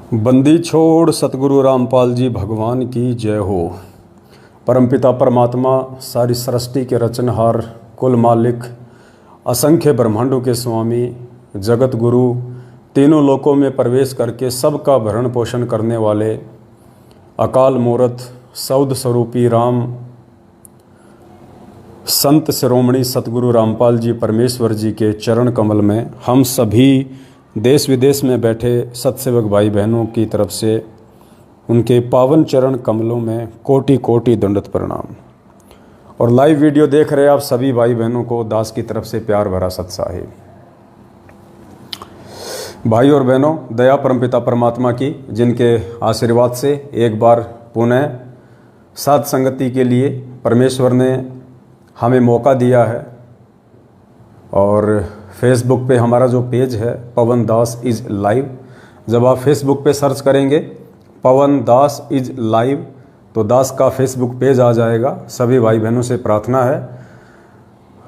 बंदी छोड़ सतगुरु रामपाल जी भगवान की जय हो। परमपिता परमात्मा, सारी सृष्टि के रचनहार, कुल मालिक, असंख्य ब्रह्मांडों के स्वामी, जगत गुरु, तीनों लोकों में प्रवेश करके सबका भरण पोषण करने वाले अकाल मूरत सौद स्वरूपी राम संत शिरोमणि सतगुरु रामपाल जी परमेश्वर जी के चरण कमल में हम सभी देश विदेश में बैठे सत्सेवक भाई बहनों की तरफ से उनके पावन चरण कमलों में कोटि कोटि दंडवत प्रणाम। और लाइव वीडियो देख रहे आप सभी भाई बहनों को दास की तरफ से प्यार भरा सत्साहिब। भाई और बहनों, दया परमपिता परमात्मा की, जिनके आशीर्वाद से एक बार पुनः साध संगति के लिए परमेश्वर ने हमें मौका दिया है। और फेसबुक पे हमारा जो पेज है पवन दास इज़ लाइव, जब आप फेसबुक पे सर्च करेंगे पवन दास इज़ लाइव तो दास का फेसबुक पेज आ जाएगा। सभी भाई बहनों से प्रार्थना है,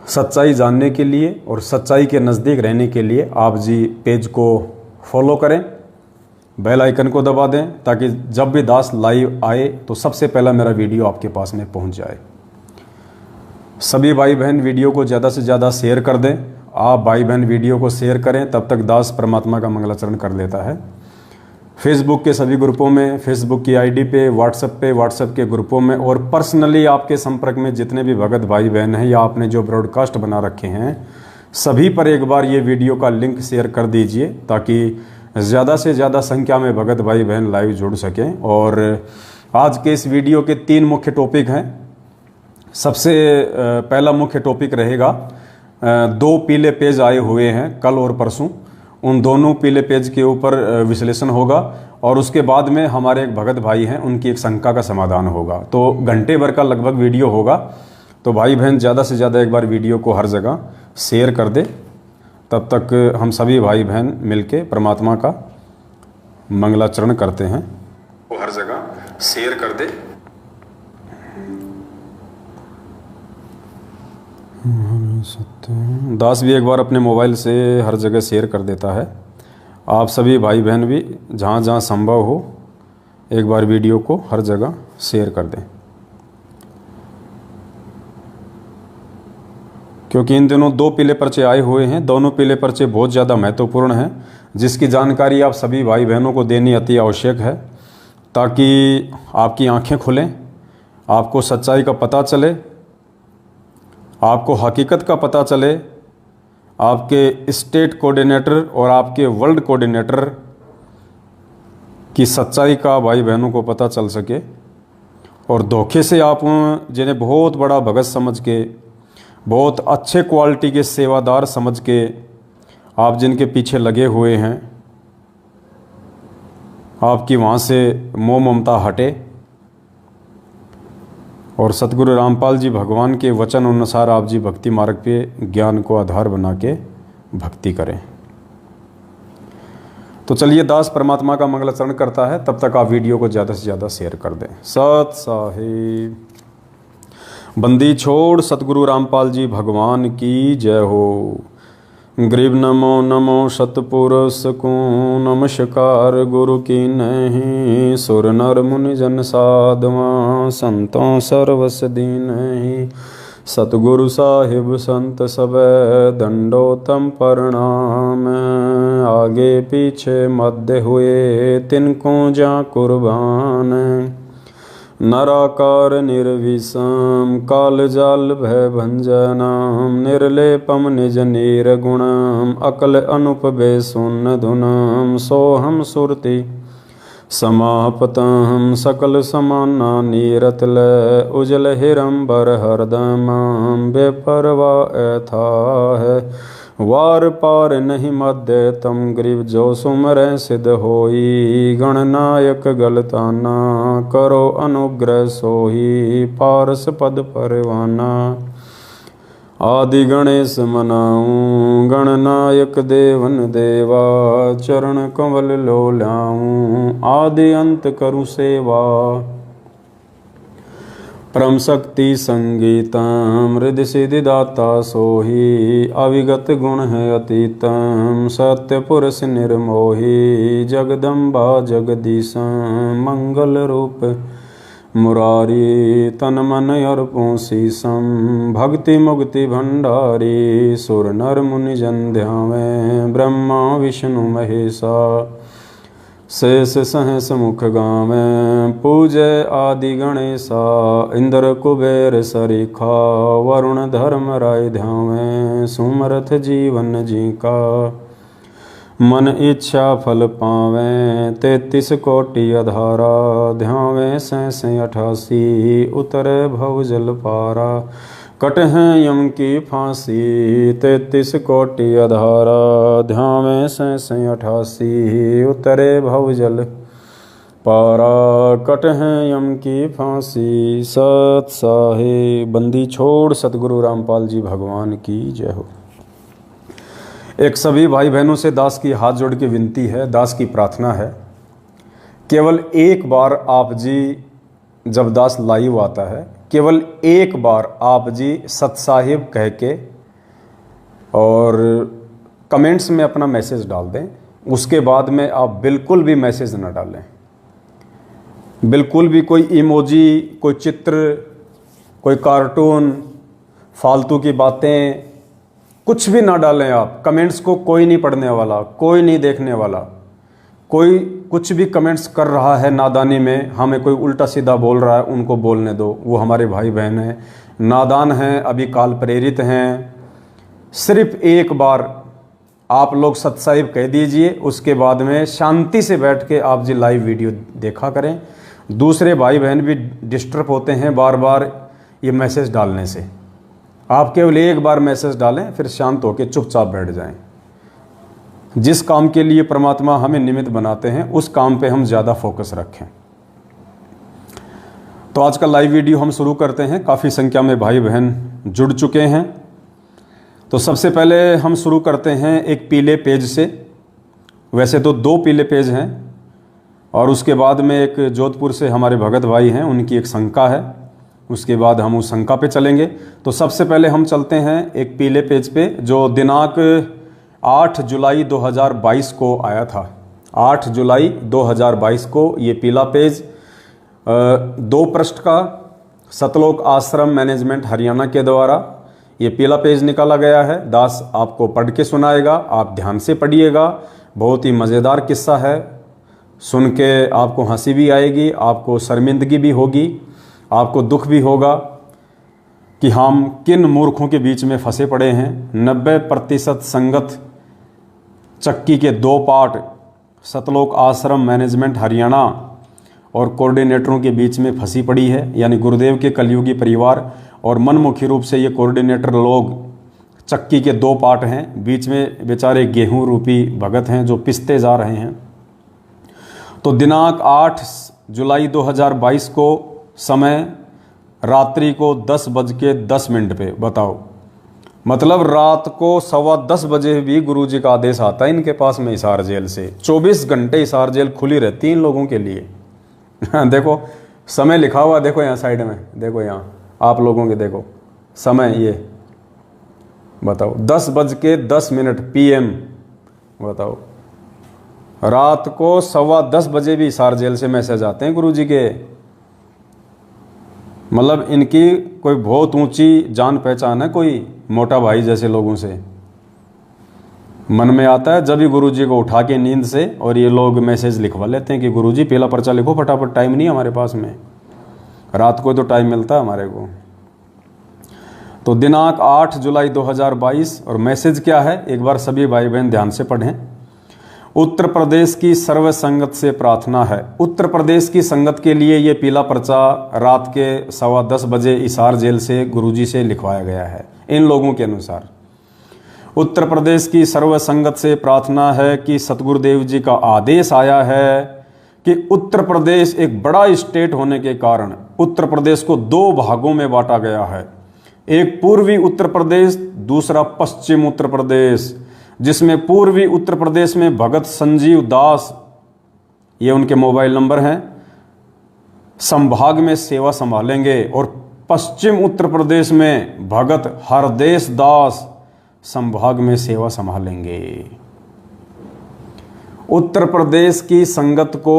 सच्चाई जानने के लिए और सच्चाई के नज़दीक रहने के लिए आप जी पेज को फॉलो करें, बेल आइकन को दबा दें, ताकि जब भी दास लाइव आए तो सबसे पहला मेरा वीडियो आपके पास में पहुंच जाए। सभी भाई बहन वीडियो को ज़्यादा से ज़्यादा शेयर कर दें। आप भाई बहन वीडियो को शेयर करें, तब तक दास परमात्मा का मंगलाचरण कर लेता है। फेसबुक के सभी ग्रुपों में, फेसबुक की आईडी पे, व्हाट्सएप के ग्रुपों में और पर्सनली आपके संपर्क में जितने भी भगत भाई बहन हैं या आपने जो ब्रॉडकास्ट बना रखे हैं, सभी पर एक बार ये वीडियो का लिंक शेयर कर दीजिए, ताकि ज़्यादा से ज़्यादा संख्या में भगत भाई बहन लाइव जुड़ सकें। और आज के इस वीडियो के 3 मुख्य टॉपिक हैं। सबसे पहला मुख्य टॉपिक रहेगा, 2 पीले पेज आए हुए हैं कल और परसों, उन दोनों पीले पेज के ऊपर विश्लेषण होगा। और उसके बाद में हमारे एक भगत भाई हैं, उनकी एक शंका का समाधान होगा। तो घंटे भर का लगभग वीडियो होगा। तो भाई बहन ज़्यादा से ज़्यादा एक बार वीडियो को हर जगह शेयर कर दे, तब तक हम सभी भाई बहन मिलके परमात्मा का मंगलाचरण करते हैं। वो हर जगह शेयर कर दे। दास भी एक बार अपने मोबाइल से हर जगह शेयर कर देता है। आप सभी भाई बहन भी जहाँ जहाँ संभव हो एक बार वीडियो को हर जगह शेयर कर दें, क्योंकि इन दिनों 2 पीले पर्चे आए हुए हैं। दोनों पीले पर्चे बहुत ज़्यादा महत्वपूर्ण हैं, जिसकी जानकारी आप सभी भाई बहनों को देनी अति आवश्यक है, ताकि आपकी आंखें खुलें, आपको सच्चाई का पता चले, आपको हकीकत का पता चले, आपके स्टेट कोऑर्डिनेटर और आपके वर्ल्ड कोऑर्डिनेटर की सच्चाई का भाई बहनों को पता चल सके। और धोखे से आप जिन्हें बहुत बड़ा भगत समझ के, बहुत अच्छे क्वालिटी के सेवादार समझ के आप जिनके पीछे लगे हुए हैं, आपकी वहाँ से मोह ममता हटे और सतगुरु रामपाल जी भगवान के वचन अनुसार आप जी भक्ति मार्ग पे ज्ञान को आधार बना के भक्ति करें। तो चलिए, दास परमात्मा का मंगलाचरण करता है, तब तक आप वीडियो को ज़्यादा से ज़्यादा शेयर कर दें। सत साहिब। बंदी छोड़ सतगुरु रामपाल जी भगवान की जय हो। गरीब नमो नमो सतपुरुष को नमस्कार, गुरु की नहीं सुर नर मुनि जन साधवा, संतों सर्वस दीन ही सतगुरु साहिब संत सब दंडोतम प्रणाम। आगे पीछे मध्य हुए तिनको जा कुर्बान, नराकार निर्विषम काल जाल भय भंजनाम, निर्लेपम निज नीर गुणम अकल अनुपबे सुन धुनम, सोहम सुरति समापतम सकल समाना नीरतल, उजल हिरंबर हरदमाम बेपरवा ऐथा है, वार पार नहीं मध्य तम ग्रीव जो सुमर सिद्ध होई, गणनायक गलताना करो अनुग्रह सोही, पारस पद परवाना आदि गणेश मनाऊं, गणनायक देवन देवा चरण कमल लो लाऊं, आदि अंत करु सेवा परम शक्ति संगीतम हृदय सिद्धिदाता सोही अविगत गुण है अतीतम सत्य पुरुष निर्मोही जगदम्बा जगदीशम मंगल रूप मुरारी तन मन अर्पों शीशम भक्ति मुक्ति भंडारी सुर नर मुनि जन ध्यावें ब्रह्मा विष्णु महेशा शेष सहस मुख गावें पूजय आदि गणेशा इंद्र कुबेर सरीखा वरुण धर्म राय ध्यावें सुमरथ जीवन जी का मन इच्छा फल पावें 33 कोटि अधारा ध्यावें 88 उतरे भव जल पारा कट हैं यम की फांसी 33 कोटि अधारा ध्यावें 88 उतरे भव जल पारा कट हैं यम की फांसी। सत साहे बंदी छोड़ सतगुरु रामपाल जी भगवान की जय हो। एक सभी भाई बहनों से दास की हाथ जोड़ के विनती है, दास की प्रार्थना है, केवल एक बार आप जी जब दास लाइव आता है, केवल एक बार आप जी सत साहिब कह के और कमेंट्स में अपना मैसेज डाल दें। उसके बाद में आप बिल्कुल भी मैसेज ना डालें, बिल्कुल भी कोई इमोजी, कोई चित्र, कोई कार्टून, फालतू की बातें कुछ भी ना डालें आप। कमेंट्स को कोई नहीं पढ़ने वाला, कोई नहीं देखने वाला। कोई कुछ भी कमेंट्स कर रहा है नादानी में, हमें कोई उल्टा सीधा बोल रहा है, उनको बोलने दो, वो हमारे भाई बहन हैं, नादान हैं, अभी काल प्रेरित हैं। सिर्फ एक बार आप लोग सत साहिब कह दीजिए, उसके बाद में शांति से बैठ के आप जी लाइव वीडियो देखा करें। दूसरे भाई बहन भी डिस्टर्ब होते हैं बार बार ये मैसेज डालने से। आप केवल एक बार मैसेज डालें, फिर शांत होकर चुपचाप बैठ जाएं। जिस काम के लिए परमात्मा हमें निमित्त बनाते हैं उस काम पे हम ज़्यादा फोकस रखें। तो आज का लाइव वीडियो हम शुरू करते हैं। काफ़ी संख्या में भाई बहन जुड़ चुके हैं। तो सबसे पहले हम शुरू करते हैं एक पीले पेज से। वैसे तो 2 पीले पेज हैं और उसके बाद में एक जोधपुर से हमारे भगत भाई हैं, उनकी एक शंका है, उसके बाद हम उस शंका पे चलेंगे। तो सबसे पहले हम चलते हैं एक पीले पेज पे जो दिनांक 8 जुलाई 2022 को आया था। 8 जुलाई 2022 को ये पीला पेज 2 पृष्ठ का सतलोक आश्रम मैनेजमेंट हरियाणा के द्वारा ये पीला पेज निकाला गया है। दास आपको पढ़ के सुनाएगा, आप ध्यान से पढ़िएगा। बहुत ही मज़ेदार किस्सा है, सुन के आपको हंसी भी आएगी, आपको शर्मिंदगी भी होगी, आपको दुख भी होगा कि हम किन मूर्खों के बीच में फंसे पड़े हैं। 90% संगत चक्की के 2 पार्ट सतलोक आश्रम मैनेजमेंट हरियाणा और कोऑर्डिनेटरों के बीच में फंसी पड़ी है, यानी गुरुदेव के कलयुगी परिवार और मनमुखी रूप से ये कोऑर्डिनेटर लोग चक्की के 2 पार्ट हैं। बीच में बेचारे गेहूं रूपी भगत हैं जो पिसते जा रहे हैं। तो दिनांक 8 जुलाई 2022 को समय रात्रि को 10:10 पे, बताओ, मतलब रात को 10:15 बजे भी गुरुजी का आदेश आता है इनके पास में हिसार जेल से। 24 घंटे हिसार जेल खुली रहती है इन लोगों के लिए। देखो समय लिखा हुआ, देखो यहाँ साइड में, देखो यहाँ आप लोगों के, देखो समय ये बताओ 10:10 PM। बताओ रात को 10:15 बजे भी हिसार जेल से मैसेज आते हैं गुरुजी के। मतलब इनकी कोई बहुत ऊंची जान पहचान है, कोई मोटा भाई जैसे लोगों से। मन में आता है जब भी गुरुजी को उठा के नींद से और ये लोग मैसेज लिखवा लेते हैं कि गुरुजी पीला पर्चा लिखो फटाफट, टाइम नहीं हमारे पास में, रात को तो टाइम मिलता है हमारे को। तो दिनांक 8 जुलाई 2022 और मैसेज क्या है एक बार सभी भाई बहन ध्यान से पढ़ें। उत्तर प्रदेश की सर्व संगत से प्रार्थना है। उत्तर प्रदेश की संगत के लिए ये पीला पर्चा रात के 10:15 बजे हिसार जेल से गुरुजी से लिखवाया गया है। इन लोगों के अनुसार उत्तर प्रदेश की सर्व संगत से प्रार्थना है कि सतगुरुदेव जी का आदेश आया है कि उत्तर प्रदेश एक बड़ा स्टेट होने के कारण उत्तर प्रदेश को 2 भागों में बांटा गया है। एक पूर्वी उत्तर प्रदेश, दूसरा पश्चिम उत्तर प्रदेश, जिसमें पूर्वी उत्तर प्रदेश में भगत संजीव दास, ये उनके मोबाइल नंबर हैं, संभाग में सेवा संभालेंगे और पश्चिम उत्तर प्रदेश में भगत हरदेश दास संभाग में सेवा संभालेंगे। उत्तर प्रदेश की संगत को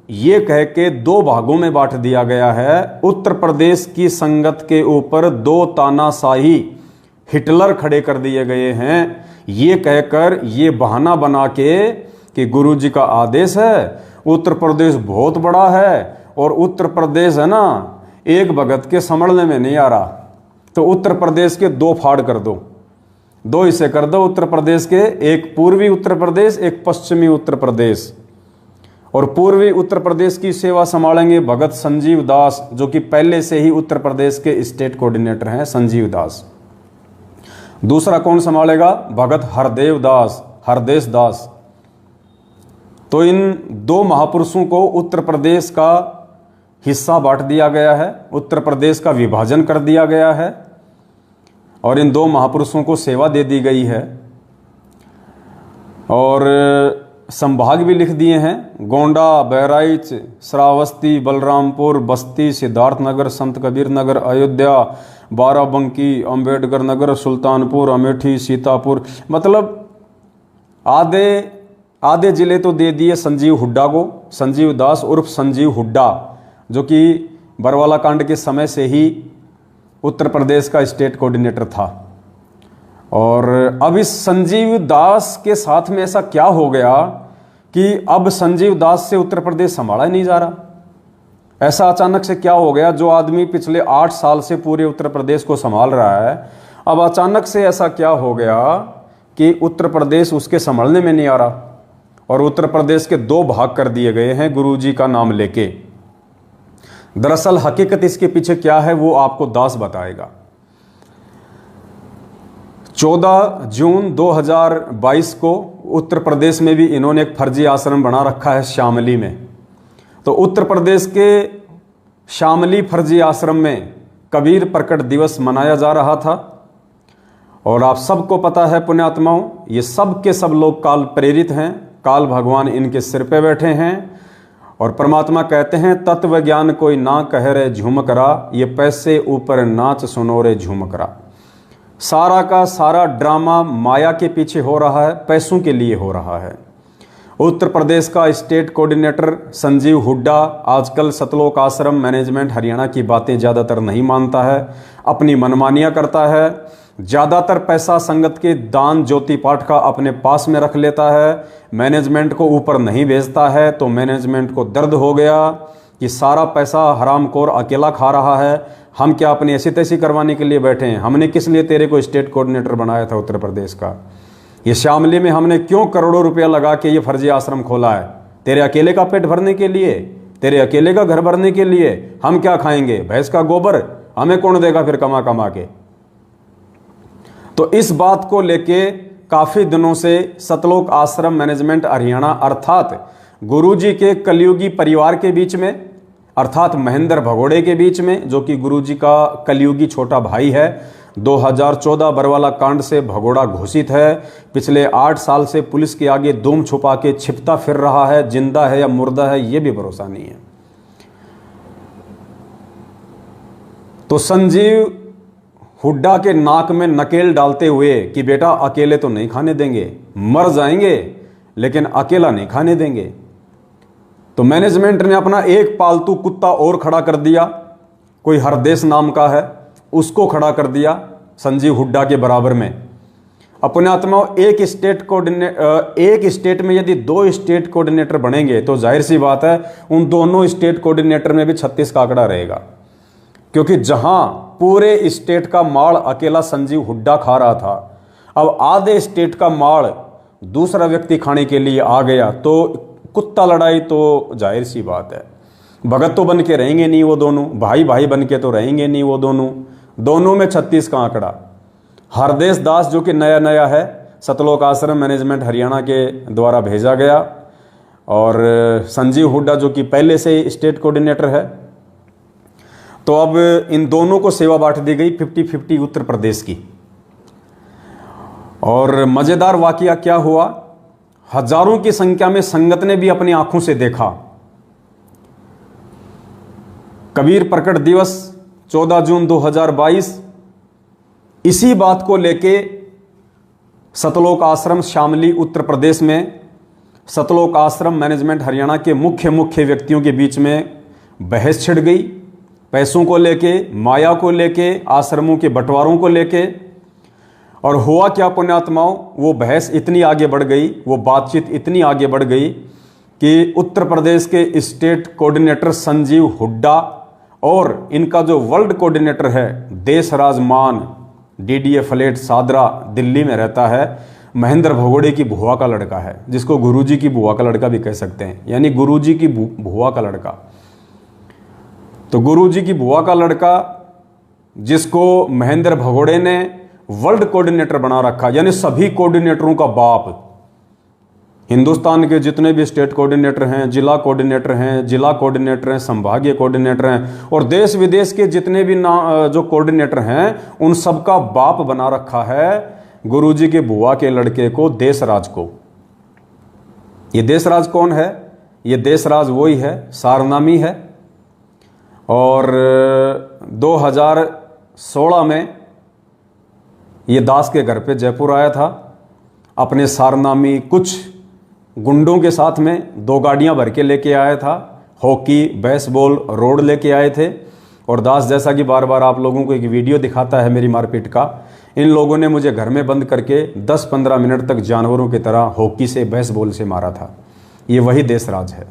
ये कह के दो भागों में बांट दिया गया है। उत्तर प्रदेश की संगत के ऊपर दो तानाशाही हिटलर खड़े कर दिए गए हैं, ये कहकर ये बहाना बना के कि गुरुजी का आदेश है, उत्तर प्रदेश बहुत बड़ा है और उत्तर प्रदेश है ना एक भगत के संभलने में नहीं आ रहा, तो उत्तर प्रदेश के दो फाड़ कर दो, दो हिस्से कर दो उत्तर प्रदेश के, एक पूर्वी उत्तर प्रदेश एक पश्चिमी उत्तर प्रदेश। और पूर्वी उत्तर प्रदेश की सेवा संभालेंगे भगत संजीव दास, जो कि पहले से ही उत्तर प्रदेश के स्टेट कोऑर्डिनेटर हैं, संजीव दास। दूसरा कौन संभालेगा? भगत हरदेश दास। तो इन दो महापुरुषों को उत्तर प्रदेश का हिस्सा बांट दिया गया है, उत्तर प्रदेश का विभाजन कर दिया गया है और इन दो महापुरुषों को सेवा दे दी गई है। और संभाग भी लिख दिए हैं, गोंडा, बहराइच, श्रावस्ती, बलरामपुर, बस्ती, सिद्धार्थनगर, संत कबीर नगर, अयोध्या, बाराबंकी, अंबेडकर नगर, सुल्तानपुर, अमेठी, सीतापुर, मतलब आधे जिले तो दे दिए संजीव हुड्डा को, संजीव दास उर्फ संजीव हुड्डा, जो कि बरवाला कांड के समय से ही उत्तर प्रदेश का स्टेट कोऑर्डिनेटर था। और अब इस संजीव दास के साथ में ऐसा क्या हो गया कि अब संजीव दास से उत्तर प्रदेश संभाला ही नहीं जा रहा। ऐसा अचानक से क्या हो गया? जो आदमी पिछले 8 साल से पूरे उत्तर प्रदेश को संभाल रहा है, अब अचानक से ऐसा क्या हो गया कि उत्तर प्रदेश उसके संभालने में नहीं आ रहा और उत्तर प्रदेश के दो भाग कर दिए गए हैं गुरुजी का नाम लेके। दरअसल हकीकत इसके पीछे क्या है वो आपको दास बताएगा। 14 जून 2022 को उत्तर प्रदेश में भी इन्होंने एक फर्जी आश्रम बना रखा है शामली में। तो उत्तर प्रदेश के शामली फर्जी आश्रम में कबीर प्रकट दिवस मनाया जा रहा था और आप सबको पता है पुण्यात्माओं, ये सब के सब लोग काल प्रेरित हैं, काल भगवान इनके सिर पे बैठे हैं और परमात्मा कहते हैं तत्व ज्ञान कोई ना कह रे झूमकरा, ये पैसे ऊपर नाच सुनो रे झूमकरा। सारा का सारा ड्रामा माया के पीछे हो रहा है, पैसों के लिए हो रहा है। उत्तर प्रदेश का स्टेट कोऑर्डिनेटर संजीव हुड्डा आजकल सतलोक आश्रम मैनेजमेंट हरियाणा की बातें ज़्यादातर नहीं मानता है, अपनी मनमानियाँ करता है, ज़्यादातर पैसा संगत के दान ज्योति पाठ का अपने पास में रख लेता है, मैनेजमेंट को ऊपर नहीं भेजता है। तो मैनेजमेंट को दर्द हो गया कि सारा पैसा हरामखोर अकेला खा रहा है, हम क्या अपनी ऐसी तैसी करवाने के लिए बैठे हैं? हमने किस लिए तेरे को स्टेट कोऑर्डिनेटर बनाया था उत्तर प्रदेश का? ये शामली में हमने क्यों करोड़ों रुपया लगा के ये फर्जी आश्रम खोला है? तेरे अकेले का पेट भरने के लिए, तेरे अकेले का घर भरने के लिए? हम क्या खाएंगे? भैंस का गोबर हमें कौन देगा फिर कमा कमा के? तो इस बात को लेके काफी दिनों से सतलोक आश्रम मैनेजमेंट हरियाणा अर्थात गुरुजी के कलयुगी परिवार के बीच में, अर्थात महेंद्र भगोड़े के बीच में, जो कि गुरुजी का कलयुगी छोटा भाई है, 2014 बरवाला कांड से भगोड़ा घोषित है, पिछले 8 साल से पुलिस के आगे दुम छुपा के छिपता फिर रहा है, जिंदा है या मुर्दा है ये भी भरोसा नहीं है। तो संजीव हुड्डा के नाक में नकेल डालते हुए कि बेटा अकेले तो नहीं खाने देंगे, मर जाएंगे लेकिन अकेला नहीं खाने देंगे, तो मैनेजमेंट ने अपना एक पालतू कुत्ता और खड़ा कर दिया, कोई हरदेश नाम का है, उसको खड़ा कर दिया संजीव हुड्डा के बराबर में। अपने आत्मा एक स्टेट में यदि 2 स्टेट कोऑर्डिनेटर बनेंगे तो जाहिर सी बात है उन दोनों स्टेट कोऑर्डिनेटर में भी 36 का आंकड़ा रहेगा, क्योंकि जहां पूरे स्टेट का माल अकेला संजीव हुड्डा खा रहा था, अब आधे स्टेट का माल दूसरा व्यक्ति खाने के लिए आ गया, तो कुत्ता लड़ाई तो जाहिर सी बात है। भगत तो बन के रहेंगे नहीं वो दोनों, भाई भाई बन के तो रहेंगे नहीं वो दोनों में 36 का आंकड़ा। हरदेश दास जो कि नया है, सतलोक आश्रम मैनेजमेंट हरियाणा के द्वारा भेजा गया, और संजीव हुड्डा जो कि पहले से स्टेट कोऑर्डिनेटर है। तो अब इन दोनों को सेवा बांट दी गई 50-50 उत्तर प्रदेश की। और मजेदार वाकया क्या हुआ, हजारों की संख्या में संगत ने भी अपनी आंखों से देखा। कबीर प्रकट दिवस 14 जून 2022 इसी बात को लेके सतलोक आश्रम शामली उत्तर प्रदेश में सतलोक आश्रम मैनेजमेंट हरियाणा के मुख्य व्यक्तियों के बीच में बहस छिड़ गई। पैसों को लेके, माया को लेके, आश्रमों के बंटवारों को लेके। और हुआ क्या पुण्यात्माओं, वो बहस इतनी आगे बढ़ गई, वो बातचीत इतनी आगे बढ़ गई कि उत्तर प्रदेश के स्टेट कोऑर्डिनेटर संजीव हुड्डा और इनका जो वर्ल्ड कोऑर्डिनेटर है देशराज मान, डीडीए फ्लैट सादरा दिल्ली में रहता है, महेंद्र भगोड़े की बुआ का लड़का है, जिसको गुरुजी की बुआ का लड़का भी कह सकते हैं, यानी गुरुजी की बुआ का लड़का। तो गुरुजी की बुआ का लड़का जिसको महेंद्र भगोड़े ने वर्ल्ड कोऑर्डिनेटर बना रखा, यानी सभी कोऑर्डिनेटरों का बाप। हिंदुस्तान के जितने भी स्टेट कोऑर्डिनेटर हैं, जिला कोऑर्डिनेटर हैं, जिला कोऑर्डिनेटर हैं, संभागीय कोऑर्डिनेटर हैं और देश विदेश के जितने भी जो कोऑर्डिनेटर हैं उन सबका बाप बना रखा है गुरुजी के बुआ के लड़के को, देशराज को। ये देशराज कौन है? ये देशराज वही है, सारनामी है। और 2016 में ये दास के घर पे जयपुर आया था अपने सारनामी कुछ गुंडों के साथ में, 2 गाड़ियां भर के लेके आया था, हॉकी, बेसबॉल, रोड लेके आए थे। और दास जैसा कि बार बार आप लोगों को एक वीडियो दिखाता है मेरी मारपीट का, इन लोगों ने मुझे घर में बंद करके 10-15 मिनट तक जानवरों की तरह हॉकी से, बेसबॉल से मारा था। ये वही देशराज है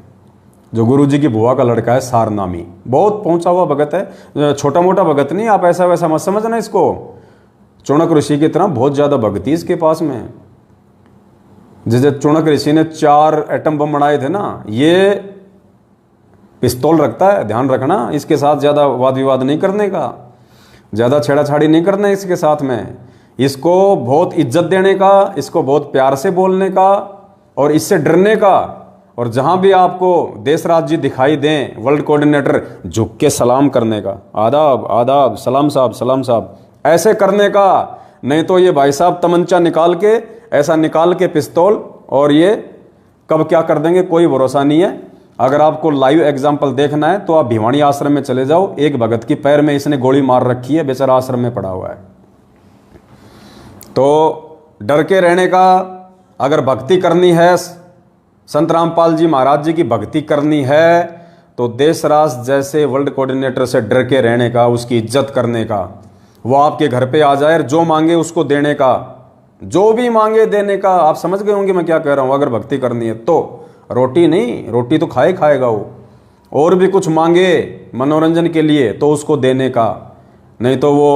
जो गुरुजी की बुआ का लड़का है, सारनामी। बहुत पहुंचा हुआ भगत है, छोटा मोटा भगत नहीं, आप ऐसा वैसा मत समझना इसको। चौणक ऋषि की तरह बहुत ज्यादा भक्ति इसके पास में। जैसे चौणक ऋषि ने 4 एटम बम बनाए थे ना, ये पिस्तौल रखता है, ध्यान रखना। इसके साथ ज्यादा वाद विवाद नहीं करने का, ज्यादा छेड़ाछाड़ी नहीं करना इसके साथ में। इसको बहुत इज्जत देने का, इसको बहुत प्यार से बोलने का और इससे डरने का। और जहां भी आपको देशराज जी दिखाई दें, वर्ल्ड कोऑर्डिनेटर, झुक के सलाम करने का, आदाब आदाब, सलाम साहब, सलाम साहब, ऐसे करने का। नहीं तो ये भाई साहब तमंचा निकाल के, ऐसा निकाल के पिस्तौल, और ये कब क्या कर देंगे कोई भरोसा नहीं है। अगर आपको लाइव एग्जाम्पल देखना है तो आप भिवानी आश्रम में चले जाओ। एक भगत की पैर में इसने गोली मार रखी है, बेचारा आश्रम में पड़ा हुआ है। तो डर के रहने का, अगर भक्ति करनी है, संत रामपाल जी महाराज जी की भक्ति करनी है, तो देशराज जैसे वर्ल्ड कोऑर्डिनेटर से डर के रहने का, उसकी इज्जत करने का। वो आपके घर पे आ जाए, जो मांगे उसको देने का, जो भी मांगे देने का। आप समझ गए होंगे मैं क्या कह रहा हूं। अगर भक्ति करनी है तो रोटी नहीं, रोटी तो खाएगा वो, और भी कुछ मांगे मनोरंजन के लिए तो उसको देने का। नहीं तो वो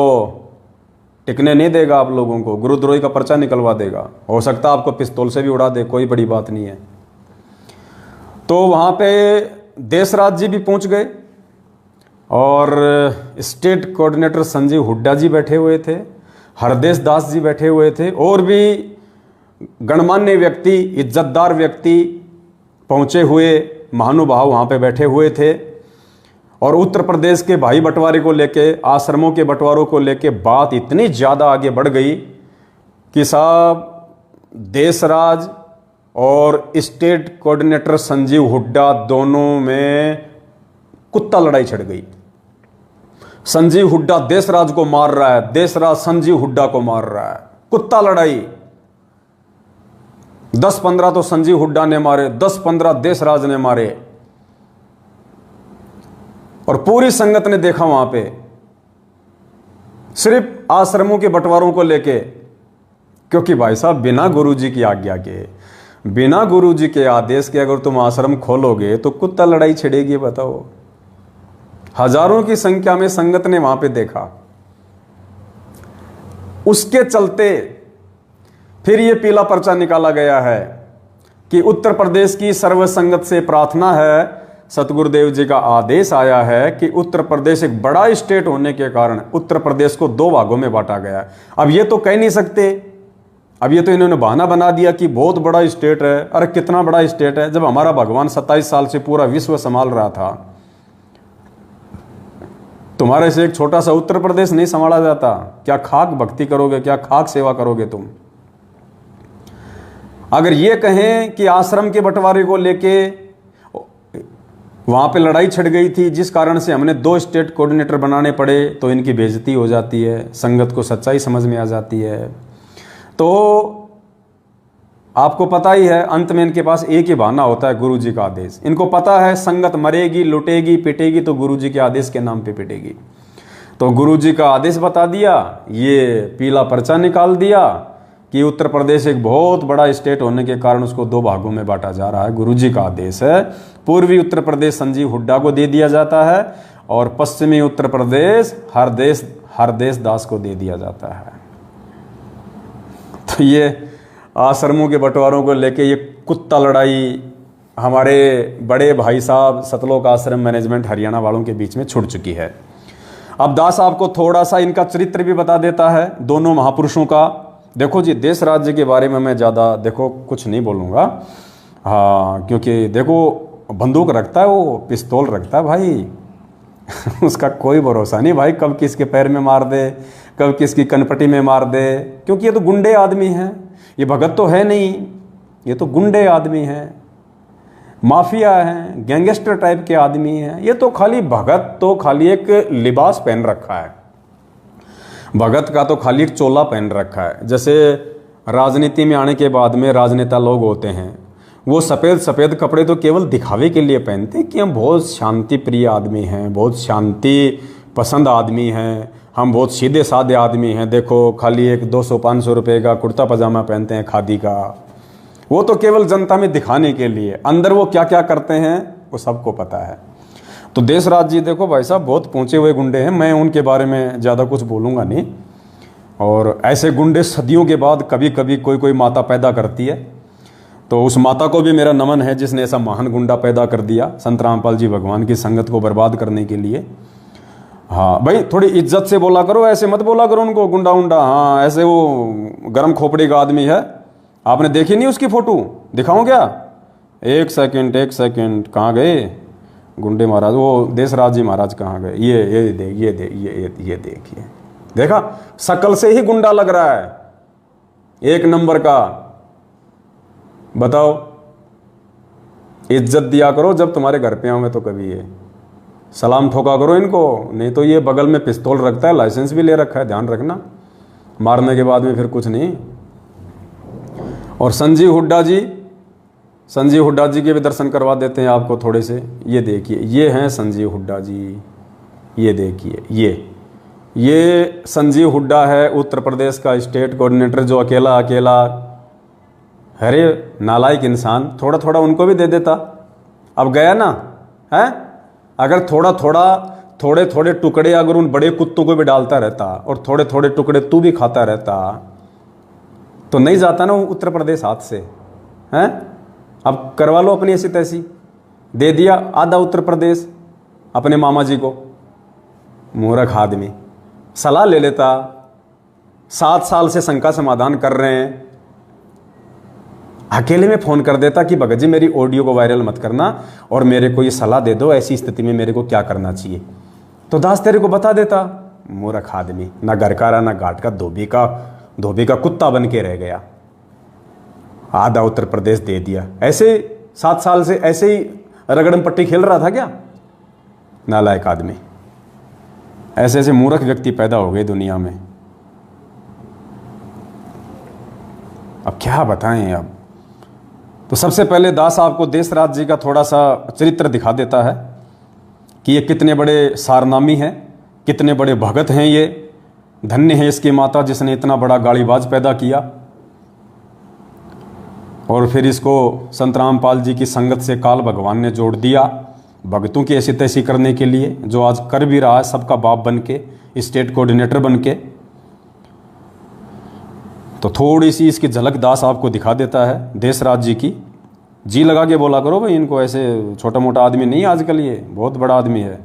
टिकने नहीं देगा आप लोगों को, गुरुद्रोही का पर्चा निकलवा देगा। हो सकता है आपको पिस्तौल से भी उड़ा दे, कोई बड़ी बात नहीं है। तो वहां पे देशराज जी भी पहुंच गए और स्टेट कोऑर्डिनेटर संजीव हुड्डा जी बैठे हुए थे, हरदेश दास जी बैठे हुए थे, और भी गणमान्य व्यक्ति, इज्जतदार व्यक्ति, पहुंचे हुए महानुभाव वहां पे बैठे हुए थे। और उत्तर प्रदेश के भाई बंटवारे को लेके, आश्रमों के बंटवारों को लेके बात इतनी ज़्यादा आगे बढ़ गई कि साहब देशराज और स्टेट कोऑर्डिनेटर संजीव हुड्डा दोनों में कुत्ता लड़ाई छिड़ गई। संजीव हुड्डा देशराज को मार रहा है, देशराज संजीव हुड्डा को मार रहा है, कुत्ता लड़ाई। 10-15 तो संजीव हुड्डा ने मारे, 10-15 देशराज ने मारे। और पूरी संगत ने देखा वहां पे, सिर्फ आश्रमों के बंटवारों को लेके। क्योंकि भाई साहब बिना गुरुजी की आज्ञा के, बिना गुरुजी के आदेश के अगर तुम आश्रम खोलोगे तो कुत्ता लड़ाई छिड़ेगी, बताओ। हजारों की संख्या में संगत ने वहां पे देखा। उसके चलते फिर ये पीला पर्चा निकाला गया है कि उत्तर प्रदेश की सर्व संगत से प्रार्थना है, सतगुरुदेव जी का आदेश आया है कि उत्तर प्रदेश एक बड़ा स्टेट होने के कारण उत्तर प्रदेश को 2 भागों में बांटा गया है। अब ये तो कह नहीं सकते, अब ये तो इन्होंने बहाना बना दिया कि बहुत बड़ा स्टेट है। अरे कितना बड़ा स्टेट है, जब हमारा भगवान 27 साल से पूरा विश्व संभाल रहा था। तुम्हारे से एक छोटा सा उत्तर प्रदेश नहीं संभाला जाता। क्या खाक भक्ति करोगे, क्या खाक सेवा करोगे तुम। अगर ये कहें कि आश्रम के बंटवारे को लेके वहाँ पे लड़ाई छिड़ गई थी, जिस कारण से हमने 2 स्टेट कोऑर्डिनेटर बनाने पड़े, तो इनकी बेइज्जती हो जाती है, संगत को सच्चाई समझ में आ जाती है। तो आपको पता ही है, अंत में इनके पास एक ही बहाना होता है, गुरु जी का आदेश। इनको पता है संगत मरेगी, लुटेगी, पिटेगी तो गुरु जी के आदेश के नाम पे पिटेगी। तो गुरु जी का आदेश बता दिया, ये पीला पर्चा निकाल दिया कि उत्तर प्रदेश एक बहुत बड़ा स्टेट होने के कारण उसको 2 भागों में बांटा जा रहा है। गुरु जी का आदेश है, पूर्वी उत्तर प्रदेश संजीव हुड्डा को दे दिया जाता है और पश्चिमी उत्तर प्रदेश हरदेश दास को दे दिया जाता है। तो ये आश्रमों के बंटवारों को लेके ये कुत्ता लड़ाई हमारे बड़े भाई साहब सतलोक आश्रम मैनेजमेंट हरियाणा वालों के बीच में छुड़ चुकी है। अब दास आपको थोड़ा सा इनका चरित्र भी बता देता है, दोनों महापुरुषों का। देखो जी, देश राज्य के बारे में मैं ज़्यादा देखो कुछ नहीं बोलूँगा, हाँ, क्योंकि देखो बंदूक रखता है वो, पिस्तौल रखता है भाई उसका कोई भरोसा नहीं भाई, कब किसके पैर में मार दे, कब किसकी कनपटी में मार दे, क्योंकि ये तो गुंडे आदमी हैं, ये भगत तो है नहीं, ये तो गुंडे आदमी हैं, माफिया हैं, गैंगस्टर टाइप के आदमी हैं। ये तो खाली भगत तो खाली एक लिबास पहन रखा है, भगत का तो खाली एक चोला पहन रखा है। जैसे राजनीति में आने के बाद में राजनेता लोग होते हैं, वो सफ़ेद सफ़ेद कपड़े तो केवल दिखावे के लिए पहनते हैं कि हम बहुत शांति प्रिय आदमी हैं, बहुत शांति पसंद आदमी हैं, हम बहुत सीधे साधे आदमी हैं। देखो खाली एक 200-500 रुपये का कुर्ता पजामा पहनते हैं खादी का, वो तो केवल जनता में दिखाने के लिए, अंदर वो क्या क्या करते हैं वो सबको पता है। तो देश राज जी देखो भाई साहब बहुत पहुँचे हुए गुंडे हैं, मैं उनके बारे में ज़्यादा कुछ बोलूँगा नहीं। और ऐसे गुंडे सदियों के बाद कभी कभी कोई माता पैदा करती है, तो उस माता को भी मेरा नमन है जिसने ऐसा महान गुंडा पैदा कर दिया संत रामपाल जी भगवान की संगत को बर्बाद करने के लिए। हाँ भाई, थोड़ी इज्जत से बोला करो, ऐसे मत बोला करो उनको गुंडा उंडा। हाँ, ऐसे वो गर्म खोपड़ी का आदमी है, आपने देखी नहीं उसकी फोटो? दिखाऊं क्या? एक सेकंड, कहाँ गए गुंडे महाराज? वो देशराज जी महाराज कहाँ गए? ये देखिए, देखा शकल से ही गुंडा लग रहा है, एक नंबर का। बताओ, इज्जत दिया करो जब तुम्हारे घर पे आऊँ मैं, तो कभी ये सलाम ठोका करो इनको, नहीं तो ये बगल में पिस्तौल रखता है, लाइसेंस भी ले रखा है, ध्यान रखना, मारने के बाद में फिर कुछ नहीं। और संजीव हुड्डा जी के भी दर्शन करवा देते हैं आपको थोड़े से। ये देखिए, ये हैं संजीव हुड्डा जी, ये देखिए, ये संजीव हुड्डा है उत्तर प्रदेश का स्टेट कोऑर्डिनेटर, जो अकेला अरे नालायक इंसान, थोड़ा थोड़ा उनको भी दे देता। अब गया ना है, अगर थोड़े थोड़े टुकड़े अगर उन बड़े कुत्तों को भी डालता रहता और थोड़े थोड़े टुकड़े तू भी खाता रहता तो नहीं जाता ना उत्तर प्रदेश हाथ से, हैं? अब करवा लो अपनी ऐसी तैसी, दे दिया आधा उत्तर प्रदेश अपने मामा जी को। मूर्ख आदमी, सलाह ले लेता, 7 साल से शंका समाधान कर रहे हैं, अकेले में फ़ोन कर देता कि भगत जी मेरी ऑडियो को वायरल मत करना और मेरे को ये सलाह दे दो, ऐसी स्थिति में मेरे को क्या करना चाहिए, तो दास तेरे को बता देता। मूर्ख आदमी, ना घर का रहा ना घाट का, धोबी का कुत्ता बन के रह गया, आधा उत्तर प्रदेश दे दिया। ऐसे 7 साल से ऐसे ही रगड़म पट्टी खेल रहा था क्या? नालायक आदमी। ऐसे मूर्ख व्यक्ति पैदा हो गए दुनिया में, अब क्या बताएं। अब तो सबसे पहले दास आपको देशराज जी का थोड़ा सा चरित्र दिखा देता है कि ये कितने बड़े सारनामी हैं, कितने बड़े भगत हैं। ये धन्य है इसकी माता जिसने इतना बड़ा गाड़ीबाज पैदा किया और फिर इसको संत रामपाल जी की संगत से काल भगवान ने जोड़ दिया भगतों की ऐसी तैसी करने के लिए, जो आज कर भी रहा है सबका बाप बन के, स्टेट कोऑर्डिनेटर बन के। तो थोड़ी सी इसकी झलक दास आपको दिखा देता है देशराज जी की। जी लगा के बोला करो भाई इनको, ऐसे छोटा मोटा आदमी नहीं आजकल, ये बहुत बड़ा आदमी है।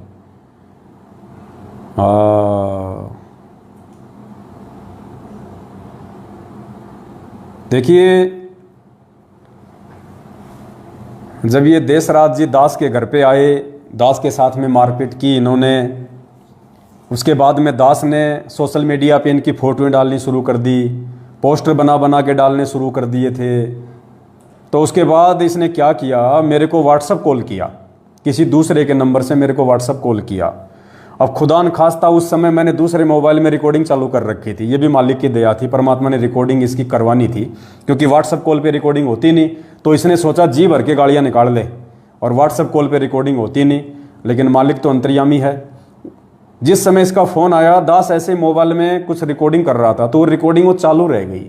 देखिए, जब ये देशराज जी दास के घर पे आए, दास के साथ में मारपीट की इन्होंने, उसके बाद में दास ने सोशल मीडिया पे इनकी फ़ोटोएं डालनी शुरू कर दी, पोस्टर बना के डालने शुरू कर दिए थे। तो उसके बाद इसने क्या किया, मेरे को व्हाट्सएप कॉल किया किसी दूसरे के नंबर से मेरे को व्हाट्सअप कॉल किया। अब खुदा न खास्ता उस समय मैंने दूसरे मोबाइल में रिकॉर्डिंग चालू कर रखी थी, ये भी मालिक की दया थी, परमात्मा ने रिकॉर्डिंग इसकी करवानी थी, क्योंकि व्हाट्सअप कॉल पे रिकॉर्डिंग होती नहीं। तो इसने सोचा जी भर के गालियाँ निकाल ले, और व्हाट्सअप कॉल पे रिकॉर्डिंग होती नहीं। लेकिन मालिक तो अंतर्यामी है। जिस समय इसका फ़ोन आया, दास ऐसे मोबाइल में कुछ रिकॉर्डिंग कर रहा था, तो रिकॉर्डिंग वो चालू रह गई।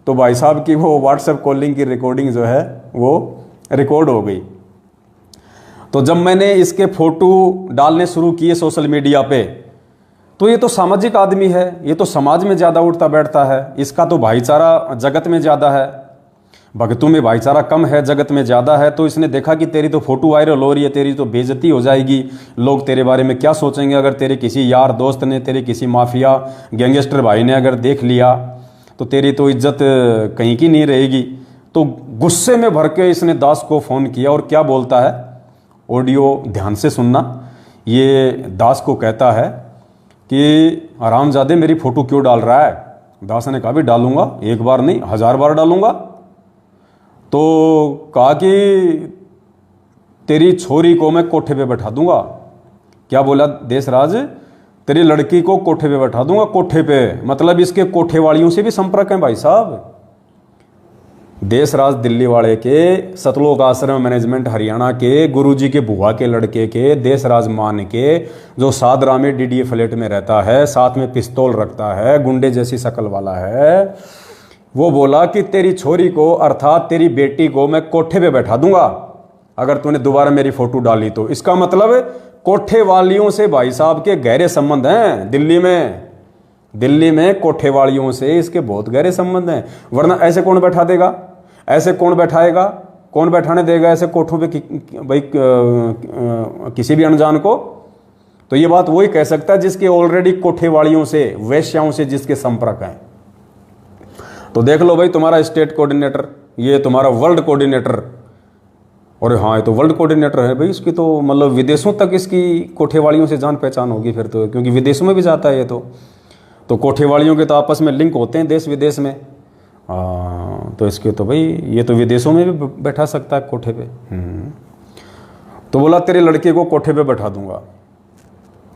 तो भाई साहब की वो व्हाट्सएप कॉलिंग की रिकॉर्डिंग जो है वो रिकॉर्ड हो गई। तो जब मैंने इसके फोटो डालने शुरू किए सोशल मीडिया पे, तो ये तो सामाजिक आदमी है, ये तो समाज में ज़्यादा उठता बैठता है, इसका तो भाईचारा जगत में ज़्यादा है, भगतों में भाईचारा कम है, जगत में ज़्यादा है। तो इसने देखा कि तेरी तो फोटो वायरल हो रही है, तेरी तो बेइज्जती हो जाएगी, लोग तेरे बारे में क्या सोचेंगे अगर तेरे किसी यार दोस्त ने, तेरे किसी माफिया गैंगस्टर भाई ने अगर देख लिया, तो तेरी तो इज्जत कहीं की नहीं रहेगी। तो गुस्से में भर के इसने दास को फ़ोन किया, और क्या बोलता है, ऑडियो ध्यान से सुनना। ये दास को कहता है कि हरामजादे मेरी फ़ोटो क्यों डाल रहा है। दास ने कहा भी डालूंगा, एक बार नहीं 1000 बार डालूंगा। तो कहा कि तेरी छोरी को मैं कोठे पे बैठा दूंगा। क्या बोला देशराज, तेरी लड़की को कोठे पे बैठा दूंगा। कोठे पे मतलब इसके कोठे वालियों से भी संपर्क है भाई साहब। देशराज दिल्ली वाले के, सतलोक आश्रम मैनेजमेंट हरियाणा के, गुरुजी के बुआ के लड़के के, देशराज मान के, जो सादरा में डीडीए फ्लैट में रहता है, साथ में पिस्तौल रखता है, गुंडे जैसी शक्ल वाला है, वो बोला कि तेरी छोरी को अर्थात तेरी बेटी को मैं कोठे पे बैठा दूंगा अगर तूने दोबारा मेरी फोटो डाली तो। इसका मतलब कोठे वालियों से भाई साहब के गहरे संबंध हैं दिल्ली में कोठे वालियों से इसके बहुत गहरे संबंध हैं। वरना ऐसे कौन बैठा देगा, ऐसे कौन बैठाएगा, कौन बैठाने देगा ऐसे कोठों पे भाई किसी भी अनजान को। तो ये बात वही कह सकता है जिसके ऑलरेडी कोठे वालियों से, वेश्याओं से जिसके संपर्क हैं। तो देख लो भाई, तुम्हारा स्टेट कोऑर्डिनेटर, ये तुम्हारा वर्ल्ड कोऑर्डिनेटर, और हाँ ये तो वर्ल्ड कोऑर्डिनेटर है भाई, इसकी तो मतलब विदेशों तक इसकी कोठेवालियों से जान पहचान होगी फिर तो, क्योंकि विदेशों में भी जाता है ये तो कोठेवालियों के तो आपस में लिंक होते हैं देश विदेश में। तो इसके तो भाई ये तो विदेशों में भी बैठा सकता है कोठे पे। तो बोला तेरे लड़के को कोठे पे बैठा दूंगा।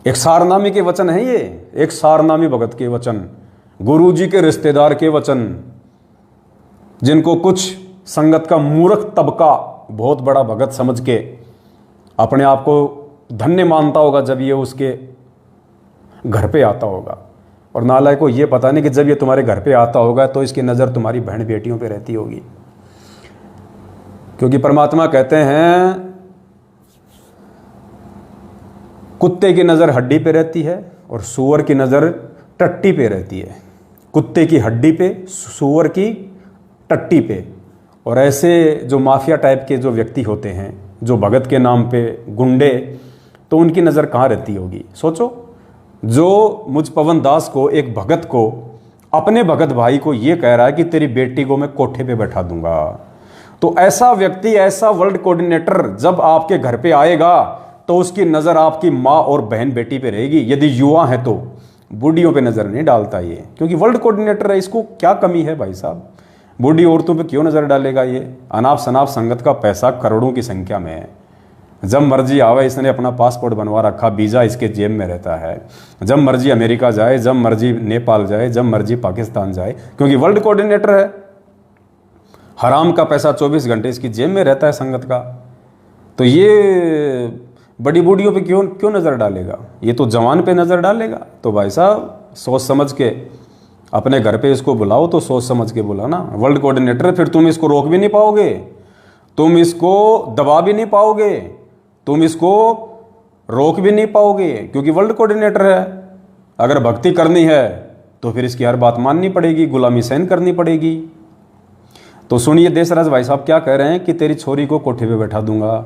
एक सारनामी के वचन है ये, एक सारनामी भगत के वचन, गुरुजी के रिश्तेदार के वचन, जिनको कुछ संगत का मूर्ख तबका बहुत बड़ा भगत समझ के अपने आप को धन्य मानता होगा जब ये उसके घर पे आता होगा। और नालायक को ये पता नहीं कि जब ये तुम्हारे घर पे आता होगा तो इसकी नज़र तुम्हारी बहन बेटियों पे रहती होगी। क्योंकि परमात्मा कहते हैं कुत्ते की नज़र हड्डी पे रहती है और सूअर की नज़र टट्टी पे रहती है। कुत्ते की हड्डी पे, सूअर की टट्टी पे। और ऐसे जो माफिया टाइप के जो व्यक्ति होते हैं, जो भगत के नाम पे गुंडे, तो उनकी नज़र कहाँ रहती होगी सोचो। जो मुझ पवन दास को, एक भगत को, अपने भगत भाई को ये कह रहा है कि तेरी बेटी को मैं कोठे पे बैठा दूंगा, तो ऐसा व्यक्ति, ऐसा वर्ल्ड कोऑर्डिनेटर जब आपके घर पे आएगा तो उसकी नज़र आपकी माँ और बहन बेटी पे रहेगी। यदि युवा है तो बूढ़ियों पे नज़र नहीं डालता ये, क्योंकि वर्ल्ड कोऑर्डिनेटर है, इसको क्या कमी है भाई साहब। बूढ़ी औरतों पे क्यों नज़र डालेगा ये। अनाप शनाप संगत का पैसा करोड़ों की संख्या में है। जब मर्जी आवे, इसने अपना पासपोर्ट बनवा रखा, वीज़ा इसके जेब में रहता है। जब मर्जी अमेरिका जाए, जब मर्जी नेपाल जाए, जब मर्जी पाकिस्तान जाए, क्योंकि वर्ल्ड कोऑर्डिनेटर है। हराम का पैसा 24 घंटे इसकी जेब में रहता है संगत का। तो ये बड़ी बूढ़ियों पे क्यों नज़र डालेगा, ये तो जवान पे नज़र डालेगा। तो भाई साहब सोच समझ के अपने घर पे इसको बुलाओ, तो सोच समझ के बुलाना। वर्ल्ड कोऑर्डिनेटर, फिर तुम इसको रोक भी नहीं पाओगे, तुम इसको दबा भी नहीं पाओगे, तुम इसको रोक भी नहीं पाओगे, क्योंकि वर्ल्ड कोऑर्डिनेटर है। अगर भक्ति करनी है तो फिर इसकी हर बात माननी पड़ेगी, गुलामी सहन करनी पड़ेगी। तो सुनिए देशराज भाई साहब क्या कह रहे हैं कि तेरी छोरी को कोठे पे बैठा दूंगा।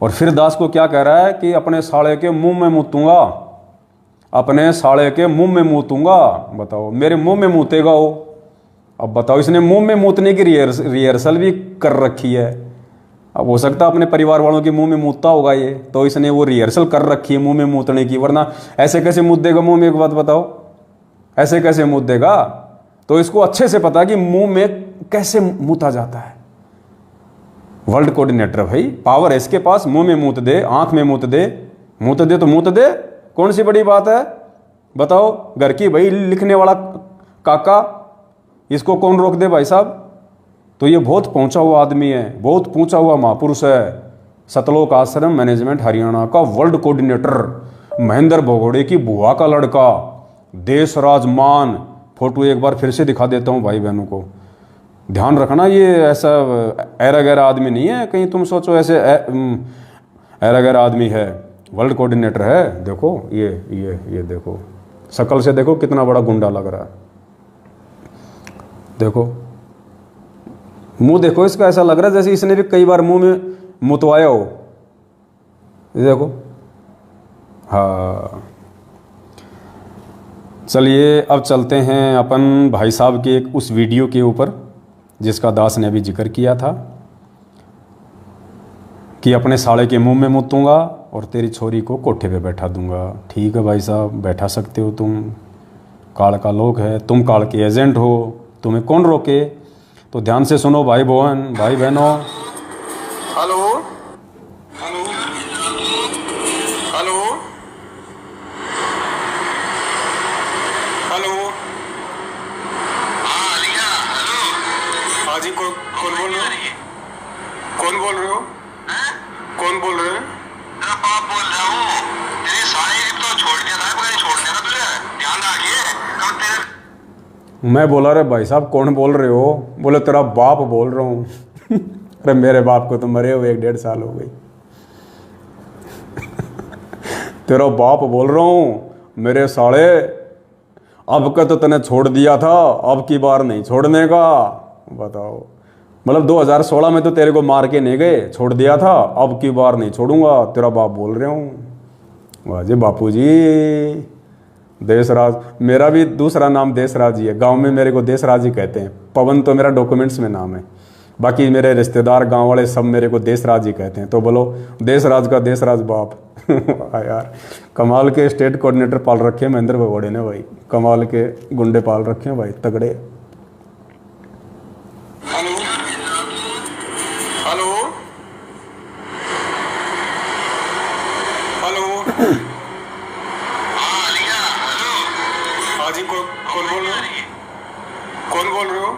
और फिर दास को क्या कह रहा है कि अपने साले के मुंह में मूतूंगा, अपने साले के मुंह में मूतूंगा। बताओ, मेरे मुंह में मूतेगा वो। अब बताओ, इसने मुंह में मूतने की रिहर्सल भी कर रखी है। अब हो सकता है अपने परिवार वालों के मुंह में मूतता होगा ये, तो इसने वो रिहर्सल कर रखी है मुंह में मूतने की। वरना ऐसे कैसे मूत देगा मुंह में, एक बात बताओ, ऐसे कैसे मूत देगा। तो इसको अच्छे से पता है कि मुंह में कैसे मूता जाता है। वर्ल्ड कोऑर्डिनेटर भाई, पावर है इसके पास, मुंह में मूत दे, आंख में मूत दे, मूत दे तो मूत दे, कौन सी बड़ी बात है बताओ। घर की भाई लिखने वाला काका, इसको कौन रोक दे भाई साहब। तो ये बहुत पहुंचा हुआ आदमी है, बहुत पहुंचा हुआ महापुरुष है। सतलोक आश्रम मैनेजमेंट हरियाणा का वर्ल्ड कोऑर्डिनेटर, महेंद्र भगोड़े की बुआ का लड़का, देशराज मान। फोटो एक बार फिर से दिखा देता हूँ भाई बहनों को, ध्यान रखना। ये ऐसा ऐरा गैरा आदमी नहीं है, कहीं तुम सोचो ऐसे ऐरा गैरा आदमी है, वर्ल्ड कोऑर्डिनेटर है। देखो ये देखो, शक्ल से देखो कितना बड़ा गुंडा लग रहा है। देखो मुंह देखो इसका, ऐसा लग रहा है जैसे इसने भी कई बार मुंह में मुतवाया हो। देखो हाँ, चलिए अब चलते हैं अपन भाई साहब के एक उस वीडियो के ऊपर जिसका दास ने अभी जिक्र किया था कि अपने साले के मुंह में मुतूंगा और तेरी छोरी को कोठे पे बैठा दूंगा। ठीक है भाई साहब, बैठा सकते हो तुम, काल का लोग है, तुम काल के एजेंट हो, तुम्हें कौन रोके। तो ध्यान से सुनो भाई बहनों। हेलो हेलो हेलो हेलो, हाँ लिया, हेलो हाँ जी, कौन बोल रहे हो? कौन बोल रहे हो? कौन बोल रहे हो? तेरा बाप बोल रहा हूँ। तेरी सारी तो छोड़ दिया था, पता नहीं छोड़ने का तुझे ध्यान रखिए कब तेरे। मैं बोला रे भाई साहब कौन बोल रहे हो? बोले तेरा बाप बोल रहा हूँ। अरे मेरे बाप को तो मरे हुए 1.5 साल हो गई। तेरा बाप बोल रहा हूँ मेरे साले, अब का तो तने छोड़ दिया था, अब की बार नहीं छोड़ने का। बताओ, मतलब 2016 में तो तेरे को मार के नहीं गए, छोड़ दिया था, अब की बार नहीं छोड़ूंगा, तेरा बाप बोल रहा हूँ। वाह जी बापू जी। देशराज, मेरा भी दूसरा नाम देशराज ही है, गांव में मेरे को देशराज ही कहते हैं। पवन तो मेरा डॉक्यूमेंट्स में नाम है, बाकी मेरे रिश्तेदार गांव वाले सब मेरे को देशराज ही कहते हैं। तो बोलो देशराज का देशराज बाप। यार कमाल के स्टेट कोऑर्डिनेटर पाल रखे हैं महेंद्र भगोड़े ने भाई, कमाल के गुंडे पाल रखे हैं भाई, तगड़े। हेलो हेलो हेलो, हाँ लिया, हेलो हाँ जी, कौन बोल रहे हो? कौन बोल रहे हो?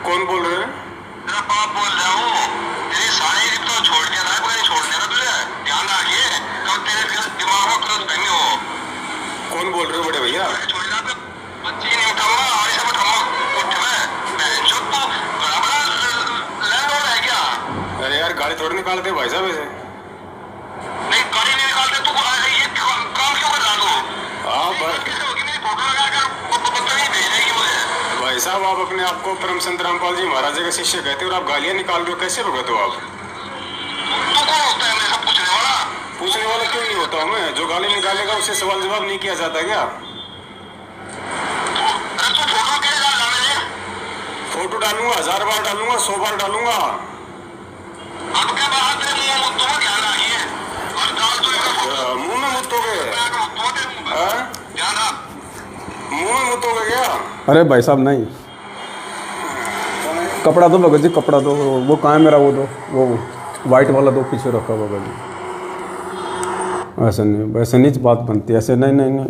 कौन बोल रहे हो? तेरा बाप बोल रहा हूँ। तेरी सारी तो छोड़ दिया था, पता नहीं छोड़ने का तुझे ध्यान रखिए कब तेरे दिमाग में क्रॉस बहने हो। कौन बोल रहे हो बड़े भैया? छोड़ दिया तो बच्ची नहीं उठाऊंगा, आगे से उठाऊंगा उठ में जो तो बड़ा बड़ा लैंडलॉर्ड है क्या? अरे यार गाड़ी थोड़ी निकालते भाई साहब ऐसे। नहीं गाड़ी नहीं निकालते, तू ये काम क्यों कर रहा तू? हाँ कैसे होगी, मेरी फोटो लगाकर बदतमीजी भेजेगी मुझे। भाई साहब आप अपने आप को परम संत रामपाल जी महाराज के शिष्य कहते हो और आप गालियां निकाल रहे हो, कैसे भगत हो आप? तू कौन होता है मेरे सब पूछने वाला? पूछने वाला क्यों नहीं होता हूँ मैं? जो गाली निकालेगा उससे सवाल जवाब नहीं किया जाता क्या? अरे तू फोटो कैसे डाला मैंने? फोटो डालूंगा, 1000 बार डालूंगा, 100 बार डालूंगा। अब क्या बात है, मुंह मुद्दों में ध्यान रखिए और डाल तो मुंह में मुद्दोगे, ध्यान रख, मुंह में मुद्दोगे क्या? अरे भाई साहब नहीं, कपड़ा दो भगत जी, कपड़ा दो, वो कहाँ है मेरा, वो दो, वो वाइट वाला दो, पीछे रखा भगत जी। वैसे नहीं बात बनती, ऐसे नहीं,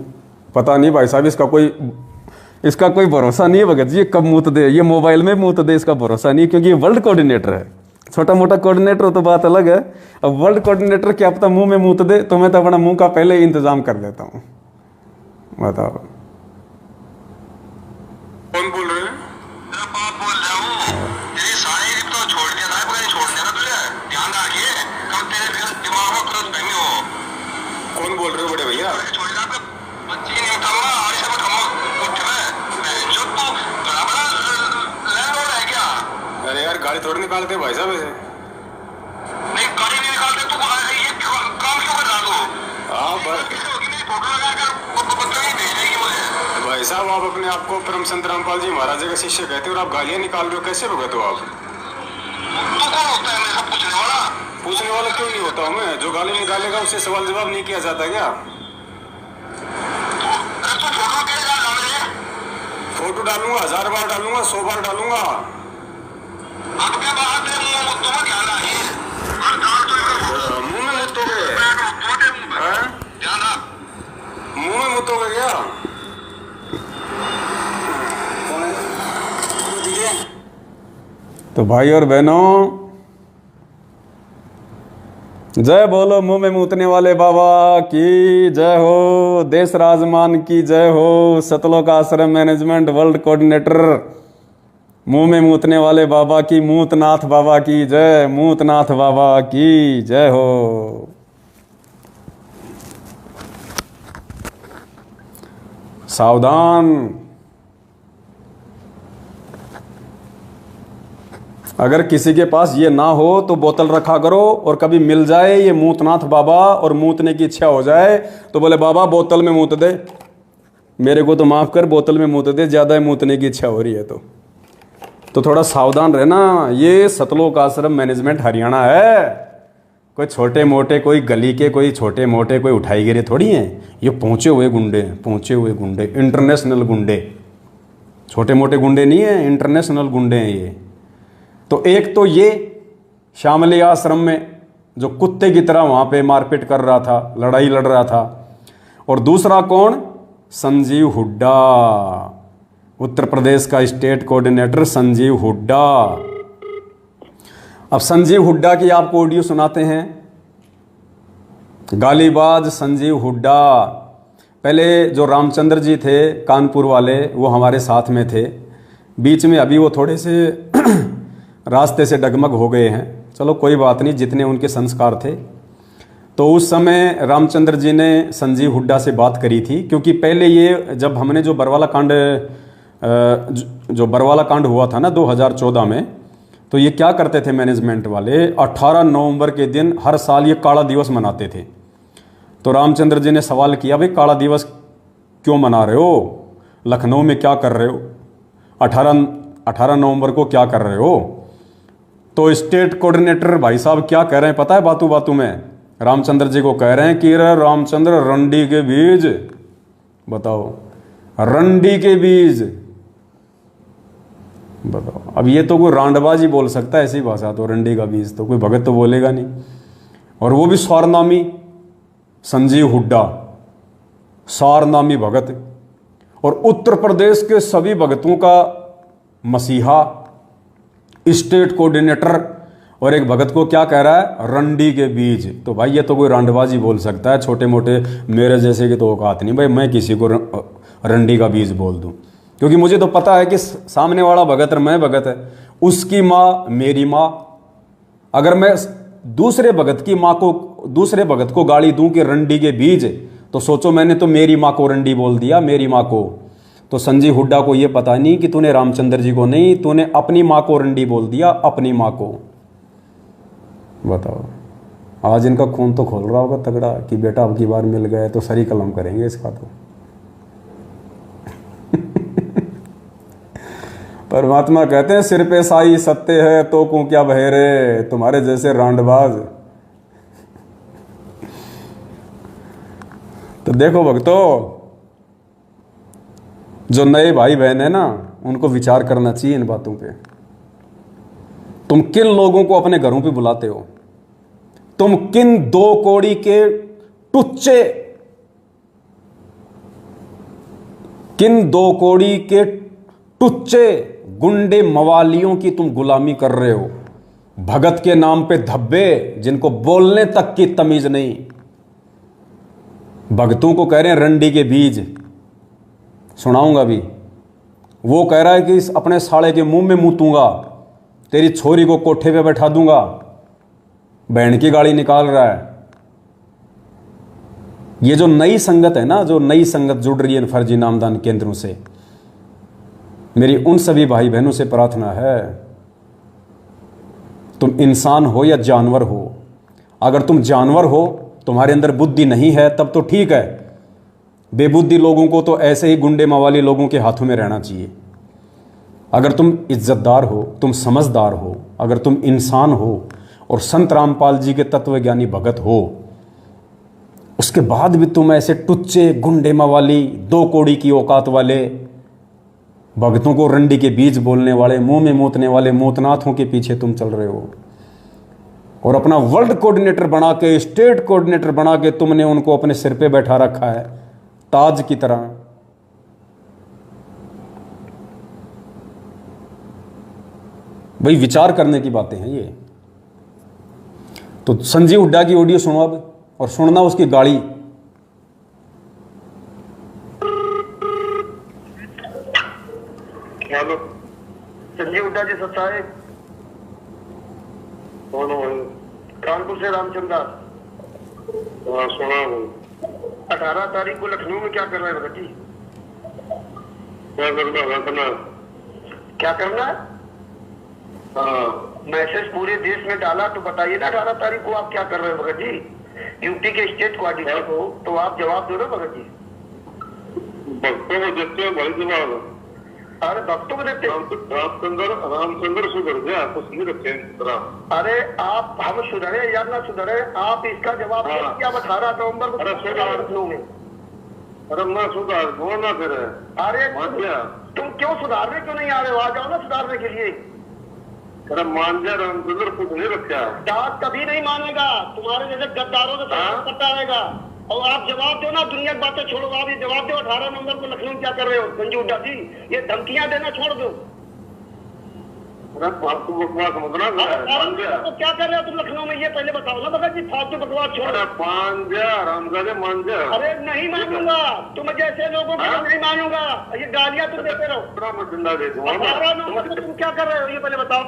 पता नहीं भाई साहब, इसका कोई भरोसा नहीं है भगत जी, ये कब मूत दे, ये मोबाइल में मूत दे, इसका भरोसा नहीं, क्योंकि ये वर्ल्ड कोऑर्डिनेटर है। छोटा मोटा कोऑर्डिनेटर हो तो बात अलग है, अब वर्ल्ड कोऑर्डिनेटर क्या पता मुंह में मूत दे, तो मैं तो अपना मुंह का पहले ही इंतजाम कर देता हूँ। बताओ कौन बोल रहे हैं? तेरा बाप बोल रहा हूँ। तेरी सारी तो छोड़ दिया था, पता नहीं छोड़ने का तुझे ध्यान रखिए कब तेरे दिमाग में क्रॉस बहने हो। कौन बोल रहे हो बड़े भैया? छोड़ दिया तो बच्ची नहीं उठाऊंगा, आगे से उठाऊंगा उठ में जो तू बड़ा बड़ा लैंडलॉर्ड है क्या? अरे यार गाड़ी थोड़ी निकालते भाई साहब ऐसे। नहीं गाड़ी नहीं निकालते, तू ये काम क्यों कर रहा तू? हाँ कैसे होगी, मेरी फोटो लगाकर बदतमीजी भेजेगी मुझे। भाई साहब आप अपने आप को परम संत रामपाल जी महाराज के शिष्य कहते हो और आप गालियां निकाल रहे हो, कैसे भगत हो आप? तू कौन होता है मेरे सब पूछने वाला? पूछने वाला क्यों नहीं होता हूँ मैं? जो गाली निकालेगा उससे सवाल जवाब नहीं किया जाता क्या? अरे तू फोटो कैसे डाला मैंने? फोटो डालूंगा, 1000 बार डालूंगा, 100 बार डालूंगा। अब क्या बात है, मुंह मुद्दों में ध्यान रखिए। मुंह में मुद्दों मुंह में मुद्दों का क्या? तो भाई और बहनों, जय बोलो मुंह में मूतने वाले बाबा की जय हो, देश राजमान की जय हो, सतलोक आश्रम मैनेजमेंट वर्ल्ड कोऑर्डिनेटर मुंह में मूतने वाले बाबा की, मूतनाथ बाबा की जय, मूतनाथ बाबा की जय हो। सावधान, अगर किसी के पास ये ना हो तो बोतल रखा करो, और कभी मिल जाए ये मूतनाथ बाबा और मूतने की इच्छा हो जाए तो बोले बाबा बोतल में मूत दे, मेरे को तो माफ कर, बोतल में मूत दे, ज्यादा मूतने की इच्छा हो रही है तो थोड़ा सावधान रहना। ये सतलोक आश्रम मैनेजमेंट हरियाणा है, कोई छोटे मोटे, कोई गली के, कोई छोटे मोटे, कोई उठाई गिरे थोड़ी हैं। ये पहुंचे हुए गुंडे हैं, पहुंचे हुए गुंडे, इंटरनेशनल गुंडे, छोटे मोटे गुंडे नहीं है, इंटरनेशनल गुंडे हैं ये। तो एक तो ये श्यामली आश्रम में जो कुत्ते की तरह वहां पे मारपीट कर रहा था, लड़ाई लड़ रहा था, और दूसरा कौन, संजीव हुड्डा, उत्तर प्रदेश का स्टेट कोऑर्डिनेटर संजीव हुड्डा। अब संजीव हुड्डा की आपको ऑडियो सुनाते हैं। गालीबाज संजीव हुड्डा, पहले जो रामचंद्र जी थे कानपुर वाले, वो हमारे साथ में थे, बीच में अभी वो थोड़े से रास्ते से डगमग हो गए हैं, चलो कोई बात नहीं, जितने उनके संस्कार थे। तो उस समय रामचंद्र जी ने संजीव हुड्डा से बात करी थी, क्योंकि पहले ये जब हमने जो बरवाला कांड हुआ था ना 2014 में, तो ये क्या करते थे मैनेजमेंट वाले, 18 नवंबर के दिन हर साल ये काला दिवस मनाते थे। तो रामचंद्र जी ने सवाल किया, भाई काला दिवस क्यों मना रहे हो, लखनऊ में क्या कर रहे हो, 18 नवंबर को क्या कर रहे हो। तो स्टेट कोऑर्डिनेटर भाई साहब क्या कह रहे हैं पता है, बातों बातों में रामचंद्र जी को कह रहे हैं कि रे रामचंद्र, रंडी के बीज, बताओ रंडी के बीज, बताओ। अब ये तो कोई रांडबाजी बोल सकता है ऐसी भाषा, तो रंडी का बीज तो कोई भगत तो बोलेगा नहीं, और वो भी स्वारनामी संजीव हुड्डा, स्वारनामी भगत, और उत्तर प्रदेश के सभी भगतों का मसीहा, स्टेट कोऑर्डिनेटर, और एक भगत को क्या कह रहा है, रंडी के बीज। तो भाई ये तो कोई रांडबाजी बोल सकता है, छोटे मोटे मेरे जैसे की तो औकात नहीं भाई मैं किसी को रंडी का बीज बोल दूं, क्योंकि मुझे तो पता है कि सामने वाला भगत और मैं भगत है, उसकी माँ मेरी माँ। अगर मैं दूसरे भगत की माँ को, दूसरे भगत को गाली दूं कि रंडी के बीज, तो सोचो मैंने तो मेरी माँ को रंडी बोल दिया, मेरी माँ को। तो संजीव हुड्डा को ये पता नहीं कि तूने रामचंद्र जी को नहीं, तूने अपनी माँ को रंडी बोल दिया, अपनी माँ को। बताओ, आज इनका खून तो खोल रहा होगा तगड़ा कि बेटा अब की बार मिल गए तो सरी कलम करेंगे इसका तो। परमात्मा कहते हैं सिर पे साई सत्य है तो को क्या बहेरे, तुम्हारे जैसे रांडबाज। तो देखो भक्तों, जो नए भाई बहन है ना, उनको विचार करना चाहिए इन बातों पे। तुम किन लोगों को अपने घरों पे बुलाते हो, तुम किन दो कौड़ी के टुच्चे, किन दो कौड़ी के टुच्चे गुंडे मवालियों की तुम गुलामी कर रहे हो। भगत के नाम पे धब्बे, जिनको बोलने तक की तमीज नहीं, भगतों को कह रहे हैं रंडी के बीज। सुनाऊंगा भी, वो कह रहा है कि अपने साले के मुंह में मूतूंगा, तेरी छोरी को कोठे पे बैठा दूंगा, बहन की गाड़ी निकाल रहा है। ये जो नई संगत है ना, जो नई संगत जुड़ रही है फर्जी नामदान केंद्रों से, मेरी उन सभी भाई बहनों से प्रार्थना है, तुम इंसान हो या जानवर हो। अगर तुम जानवर हो, तुम्हारे अंदर बुद्धि नहीं है, तब तो ठीक है। बेबुद्धि लोगों को तो ऐसे ही गुंडे मवाली लोगों के हाथों में रहना चाहिए। अगर तुम इज्जतदार हो, तुम समझदार हो, अगर तुम इंसान हो और संत रामपाल जी के तत्वज्ञानी भगत हो, उसके बाद भी तुम ऐसे टुच्चे गुंडे मवाली, दो कौड़ी की औकात वाले भक्तों को रंडी के बीज बोलने वाले, मुंह में मूतने वाले मूतनाथों के पीछे तुम चल रहे हो, और अपना वर्ल्ड कोऑर्डिनेटर बना के, स्टेट कोऑर्डिनेटर बना के तुमने उनको अपने सिर पे बैठा रखा है ताज की तरह। भाई विचार करने की बातें हैं ये। तो संजीव हुड्डा की ऑडियो सुनो अब, और सुनना उसकी गाड़ी। हेलो, संजीव हुड्डा जी साहब, कानपुर से रामचंद्र। सुना 18 तारीख को लखनऊ में क्या कर रहे हैं भगत जी? क्या करना है? मैसेज पूरे देश में डाला, तो बताइए ना 18 तारीख को आप क्या कर रहे हो भगत जी? यूपी के स्टेट कोऑर्डिनेटर हो तो आप जवाब दो ना भगत जी। भक्तों को देते हैं भाई जवाब। अरे भक्तों को देते रामचंद्र सुधर गया, कुछ नहीं रखे। अरे आप, हम सुधरे या ना सुधरे, आप इसका जवाब क्या? 18 नवम्बर को लखनऊ में। अरे मैं सुधार दो ना फिर। अरे तुम क्यों सुधारने क्यों नहीं आ रहे हो? आ जाओ ना सुधारने के लिए। अरे मान जा, रामचंद्र कुछ नहीं रखा। डाक कभी नहीं मानेगा, तुम्हारे जैसे गद्दारों को करता रहेगा। और आप जवाब दो ना, दुनिया की बातें छोड़ो, आप ये जवाब दो 18 नवंबर को लखनऊ क्या कर रहे हो? संजीव हुड्डा जी, ये धमकियां देना छोड़ दो। आपको बकवास समझना तो क्या कर रहे हो तुम लखनऊ में, ये पहले बताओ ना भगत जी। फालतू बकवास छोड़ो। मान जा रामजादे, मान जा। अरे नहीं मानूंगा, तुम जैसे लोगों को नहीं मानूंगा। ये गालियां तुम देते रहो। 18 नवंबर को तुम क्या कर रहे हो ये पहले बताओ।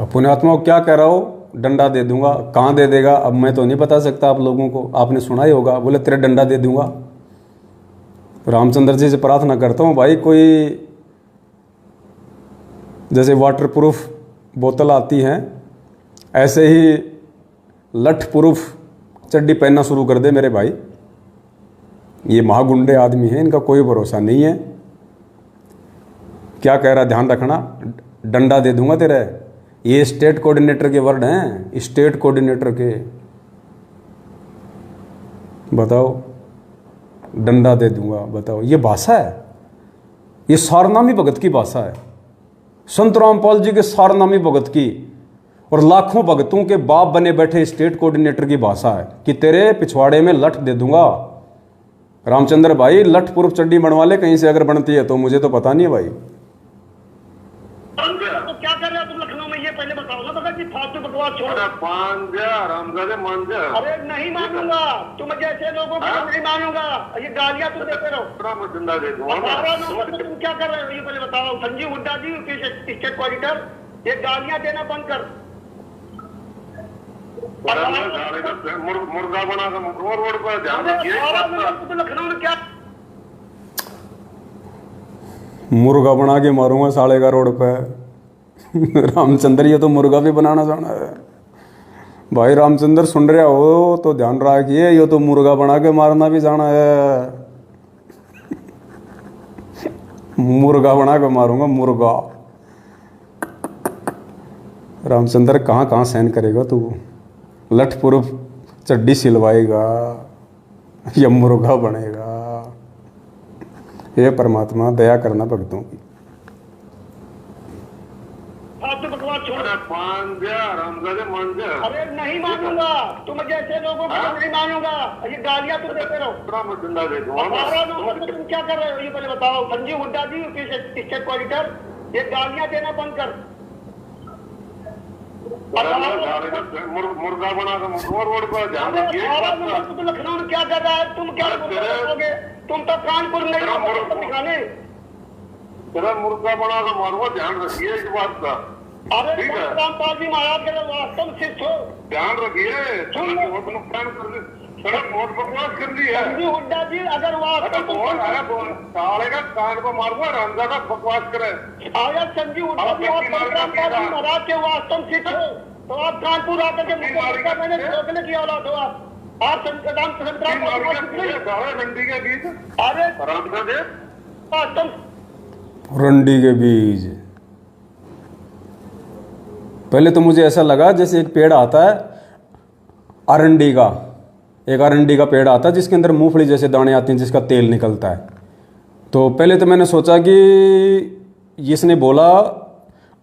पुण्यात्मा को क्या कह रहा हो? डंडा दे दूंगा। कहाँ दे देगा अब मैं तो नहीं बता सकता आप लोगों को, आपने सुना ही होगा, बोले तेरे डंडा दे दूंगा। रामचंद्र जी से प्रार्थना करता हूँ भाई, कोई जैसे वाटर प्रूफ बोतल आती हैं ऐसे ही लठ प्रूफ चड्डी पहनना शुरू कर दे मेरे भाई। ये महागुंडे आदमी हैं, इनका कोई भरोसा नहीं है। क्या कह रहा, ध्यान रखना, डंडा दे दूंगा तेरे। ये स्टेट कोऑर्डिनेटर के वर्ड हैं, स्टेट कोऑर्डिनेटर के। बताओ, डंडा दे दूंगा, बताओ ये भाषा है? ये सारनामी भगत की भाषा है, संत रामपाल जी के सारनामी भगत की और लाखों भगतों के बाप बने बैठे स्टेट कोऑर्डिनेटर की भाषा है कि तेरे पिछवाड़े में लठ दे दूंगा। रामचंद्र भाई, लठ पूर्व चड्डी बनवा ले कहीं से, अगर बनती है तो, मुझे तो पता नहीं है भाई। तो क्या कर रहे हो तुम लखनऊ में, ये पहले बताओ ना भगत जी। फालतू बकवास छोड़ो। मान जा रामजादे, मान जा। अरे नहीं मानूंगा, तुम जैसे लोगों को नहीं मानूंगा। ये गालियां तुम देते रहो। 18 नवंबर को तुम क्या कर रहे हो ये पहले बताओ। संजीव हुड्डा जी, स्टेट कोऑर्डिनेटर, ये गालियां देना बंद कर। मुर्गा बना रोड पर ध्यान रखिए। लखनऊ में क्या मुर्गा बना के मारूंगा साले का रोड पे। रामचंद्र ये तो मुर्गा भी बनाना जाना है भाई। रामचंद्र सुन रहा हो तो ध्यान रखिए, ये तो मुर्गा बना के मारना भी जाना है। मुर्गा बना के मारूंगा, मुर्गा। रामचंद्र कहाँ कहाँ सहन करेगा तू? लठ पूर्व चड्डी सिलवाएगा या मुर्गा बनेगा? हे परमात्मा, दया करना भक्तों की। मान जा रामजादे, मान जा। अरे नहीं मानूंगा, तुम जैसे लोगों को नहीं मानूंगा। ये गालियां तुम देते रहो। 18 नवंबर को तुम क्या कर रहे हो ये पहले बताओ। संजीव हुड्डा जी, स्टेट कोऑर्डिनेटर, ये गालियां देना बंद कर। मुर्गा बना रोड पर ध्यान रखिए। लखनऊ में क्या कर रहा है? तुम क्या करोगे? तुम तो कानपुर नहीं दिखाने। तेरा मुर्गा बना कर मारूंगा, ध्यान रखिए इस बात का। अरे रामपाल जी महाराज के वास्तव शिष्ट हो, ध्यान रखिए। बहुत बकवास कर दी है संजीव हुड्डा जी। अगर वास्तव साले का कान को मारूंगा, रामजादा बकवास करे। अगर संजीव हुड्डा जी रामपाल जी महाराज के वास्तव शिष्ट हो तो आप कानपुर आकर के मैंने रोकने की औलाद हो। आप रंडी के बीज। अरे रंडी के बीज। पहले तो मुझे ऐसा लगा जैसे एक पेड़ आता है अरंडी का, एक अरंडी का पेड़ आता है जिसके अंदर मूंगफली जैसे दाने आते हैं, जिसका तेल निकलता है। तो पहले तो मैंने सोचा कि इसने बोला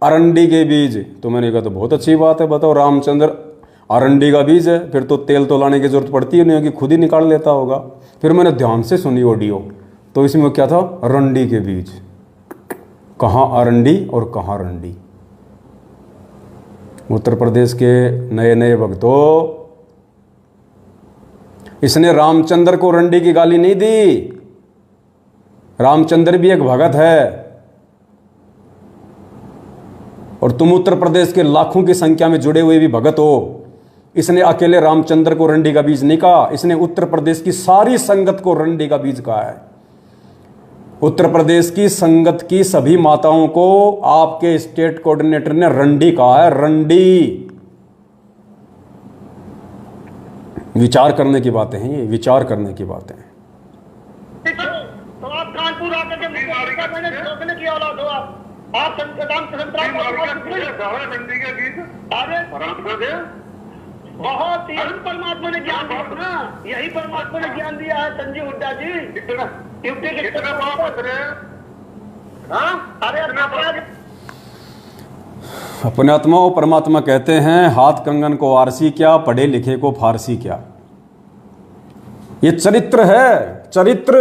अरंडी के बीज, तो मैंने कहा तो बहुत अच्छी बात है, बताओ रामचंद्र अरंडी का बीज है, फिर तो तेल तो लाने की जरूरत पड़ती है नहीं कि खुद ही निकाल लेता होगा। फिर मैंने ध्यान से सुनी ऑडियो, तो इसमें क्या था, अरंडी के बीज। कहाँ अरंडी और कहाँ रंडी। उत्तर प्रदेश के नए नए भक्तों, इसने रामचंद्र को रंडी की गाली नहीं दी। रामचंद्र भी एक भगत है, और तुम उत्तर प्रदेश के लाखों की संख्या में जुड़े हुए भी भगत हो। इसने अकेले रामचंद्र को रंडी का बीज नहीं कहा, इसने उत्तर प्रदेश की सारी संगत को रंडी का बीज कहा है। उत्तर प्रदेश की संगत की सभी माताओं को आपके स्टेट कोऑर्डिनेटर ने रंडी कहा है, रंडी। विचार करने की बातें हैं ये, विचार करने की बातें हैं। तो आप कानपुर आकर के मैंने रोकने की औलाद हो आप बहुत ही परमात्मा ने ज्ञान दिया ना, यही परमात्मा ने ज्ञान दिया है संजीव हुड्डा जी। अपने आत्मा और परमात्मा कहते हैं, हाथ कंगन को आरसी क्या, पढ़े लिखे को फारसी क्या। ये चरित्र है, चरित्र।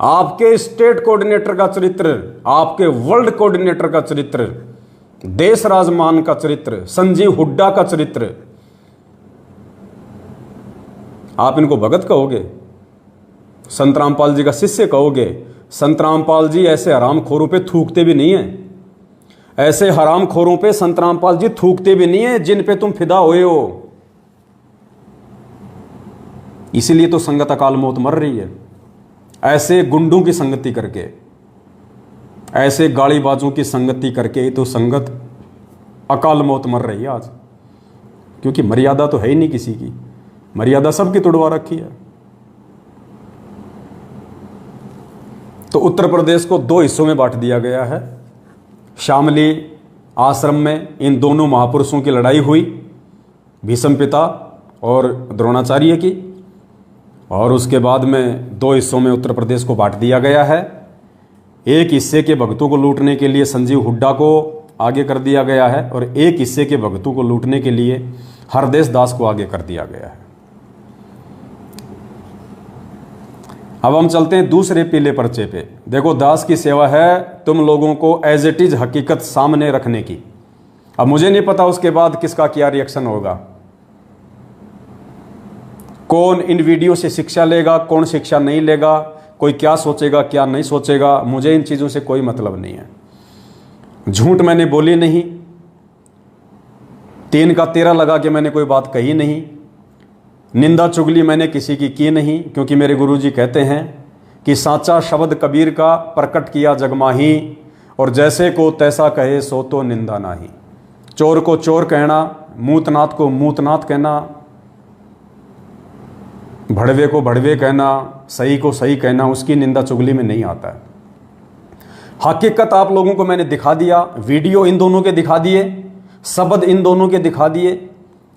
आपके स्टेट कोऑर्डिनेटर का चरित्र, आपके वर्ल्ड कोऑर्डिनेटर का चरित्र, देश राजमान का चरित्र, संजीव हुड्डा का चरित्र। आप इनको भगत कहोगे, संत रामपाल जी का शिष्य कहोगे। संत रामपाल जी ऐसे हरामखोरों पे थूकते भी नहीं है, ऐसे हरामखोरों पे संत रामपाल जी थूकते भी नहीं है जिन पे तुम फिदा हुए हो। इसीलिए तो संगत अकाल मौत मर रही है, ऐसे गुंडों की संगति करके, ऐसे गाड़ीबाजों की संगति करके तो संगत अकाल मौत मर रही है आज। क्योंकि मर्यादा तो है ही नहीं किसी की, मर्यादा सबकी तोड़वा रखी है। तो उत्तर प्रदेश को दो हिस्सों में बांट दिया गया है। शामली आश्रम में इन दोनों महापुरुषों की लड़ाई हुई, भीष्म पिता और द्रोणाचार्य की, और उसके बाद में दो हिस्सों में उत्तर प्रदेश को बांट दिया गया है। एक हिस्से के भक्तों को लूटने के लिए संजीव हुड्डा को आगे कर दिया गया है, और एक हिस्से के भक्तों को लूटने के लिए हरदेश दास को आगे कर दिया गया है। अब हम चलते हैं दूसरे पीले पर्चे पे। देखो, दास की सेवा है तुम लोगों को एज इट इज हकीकत सामने रखने की। अब मुझे नहीं पता उसके बाद किसका क्या रिएक्शन होगा, कौन इन वीडियो से शिक्षा लेगा, कौन शिक्षा नहीं लेगा, कोई क्या सोचेगा क्या नहीं सोचेगा, मुझे इन चीज़ों से कोई मतलब नहीं है। झूठ मैंने बोली नहीं, 3 का 13 लगा के मैंने कोई बात कही नहीं, निंदा चुगली मैंने किसी की नहीं, क्योंकि मेरे गुरुजी कहते हैं कि साचा शब्द कबीर का प्रकट किया जगमाही, और जैसे को तैसा कहे सो तो निंदा नाही। चोर को चोर कहना, मूतनाथ को मूतनाथ कहना, भड़वे को भड़वे कहना, सही को सही कहना, उसकी निंदा चुगली में नहीं आता है। हकीकत आप लोगों को मैंने दिखा दिया, वीडियो इन दोनों के दिखा दिए, शब्द इन दोनों के दिखा दिए,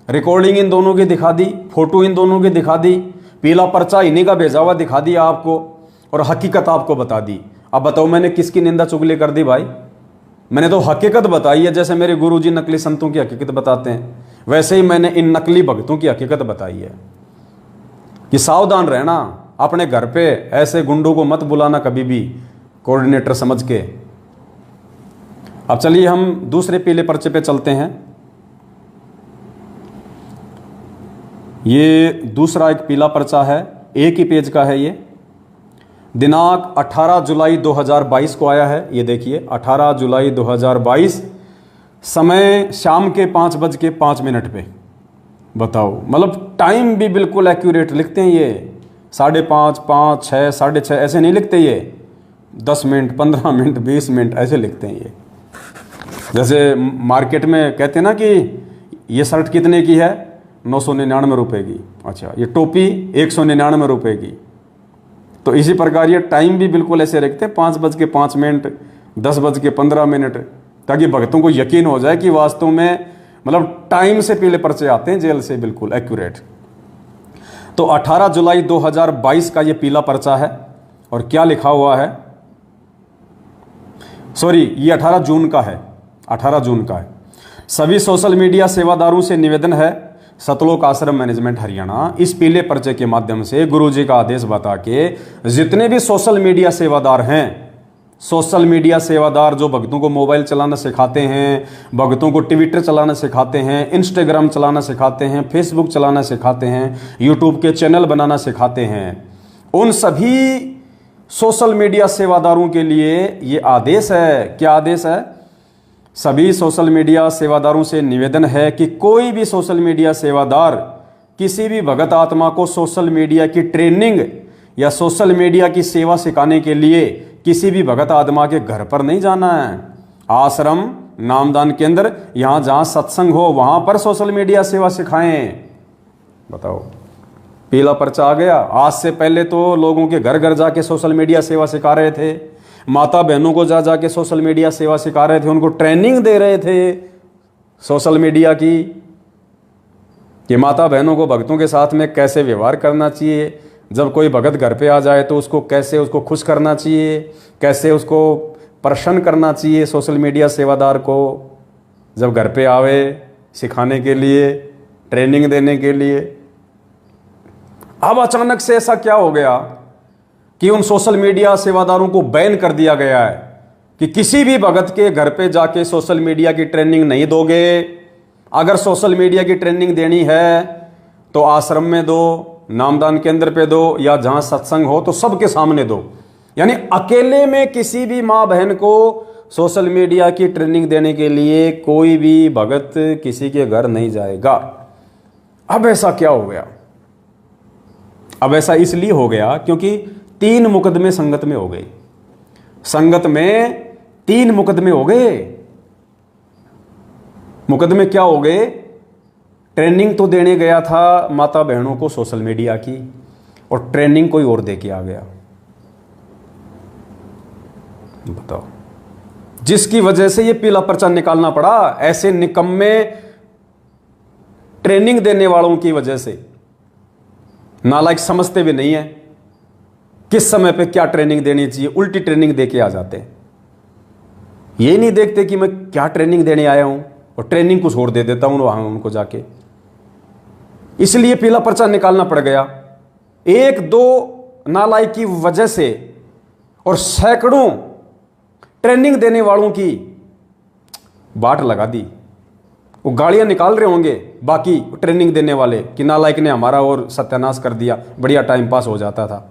रिकॉर्डिंग इन दोनों की दिखा दी, फोटो इन दोनों की दिखा दी, पीला पर्चा इन्हीं का भेजा हुआ दिखा दिया आपको, और हकीकत आपको बता दी। अब बताओ मैंने किसकी निंदा चुगली कर दी भाई? मैंने तो हकीकत बताई है। जैसे मेरे गुरुजी नकली संतों की हकीकत बताते हैं, वैसे ही मैंने इन नकली भक्तों की हकीकत बताई है कि सावधान रहना, अपने घर पे ऐसे गुंडों को मत बुलाना कभी भी कोऑर्डिनेटर समझ के। अब चलिए हम दूसरे पीले पर्चे पे चलते हैं। ये दूसरा एक पीला पर्चा है, एक ही पेज का है। ये दिनांक 18 जुलाई 2022 को आया है। ये देखिए 18 जुलाई 2022, समय शाम के 5:05 पे। बताओ, मतलब टाइम भी बिल्कुल एक्यूरेट लिखते हैं ये, 5:30, 5, 6, 6:30 ऐसे नहीं लिखते ये, 10 मिनट, 15 मिनट, 20 मिनट ऐसे लिखते हैं ये। जैसे मार्केट में कहते हैं ना कि ये शर्ट कितने की है, 999 रुपये की, अच्छा ये टोपी 199 रुपये की। तो इसी प्रकार ये टाइम भी बिल्कुल ऐसे रखते हैं, 5:05, 10:15, ताकि भक्तों को यकीन हो जाए कि वास्तव में मतलब टाइम से पीले पर्चे आते हैं जेल से, बिल्कुल एक्यूरेट। तो 18 जुलाई 2022 का ये पीला पर्चा है, और क्या लिखा हुआ है, सॉरी ये 18 जून का है, 18 जून का है। सभी सोशल मीडिया सेवादारों से निवेदन है, सतलोक आश्रम मैनेजमेंट हरियाणा इस पीले पर्चे के माध्यम से गुरुजी का आदेश बता के जितने भी सोशल मीडिया सेवादार हैं, सोशल मीडिया सेवादार जो भक्तों को मोबाइल चलाना सिखाते हैं, भक्तों को ट्विटर चलाना सिखाते हैं, इंस्टाग्राम चलाना सिखाते हैं, फेसबुक चलाना सिखाते हैं, यूट्यूब के चैनल बनाना सिखाते हैं, उन सभी सोशल मीडिया सेवादारों के लिए ये आदेश है। क्या आदेश है? सभी सोशल मीडिया सेवादारों से निवेदन है कि कोई भी सोशल मीडिया सेवादार किसी भी भगत आत्मा को सोशल मीडिया की ट्रेनिंग या सोशल मीडिया की सेवा सिखाने के लिए किसी भी भगत आत्मा के घर पर नहीं जाना है। आश्रम, नामदान केंद्र, यहां जहां सत्संग हो वहां पर सोशल मीडिया सेवा सिखाएं। बताओ, पीला पर्चा आ गया। आज से पहले तो लोगों के घर घर जाके सोशल मीडिया सेवा सिखा रहे थे, माता बहनों को जा जाके सोशल मीडिया सेवा सिखा रहे थे, उनको ट्रेनिंग दे रहे थे सोशल मीडिया की कि माता बहनों को भक्तों के साथ में कैसे व्यवहार करना चाहिए, जब कोई भगत घर पे आ जाए तो उसको कैसे उसको खुश करना चाहिए, कैसे उसको प्रसन्न करना चाहिए। सोशल मीडिया सेवादार को जब घर पे आवे सिखाने के लिए, ट्रेनिंग देने के लिए। अब अचानक से ऐसा क्या हो गया कि उन सोशल मीडिया सेवादारों को बैन कर दिया गया है कि किसी भी भगत के घर पे जाके सोशल मीडिया की ट्रेनिंग नहीं दोगे। अगर सोशल मीडिया की ट्रेनिंग देनी है तो आश्रम में दो, नामदान केंद्र पे दो, या जहां सत्संग हो तो सबके सामने दो। यानी अकेले में किसी भी मां बहन को सोशल मीडिया की ट्रेनिंग देने के लिए कोई भी भगत किसी के घर नहीं जाएगा। अब ऐसा क्या हो गया? अब ऐसा इसलिए हो गया क्योंकि 3 मुकदमे संगत में हो गए। संगत में 3 मुकदमे हो गए। मुकदमे क्या हो गए? ट्रेनिंग तो देने गया था माता बहनों को सोशल मीडिया की, और ट्रेनिंग कोई और दे के आ गया। बताओ, जिसकी वजह से ये पीला पर्चा निकालना पड़ा। ऐसे निकम्मे ट्रेनिंग देने वालों की वजह से नालायक समझते भी नहीं है किस समय पे क्या ट्रेनिंग देनी चाहिए, उल्टी ट्रेनिंग दे के आ जाते हैं। ये नहीं देखते कि मैं क्या ट्रेनिंग देने आया हूं, और ट्रेनिंग कुछ और दे देता हूं वहां उनको जाके। इसलिए पीला पर्चा निकालना पड़ गया। 1-2 नालायक की वजह से और सैकड़ों ट्रेनिंग देने वालों की बाट लगा दी। वो गालियां निकाल रहे होंगे बाकी ट्रेनिंग देने वाले कि नालायक ने हमारा और सत्यानाश कर दिया, बढ़िया टाइम पास हो जाता था।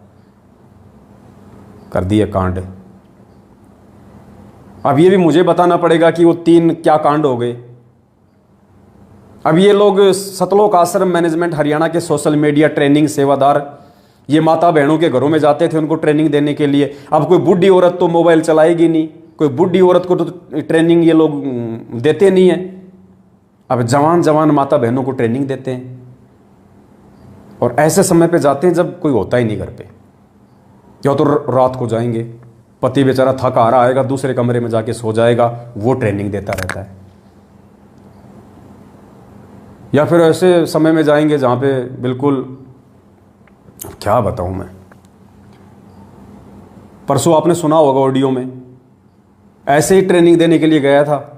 कर दिए कांड। अब ये भी मुझे बताना पड़ेगा कि वो 3 क्या कांड हो गए। अब ये लोग सतलोक आश्रम मैनेजमेंट हरियाणा के सोशल मीडिया ट्रेनिंग सेवादार ये माता बहनों के घरों में जाते थे उनको ट्रेनिंग देने के लिए। अब कोई बूढ़ी औरत तो मोबाइल चलाएगी नहीं, कोई बूढ़ी औरत को तो ट्रेनिंग ये लोग देते नहीं है। अब जवान जवान माता बहनों को ट्रेनिंग देते हैं, और ऐसे समय पे जाते हैं जब कोई होता ही नहीं घर पे, या तो रात को जाएंगे, पति बेचारा थक आ रहा आएगा, दूसरे कमरे में जाके सो जाएगा, वो ट्रेनिंग देता रहता है। या फिर ऐसे समय में जाएंगे जहां पे बिल्कुल, क्या बताऊं मैं, परसों आपने सुना होगा ऑडियो में, ऐसे ही ट्रेनिंग देने के लिए गया था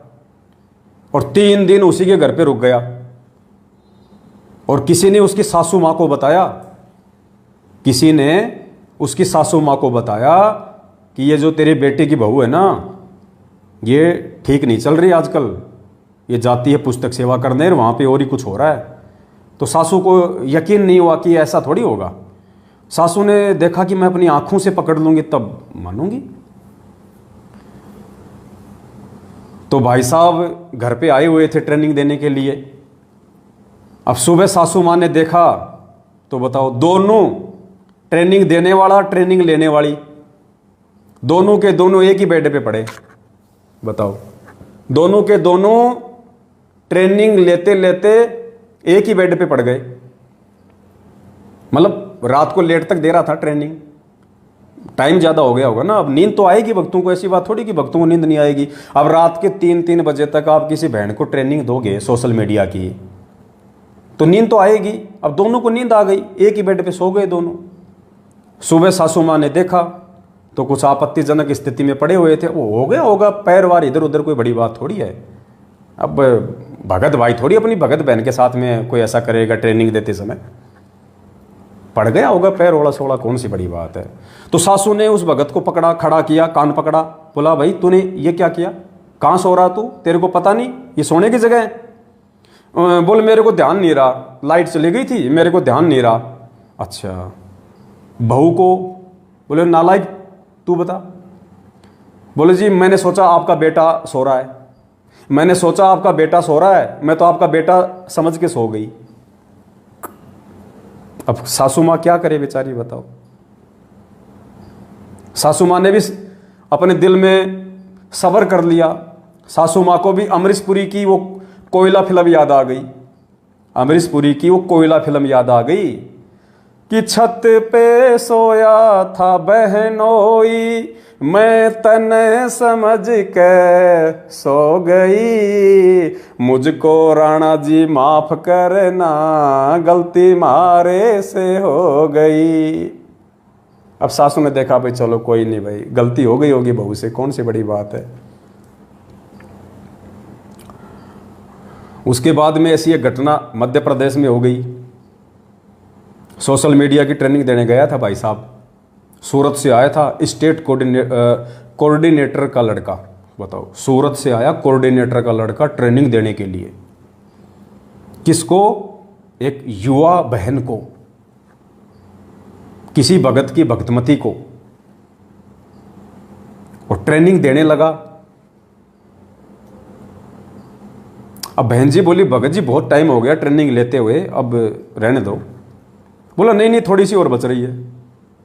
और 3 दिन उसी के घर पे रुक गया, और किसी ने उसकी सासू मां को बताया, किसी ने उसकी सासू मां को बताया कि ये जो तेरे बेटे की बहू है ना, ये ठीक नहीं चल रही आजकल, ये जाती है पुस्तक सेवा करने और वहाँ पे और ही कुछ हो रहा है। तो सासू को यकीन नहीं हुआ कि ऐसा थोड़ी होगा। सासू ने देखा कि मैं अपनी आंखों से पकड़ लूंगी तब मानूंगी। तो भाई साहब घर पे आए हुए थे ट्रेनिंग देने के लिए। अब सुबह सासू माँ ने देखा तो बताओ, दोनों ट्रेनिंग देने वाला ट्रेनिंग लेने वाली दोनों के दोनों एक ही बेड पे पड़े। बताओ, दोनों के दोनों ट्रेनिंग लेते लेते एक ही बेड पे पड़ गए। मतलब रात को लेट तक दे रहा था ट्रेनिंग, टाइम ज्यादा हो गया होगा ना। अब नींद तो आएगी भक्तों को, ऐसी बात थोड़ी कि भक्तों को नींद नहीं आएगी। अब रात के 3-3 बजे तक आप किसी बहन को ट्रेनिंग दोगे सोशल मीडिया की तो नींद तो आएगी। अब दोनों को नींद आ गई, एक ही बेड पे सो गए दोनों। सुबह सासू माँ ने देखा तो कुछ आपत्तिजनक स्थिति में पड़े हुए थे, वो हो गया होगा, पैर वार इधर उधर, कोई बड़ी बात थोड़ी है। अब भगत भाई थोड़ी अपनी भगत बहन के साथ में कोई ऐसा करेगा ट्रेनिंग देते समय, पड़ गया होगा पैर ओड़ा सोड़ा, कौन सी बड़ी बात है। तो सासू ने उस भगत को पकड़ा, खड़ा किया, कान पकड़ा, बोला भाई तूने ये क्या किया, कहाँ सो रहा तू, तेरे को पता नहीं ये सोने की जगह है। बोल मेरे को ध्यान नहीं रहा, लाइट चली गई थी, मेरे को ध्यान नहीं रहा। अच्छा, बहू को बोले नालायक तू बता। बोले जी मैंने सोचा आपका बेटा सो रहा है, मैंने सोचा आपका बेटा सो रहा है, मैं तो आपका बेटा समझ के सो गई। अब सासू माँ क्या करे बेचारी, बताओ। सासू माँ ने भी अपने दिल में सब्र कर लिया। सासू माँ को भी अमरीश पुरी की वो कोयला फिल्म याद आ गई, अमरीश पुरी की वो कोयला फिल्म याद आ गई कि छत पे सोया था बहनोई, मैं तने समझ के सो गई, मुझको राणा जी माफ करना, गलती मारे से हो गई। अब सासू ने देखा भाई चलो कोई नहीं भाई, गलती हो गई होगी बहू से, कौन सी बड़ी बात है। उसके बाद में ऐसी एक घटना मध्य प्रदेश में हो गई। सोशल मीडिया की ट्रेनिंग देने गया था भाई साहब, सूरत से आया था स्टेट कोऑर्डिनेटर का लड़का, बताओ, सूरत से आया कोऑर्डिनेटर का लड़का ट्रेनिंग देने के लिए। किसको? एक युवा बहन को, किसी भगत की भक्तमती को, और ट्रेनिंग देने लगा। अब बहन जी बोली भगत जी बहुत टाइम हो गया ट्रेनिंग लेते हुए, अब रहने दो। बोला नहीं नहीं थोड़ी सी और बच रही है।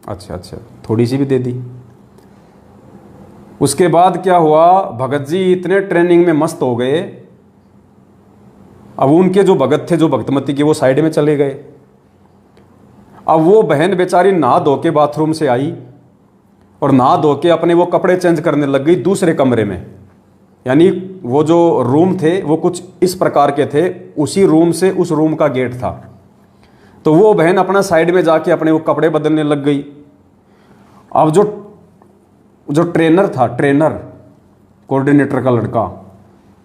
अच्छा अच्छा, थोड़ी सी भी दे दी। उसके बाद क्या हुआ, भगत जी इतने ट्रेनिंग में मस्त हो गए, अब उनके जो भगत थे जो भक्तमती के वो साइड में चले गए। अब वो बहन बेचारी नहा धो के बाथरूम से आई और नहा धो के अपने वो कपड़े चेंज करने लग गई दूसरे कमरे में। यानी वो जो रूम थे वो कुछ इस प्रकार के थे, उसी रूम से उस रूम का गेट था। तो वो बहन अपना साइड में जाके अपने वो कपड़े बदलने लग गई। अब जो ट्रेनर था, ट्रेनर कोऑर्डिनेटर का लड़का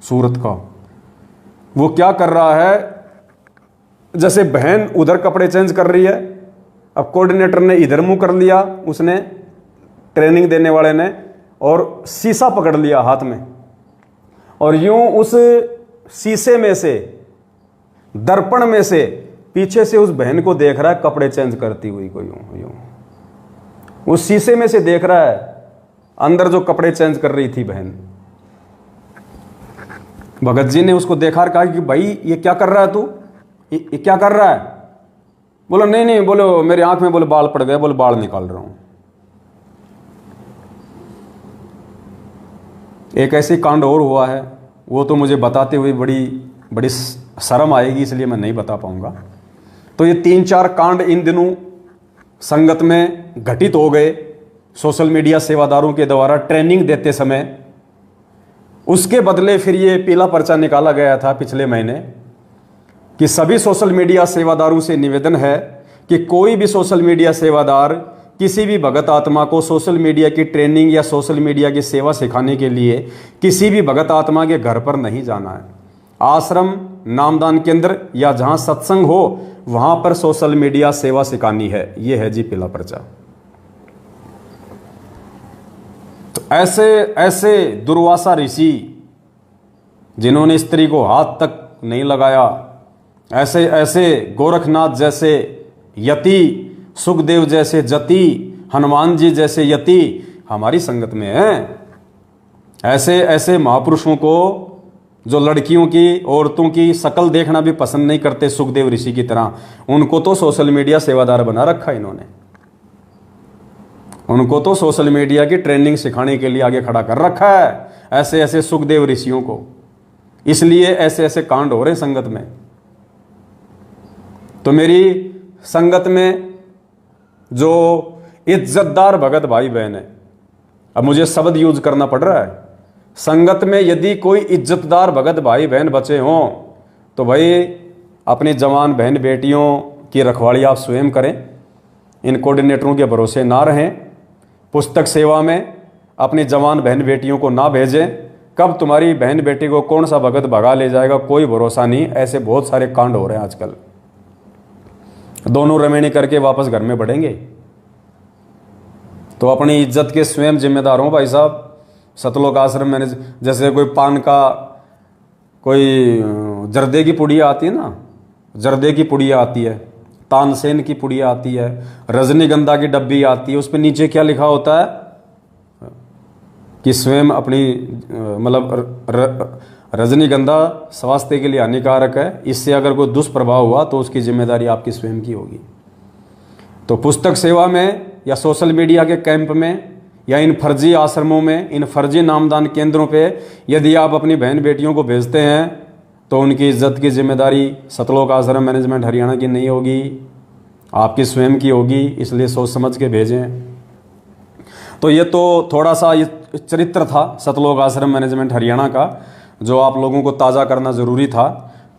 सूरत का, वो क्या कर रहा है, जैसे बहन उधर कपड़े चेंज कर रही है, अब कोऑर्डिनेटर ने इधर मुंह कर लिया, उसने ट्रेनिंग देने वाले ने, और शीशा पकड़ लिया हाथ में, और यूं उस शीशे में से, दर्पण में से पीछे से उस बहन को देख रहा है कपड़े चेंज करती हुई को, यूं यूं उस शीशे में से देख रहा है अंदर जो कपड़े चेंज कर रही थी बहन। भगत जी ने उसको देखा और कहा कि भाई ये क्या कर रहा है तू, ये क्या कर रहा है। बोलो नहीं नहीं, बोलो मेरी आंख में बोले बाल पड़ गए, बोले बाल निकाल रहा हूं। एक ऐसी कांड और हुआ है, वो तो मुझे बताते हुए बड़ी शर्म आएगी, इसलिए मैं नहीं बता पाऊंगा। तो ये 3-4 कांड इन दिनों संगत में घटित हो गए सोशल मीडिया सेवादारों के द्वारा ट्रेनिंग देते समय। उसके बदले फिर ये पीला पर्चा निकाला गया था पिछले महीने कि सभी सोशल मीडिया सेवादारों से निवेदन है कि कोई भी सोशल मीडिया सेवादार किसी भी भगत आत्मा को सोशल मीडिया की ट्रेनिंग या सोशल मीडिया की सेवा सिखाने के लिए किसी भी भगत आत्मा के घर पर नहीं जाना है। आश्रम, नामदान केंद्र या जहां सत्संग हो वहां पर सोशल मीडिया सेवा सिखानी है। यह है जी पीला पर्चा। तो ऐसे दुर्वासा ऋषि जिन्होंने स्त्री को हाथ तक नहीं लगाया, ऐसे गोरखनाथ जैसे यति, सुखदेव जैसे जति, हनुमान जी जैसे यति हमारी संगत में हैं। ऐसे महापुरुषों को जो लड़कियों की, औरतों की शकल देखना भी पसंद नहीं करते, सुखदेव ऋषि की तरह, उनको तो सोशल मीडिया सेवादार बना रखा इन्होंने। उनको तो सोशल मीडिया की ट्रेनिंग सिखाने के लिए आगे खड़ा कर रखा है, ऐसे सुखदेव ऋषियों को। इसलिए ऐसे कांड हो रहे हैं संगत में। तो मेरी संगत में जो इज्जतदार भगत भाई बहन है, अब मुझे शब्द यूज करना पड़ रहा है, संगत में यदि कोई इज्जतदार भगत भाई बहन बचे हों तो भाई अपनी जवान बहन बेटियों की रखवाली आप स्वयं करें, इन कोऑर्डिनेटरों के भरोसे ना रहें। पुस्तक सेवा में अपनी जवान बहन बेटियों को ना भेजें। कब तुम्हारी बहन बेटी को कौन सा भगत भगा ले जाएगा कोई भरोसा नहीं। ऐसे बहुत सारे कांड हो रहे हैं आजकल। दोनों रमेणी करके वापस घर में बढ़ेंगे। तो अपनी इज्जत के स्वयं जिम्मेदार हो भाई साहब। सतलोक आश्रम में जैसे कोई पान का कोई जर्दे की पुड़िया आती है ना, जर्दे की पुड़िया आती है, तानसेन की पुड़िया आती है, रजनीगंधा की डब्बी आती है, उस पर नीचे क्या लिखा होता है कि स्वयं अपनी मतलब रजनीगंधा स्वास्थ्य के लिए हानिकारक है, इससे अगर कोई दुष्प्रभाव हुआ तो उसकी जिम्मेदारी आपकी स्वयं की होगी। तो पुस्तक सेवा में या सोशल मीडिया के कैंप में या इन फर्जी आश्रमों में, इन फर्जी नामदान केंद्रों पे यदि आप अपनी बहन बेटियों को भेजते हैं तो उनकी इज्जत की जिम्मेदारी सतलोक आश्रम मैनेजमेंट हरियाणा की नहीं होगी, आपकी स्वयं की होगी। इसलिए सोच समझ के भेजें। तो ये तो थोड़ा सा ये चरित्र था सतलोक आश्रम मैनेजमेंट हरियाणा का, जो आप लोगों को ताज़ा करना ज़रूरी था,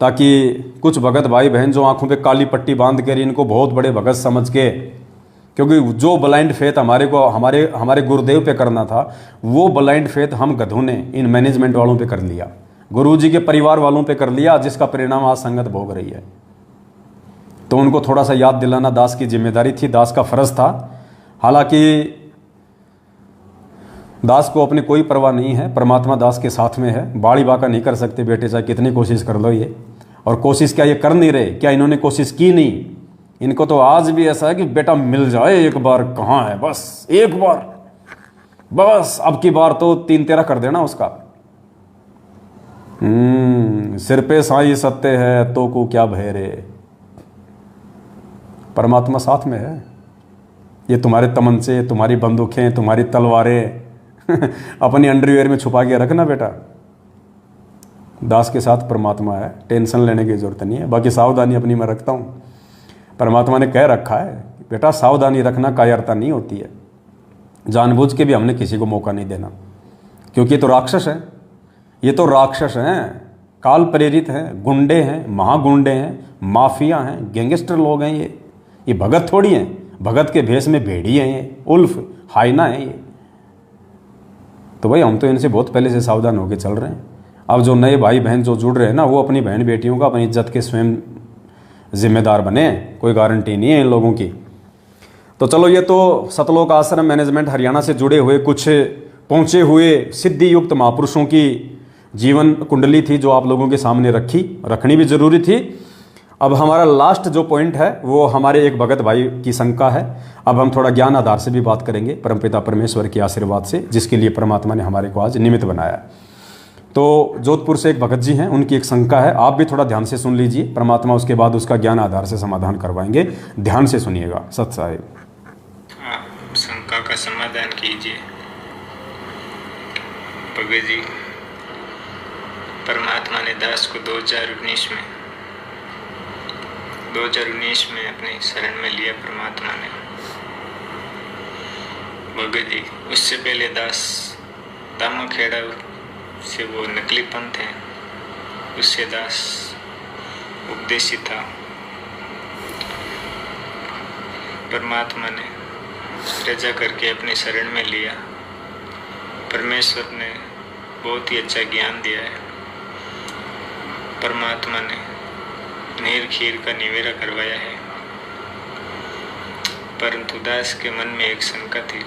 ताकि कुछ भगत भाई बहन जो आंखों पे काली पट्टी बांध कर इनको बहुत बड़े भगत समझ के, क्योंकि जो ब्लाइंड फेथ हमारे गुरुदेव पे करना था वो ब्लाइंड फेथ हम गधों ने इन मैनेजमेंट वालों पे कर लिया, गुरुजी के परिवार वालों पे कर लिया, जिसका परिणाम आज संगत भोग रही है। तो उनको थोड़ा सा याद दिलाना दास की जिम्मेदारी थी, दास का फर्ज था। हालांकि दास को अपनी कोई परवाह नहीं है, परमात्मा दास के साथ में है। बाड़ी बाका नहीं कर सकते बेटे, चाहे कितनी कोशिश कर लो ये। और कोशिश क्या ये कर नहीं रहे? क्या इन्होंने कोशिश की नहीं? इनको तो आज भी ऐसा है कि बेटा मिल जाए एक बार, कहाँ है, बस एक बार, बस अब की बार तो 3-13 कर देना उसका। सिर पे साई सत्य है तो को क्या भय रे। परमात्मा साथ में है। ये तुम्हारे तमंचे, तुम्हारी बंदूकें, तुम्हारी तलवारें अपनी अंडरवियर में छुपा के रखना बेटा। दास के साथ परमात्मा है, टेंशन लेने की जरूरत नहीं है। बाकी सावधानी अपनी मैं रखता हूँ। परमात्मा ने कह रखा है बेटा सावधानी रखना, कायरता नहीं होती है। जानबूझ के भी हमने किसी को मौका नहीं देना, क्योंकि ये तो राक्षस है, ये तो राक्षस हैं, काल प्रेरित हैं, गुंडे हैं, महागुंडे हैं, माफिया हैं, गैंगस्टर लोग हैं। ये भगत थोड़ी हैं। भगत के भेष में भेड़ी हैं, ये उल्फ हाइना है ये। तो भाई हम तो इनसे बहुत पहले से सावधान होकर चल रहे हैं। अब जो नए भाई बहन जो जुड़ रहे हैं ना, वो अपनी बहन बेटियों का अपनी इज्जत के स्वयं जिम्मेदार बने। कोई गारंटी नहीं है इन लोगों की। तो चलो, ये तो सतलोक आश्रम मैनेजमेंट हरियाणा से जुड़े हुए कुछ पहुंचे हुए सिद्धि युक्त महापुरुषों की जीवन कुंडली थी, जो आप लोगों के सामने रखनी भी जरूरी थी। अब हमारा लास्ट जो पॉइंट है वो हमारे एक भगत भाई की शंका है। अब हम थोड़ा ज्ञान आधार से भी बात करेंगे, परमपिता परमेश्वर के आशीर्वाद से, जिसके लिए परमात्मा ने हमारे को आज निमित्त बनाया। तो जोधपुर से एक भगत जी हैं, उनकी एक शंका है। आप भी थोड़ा ध्यान से सुन लीजिए, परमात्मा उसके बाद उसका ज्ञान आधार से समाधान करवाएंगे। ध्यान से सुनिएगा। सत साहिब, शंका का समाधान कीजिए। भगत जी, परमात्मा ने दास को 2019 में अपनी शरण में लिया परमात्मा ने। भगत जी, उससे पहले दास दामाखेड़ा से वो नकली पंथ है, उससे दास उपदेशी था। परमात्मा ने रजा करके अपनी शरण में लिया। परमेश्वर ने बहुत ही अच्छा ज्ञान दिया है। परमात्मा ने नीर खीर का निवेरा करवाया है। परंतु दास के मन में एक शंका थी।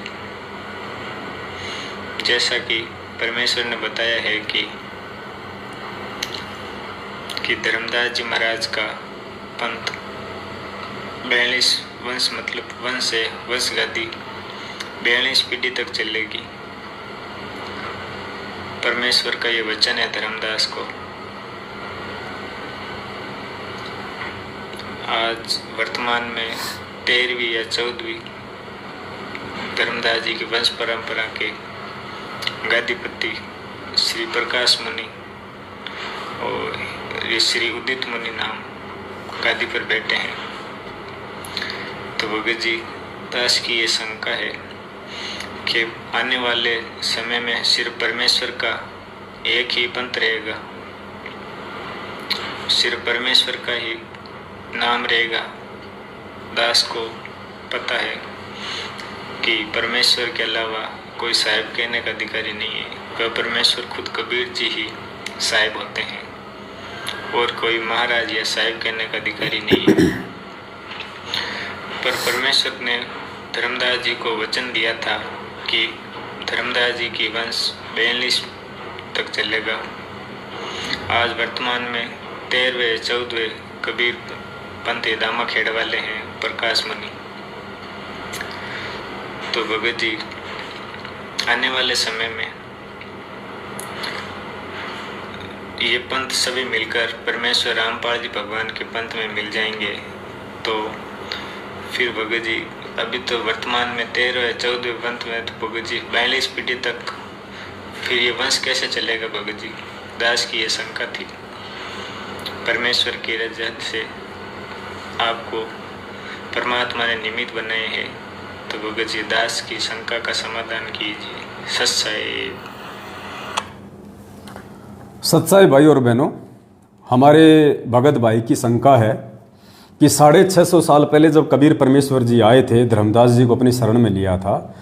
जैसा कि परमेश्वर ने बताया है कि धर्मदास जी महाराज का पंथ 42 वंश, मतलब वंश है, वंश गादी 42 पीढ़ी तक चलेगी। परमेश्वर का ये वचन है धर्मदास को। आज वर्तमान में 13वीं या 14वीं धर्मदास जी की वंश परंपरा के गादीपति श्री प्रकाश मुनि और श्री उदित मुनि नाम गादी पर बैठे हैं। तो भगत जी, दास की ये शंका है कि आने वाले समय में सिर्फ परमेश्वर का एक ही पंथ रहेगा, सिर्फ परमेश्वर का ही नाम रहेगा। दास को पता है कि परमेश्वर के अलावा कोई साहिब कहने का अधिकारी नहीं है। वह परमेश्वर खुद कबीर जी ही साहिब होते हैं और कोई महाराज या साहिब कहने का अधिकारी नहीं है। पर परमेश्वर ने धर्मदास जी को वचन दिया था कि धर्मदास जी की वंश 42 तक चलेगा। आज वर्तमान में 13वें 14वें कबीर पंथी दामा खेड़ वाले हैं प्रकाश मुनि। तो भगत जी आने वाले समय में ये पंथ सभी मिलकर परमेश्वर रामपाल जी भगवान के पंथ में मिल जाएंगे। तो फिर भगत जी अभी तो वर्तमान में 13वें 14वें पंथ में तो भगत जी 42 पीढ़ी तक फिर ये वंश कैसे चलेगा। भगत जी दास की ये शंका थी। परमेश्वर की रजा से आपको परमात्मा ने निमित्त बनाए हैं, तो भगत जी दास की शंका का समाधान कीजिए। सच्चाई भाई और बहनों, हमारे भगत भाई की शंका है कि 650 साल पहले जब कबीर परमेश्वर जी आए थे, धर्मदास जी को अपनी शरण में लिया था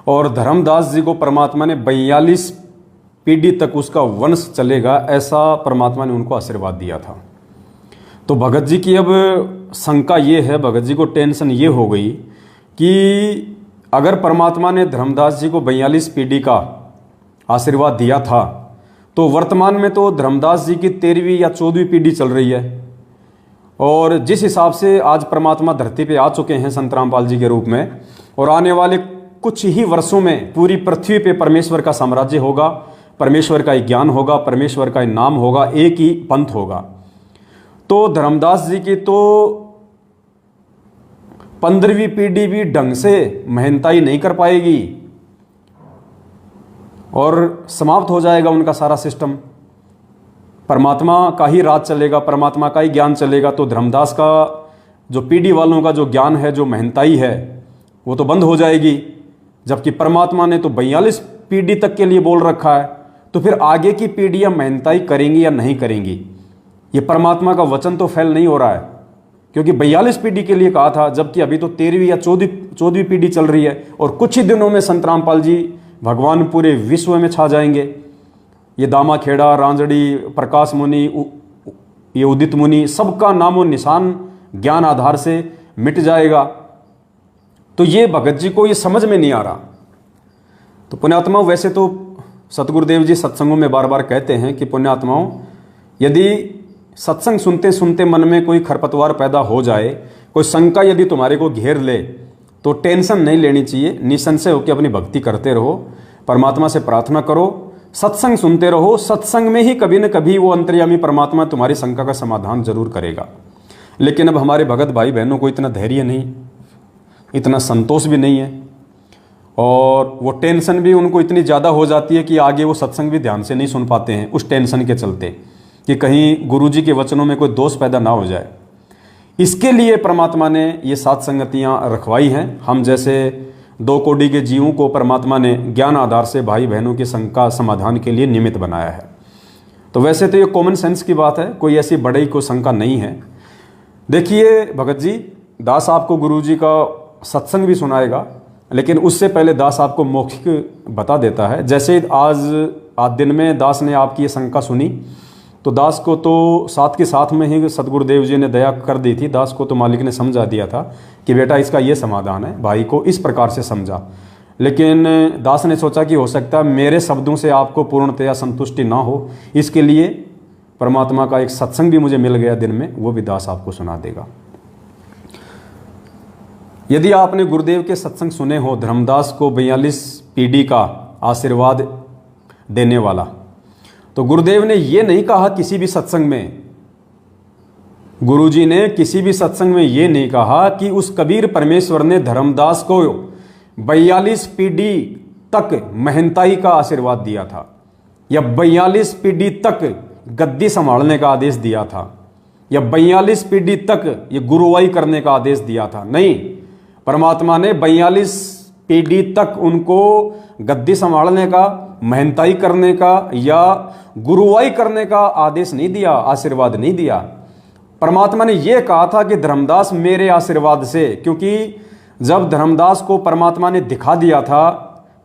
और धर्मदास जी को परमात्मा ने 42 पीढ़ी तक उसका वंश चलेगा, ऐसा परमात्मा ने उनको आशीर्वाद दिया था। तो भगत जी की अब शंका ये है, भगत जी को टेंशन ये हो गई कि अगर परमात्मा ने धर्मदास जी को 42 पीढ़ी का आशीर्वाद दिया था तो वर्तमान में तो धर्मदास जी की 13वीं या 14वीं पीढ़ी चल रही है और जिस हिसाब से आज परमात्मा धरती पे आ चुके हैं संत रामपाल जी के रूप में, और आने वाले कुछ ही वर्षों में पूरी पृथ्वी पे परमेश्वर का साम्राज्य होगा, परमेश्वर का एक ज्ञान होगा, परमेश्वर का एक नाम होगा, एक ही पंथ होगा। तो धर्मदास जी की तो 15वीं पीढ़ी भी ढंग से मेहनताई नहीं कर पाएगी और समाप्त हो जाएगा उनका सारा सिस्टम। परमात्मा का ही राज चलेगा, परमात्मा का ही ज्ञान चलेगा। तो धर्मदास का जो पीढ़ी वालों का जो ज्ञान है, जो मेहनताई है, वो तो बंद हो जाएगी। जबकि परमात्मा ने तो 42 पीढ़ी तक के लिए बोल रखा है, तो फिर आगे की पीढ़ियां मेहनताई करेंगी या नहीं करेंगी, ये परमात्मा का वचन तो फेल नहीं हो रहा है। क्योंकि 42 पीढ़ी के लिए कहा था, जबकि अभी तो 13वीं या 14वीं पीढ़ी चल रही है और कुछ ही दिनों में संत रामपाल जी भगवान पूरे विश्व में छा जाएंगे। ये दामा खेड़ा, रांजड़ी, प्रकाश मुनि, ये उदित मुनि, सबका नामो निशान ज्ञान आधार से मिट जाएगा। तो ये भगत जी को ये समझ में नहीं आ रहा। तो पुण्यात्माओं, वैसे तो सतगुरुदेव जी सत्संगों में बार बार कहते हैं कि पुण्यात्माओं, यदि सत्संग सुनते सुनते मन में कोई खरपतवार पैदा हो जाए, कोई शंका यदि तुम्हारे को घेर ले, तो टेंशन नहीं लेनी चाहिए। निसंशय होकर अपनी भक्ति करते रहो, परमात्मा से प्रार्थना करो, सत्संग सुनते रहो। सत्संग में ही कभी न कभी वो अंतर्यामी परमात्मा तुम्हारी शंका का समाधान जरूर करेगा। लेकिन अब हमारे भगत भाई बहनों को इतना धैर्य नहीं, इतना संतोष भी नहीं है और वो टेंशन भी उनको इतनी ज़्यादा हो जाती है कि आगे वो सत्संग भी ध्यान से नहीं सुन पाते हैं, उस टेंशन के चलते कि कहीं गुरुजी के वचनों में कोई दोष पैदा ना हो जाए। इसके लिए परमात्मा ने ये 7 संगतियाँ रखवाई हैं। हम जैसे 2 कोटि के जीवों को परमात्मा ने ज्ञान आधार से भाई बहनों की शंका समाधान के लिए निमित्त बनाया है। तो वैसे तो ये कॉमन सेंस की बात है, कोई ऐसी बड़ी को शंका नहीं है। देखिए भगत जी, दास आपको गुरुजी का सत्संग भी सुनाएगा, लेकिन उससे पहले दास आपको मौखिक बता देता है। जैसे आज दिन में दास ने आपकी ये शंका सुनी, तो दास को तो साथ के साथ में ही सतगुरुदेव जी ने दया कर दी थी। दास को तो मालिक ने समझा दिया था कि बेटा इसका ये समाधान है, भाई को इस प्रकार से समझा। लेकिन दास ने सोचा कि हो सकता है मेरे शब्दों से आपको पूर्णतया संतुष्टि ना हो, इसके लिए परमात्मा का एक सत्संग भी मुझे मिल गया दिन में, वो भी दास आपको सुना देगा। यदि आपने गुरुदेव के सत्संग सुने हो, धर्मदास को 42 पीढ़ी का आशीर्वाद देने वाला, तो गुरुदेव ने ये नहीं कहा किसी भी सत्संग में, गुरुजी ने किसी भी सत्संग में ये नहीं कहा कि उस कबीर परमेश्वर ने धर्मदास को 42 पीढ़ी तक मेहनताई का आशीर्वाद दिया था या 42 पीढ़ी तक गद्दी संभालने का आदेश दिया था या 42 पीढ़ी तक ये गुरुवाई करने का आदेश दिया था। नहीं, परमात्मा ने 42 पीढ़ी तक उनको गद्दी संभालने का, मेहनताई करने का या गुरुवाई करने का आदेश नहीं दिया, आशीर्वाद नहीं दिया। परमात्मा ने यह कहा था कि धर्मदास मेरे आशीर्वाद से, क्योंकि जब धर्मदास को परमात्मा ने दिखा दिया था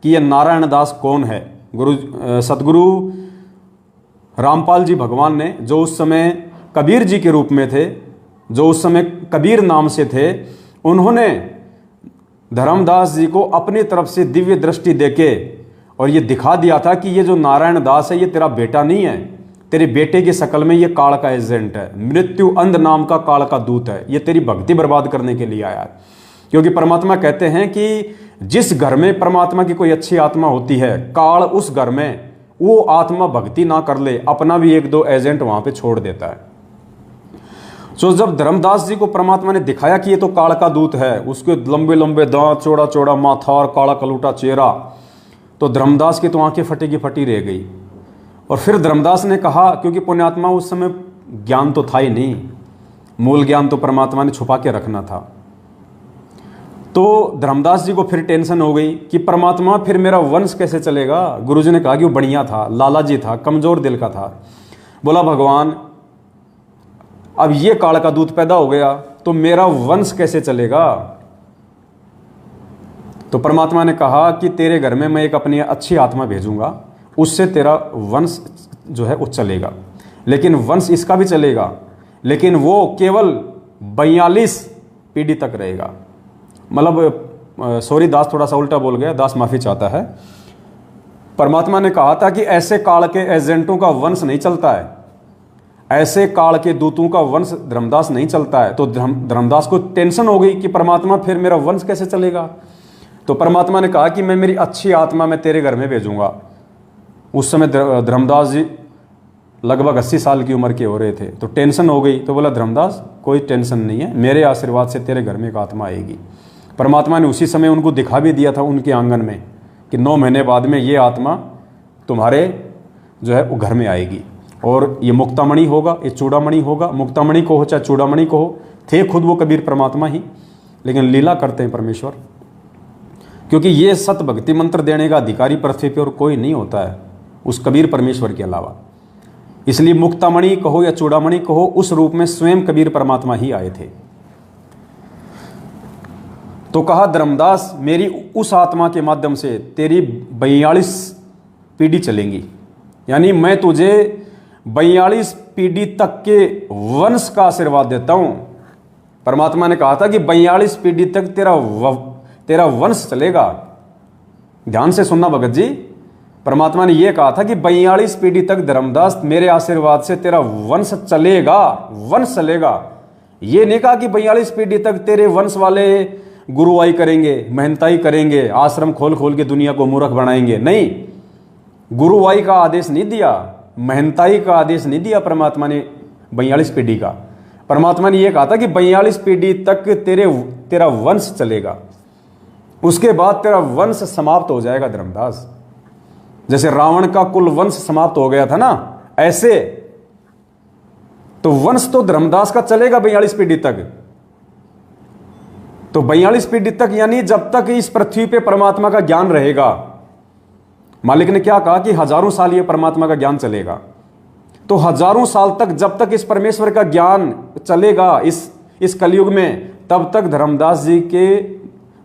कि ये नारायण दास कौन है, सतगुरु रामपाल जी भगवान ने, जो उस समय कबीर जी के रूप में थे, जो उस समय कबीर नाम से थे, उन्होंने धर्मदास जी को अपनी तरफ से दिव्य दृष्टि देके और ये दिखा दिया था कि ये जो नारायण दास है ये तेरा बेटा नहीं है, तेरे बेटे की शक्ल में ये काल का एजेंट है, मृत्यु अंध नाम का काल का दूत है, ये तेरी भक्ति बर्बाद करने के लिए आया है। क्योंकि परमात्मा कहते हैं कि जिस घर में परमात्मा की कोई अच्छी आत्मा होती है, काल उस घर में वो आत्मा भक्ति ना कर ले, अपना भी एक दो एजेंट वहां पे छोड़ देता है। तो जब धर्मदास जी को परमात्मा ने दिखाया कि ये तो काल का दूत है, उसके लंबे लंबे दांत, चौड़ा चौड़ा माथा और काला कलूटा चेहरा, तो धर्मदास की तो आंखें फटी की फटी रह गई। और फिर धर्मदास ने कहा, क्योंकि पुण्यात्मा उस समय ज्ञान तो था ही नहीं, मूल ज्ञान तो परमात्मा ने छुपा के रखना था, तो धर्मदास जी को फिर टेंशन हो गई कि परमात्मा फिर मेरा वंश कैसे चलेगा। गुरुजी ने कहा कि वो बढ़िया था, लालाजी था, कमजोर दिल का था। बोला भगवान अब ये काल का दूत पैदा हो गया तो मेरा वंश कैसे चलेगा। तो परमात्मा ने कहा कि तेरे घर में मैं एक अपनी अच्छी आत्मा भेजूंगा, उससे तेरा वंश जो है वो चलेगा, लेकिन वंश इसका भी चलेगा, लेकिन वो केवल 42 पीढ़ी तक रहेगा। मतलब सॉरी दास थोड़ा सा उल्टा बोल गया, दास माफी चाहता है। परमात्मा ने कहा था कि ऐसे काल के एजेंटों का वंश नहीं चलता है, ऐसे काल के दूतों का वंश धर्मदास नहीं चलता है। तो धर्मदास को टेंशन हो गई कि परमात्मा फिर मेरा वंश कैसे चलेगा। तो परमात्मा ने कहा कि मैं मेरी अच्छी आत्मा मैं तेरे घर में भेजूंगा। उस समय धर्मदास जी लगभग 80 साल की उम्र के हो रहे थे, तो टेंशन हो गई। तो बोला धर्मदास कोई टेंशन नहीं है, मेरे आशीर्वाद से तेरे घर में एक आत्मा आएगी। परमात्मा ने उसी समय उनको दिखा भी दिया था उनके आंगन में कि 9 महीने बाद में ये आत्मा तुम्हारे जो है वो घर में आएगी, और ये मुक्तामणि होगा, ये चूड़ामणि होगा। मुक्तामणि को हो चाहे चूड़ामणि को हो, थे खुद वो कबीर परमात्मा ही, लेकिन लीला करते हैं परमेश्वर। क्योंकि ये सत भक्ति मंत्र देने का अधिकारी पृथ्वी पर और कोई नहीं होता है उस कबीर परमेश्वर के अलावा। इसलिए मुक्तामणि कहो या चूड़ामणि कहो, उस रूप में स्वयं कबीर परमात्मा ही आए थे। तो कहा धर्मदास मेरी उस आत्मा के माध्यम से तेरी 42 पीढ़ी चलेंगी, यानी मैं तुझे 42 पीढ़ी तक के वंश का आशीर्वाद देता हूं। परमात्मा ने कहा था कि 42 पीढ़ी तक तेरा वंश चलेगा। ध्यान से सुनना भगत जी, परमात्मा ने यह कहा था कि 42 पीढ़ी तक धर्मदास मेरे आशीर्वाद से तेरा वंश चलेगा, वंश चलेगा। यह नहीं कहा कि 42 पीढ़ी तक तेरे वंश वाले गुरुवाई करेंगे, महंताई करेंगे, आश्रम खोल खोल के दुनिया को मूर्ख बनाएंगे। नहीं, गुरुवाई का आदेश नहीं दिया, महंताई का आदेश नहीं दिया परमात्मा ने 42 पीढ़ी का। परमात्मा ने यह कहा था कि 42 पीढ़ी तक तेरा वंश चलेगा, उसके बाद तेरा वंश समाप्त हो जाएगा धर्मदास। जैसे रावण का कुल वंश समाप्त हो गया था ना, ऐसे तो वंश तो धर्मदास का चलेगा 42 पीढ़ी तक। तो 42 पीढ़ी तक यानी जब तक इस पृथ्वी पे परमात्मा का ज्ञान रहेगा। मालिक ने क्या कहा कि हजारों साल ये परमात्मा का ज्ञान चलेगा। तो हजारों साल तक जब तक इस परमेश्वर का ज्ञान चलेगा इस कलयुग में, तब तक धर्मदास जी के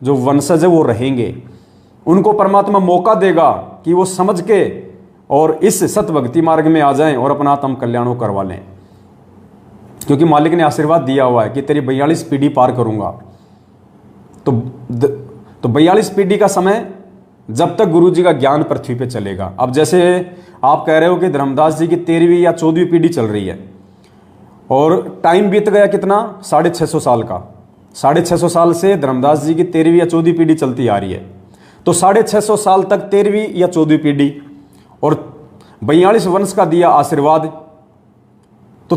जो वंशज है वो रहेंगे। उनको परमात्मा मौका देगा कि वो समझ के और इस सत भक्ति मार्ग में आ जाएं और अपना आत्म कल्याण करवा लें। क्योंकि मालिक ने आशीर्वाद दिया हुआ है कि तेरी 42 पीढ़ी पार करूंगा। तो 42 पीढ़ी का समय जब तक गुरु जी का ज्ञान पृथ्वी पे चलेगा। अब जैसे आप कह रहे हो कि धर्मदास जी की 13वीं या 14वीं पीढ़ी चल रही है और टाइम बीत गया कितना, 650 साल का। 650 साल से धर्मदास जी की 13वीं या 14वीं पीढ़ी चलती आ रही है। तो 650 साल तक 13वीं या 14वीं पीढ़ी और 42 वंश का दिया आशीर्वाद, तो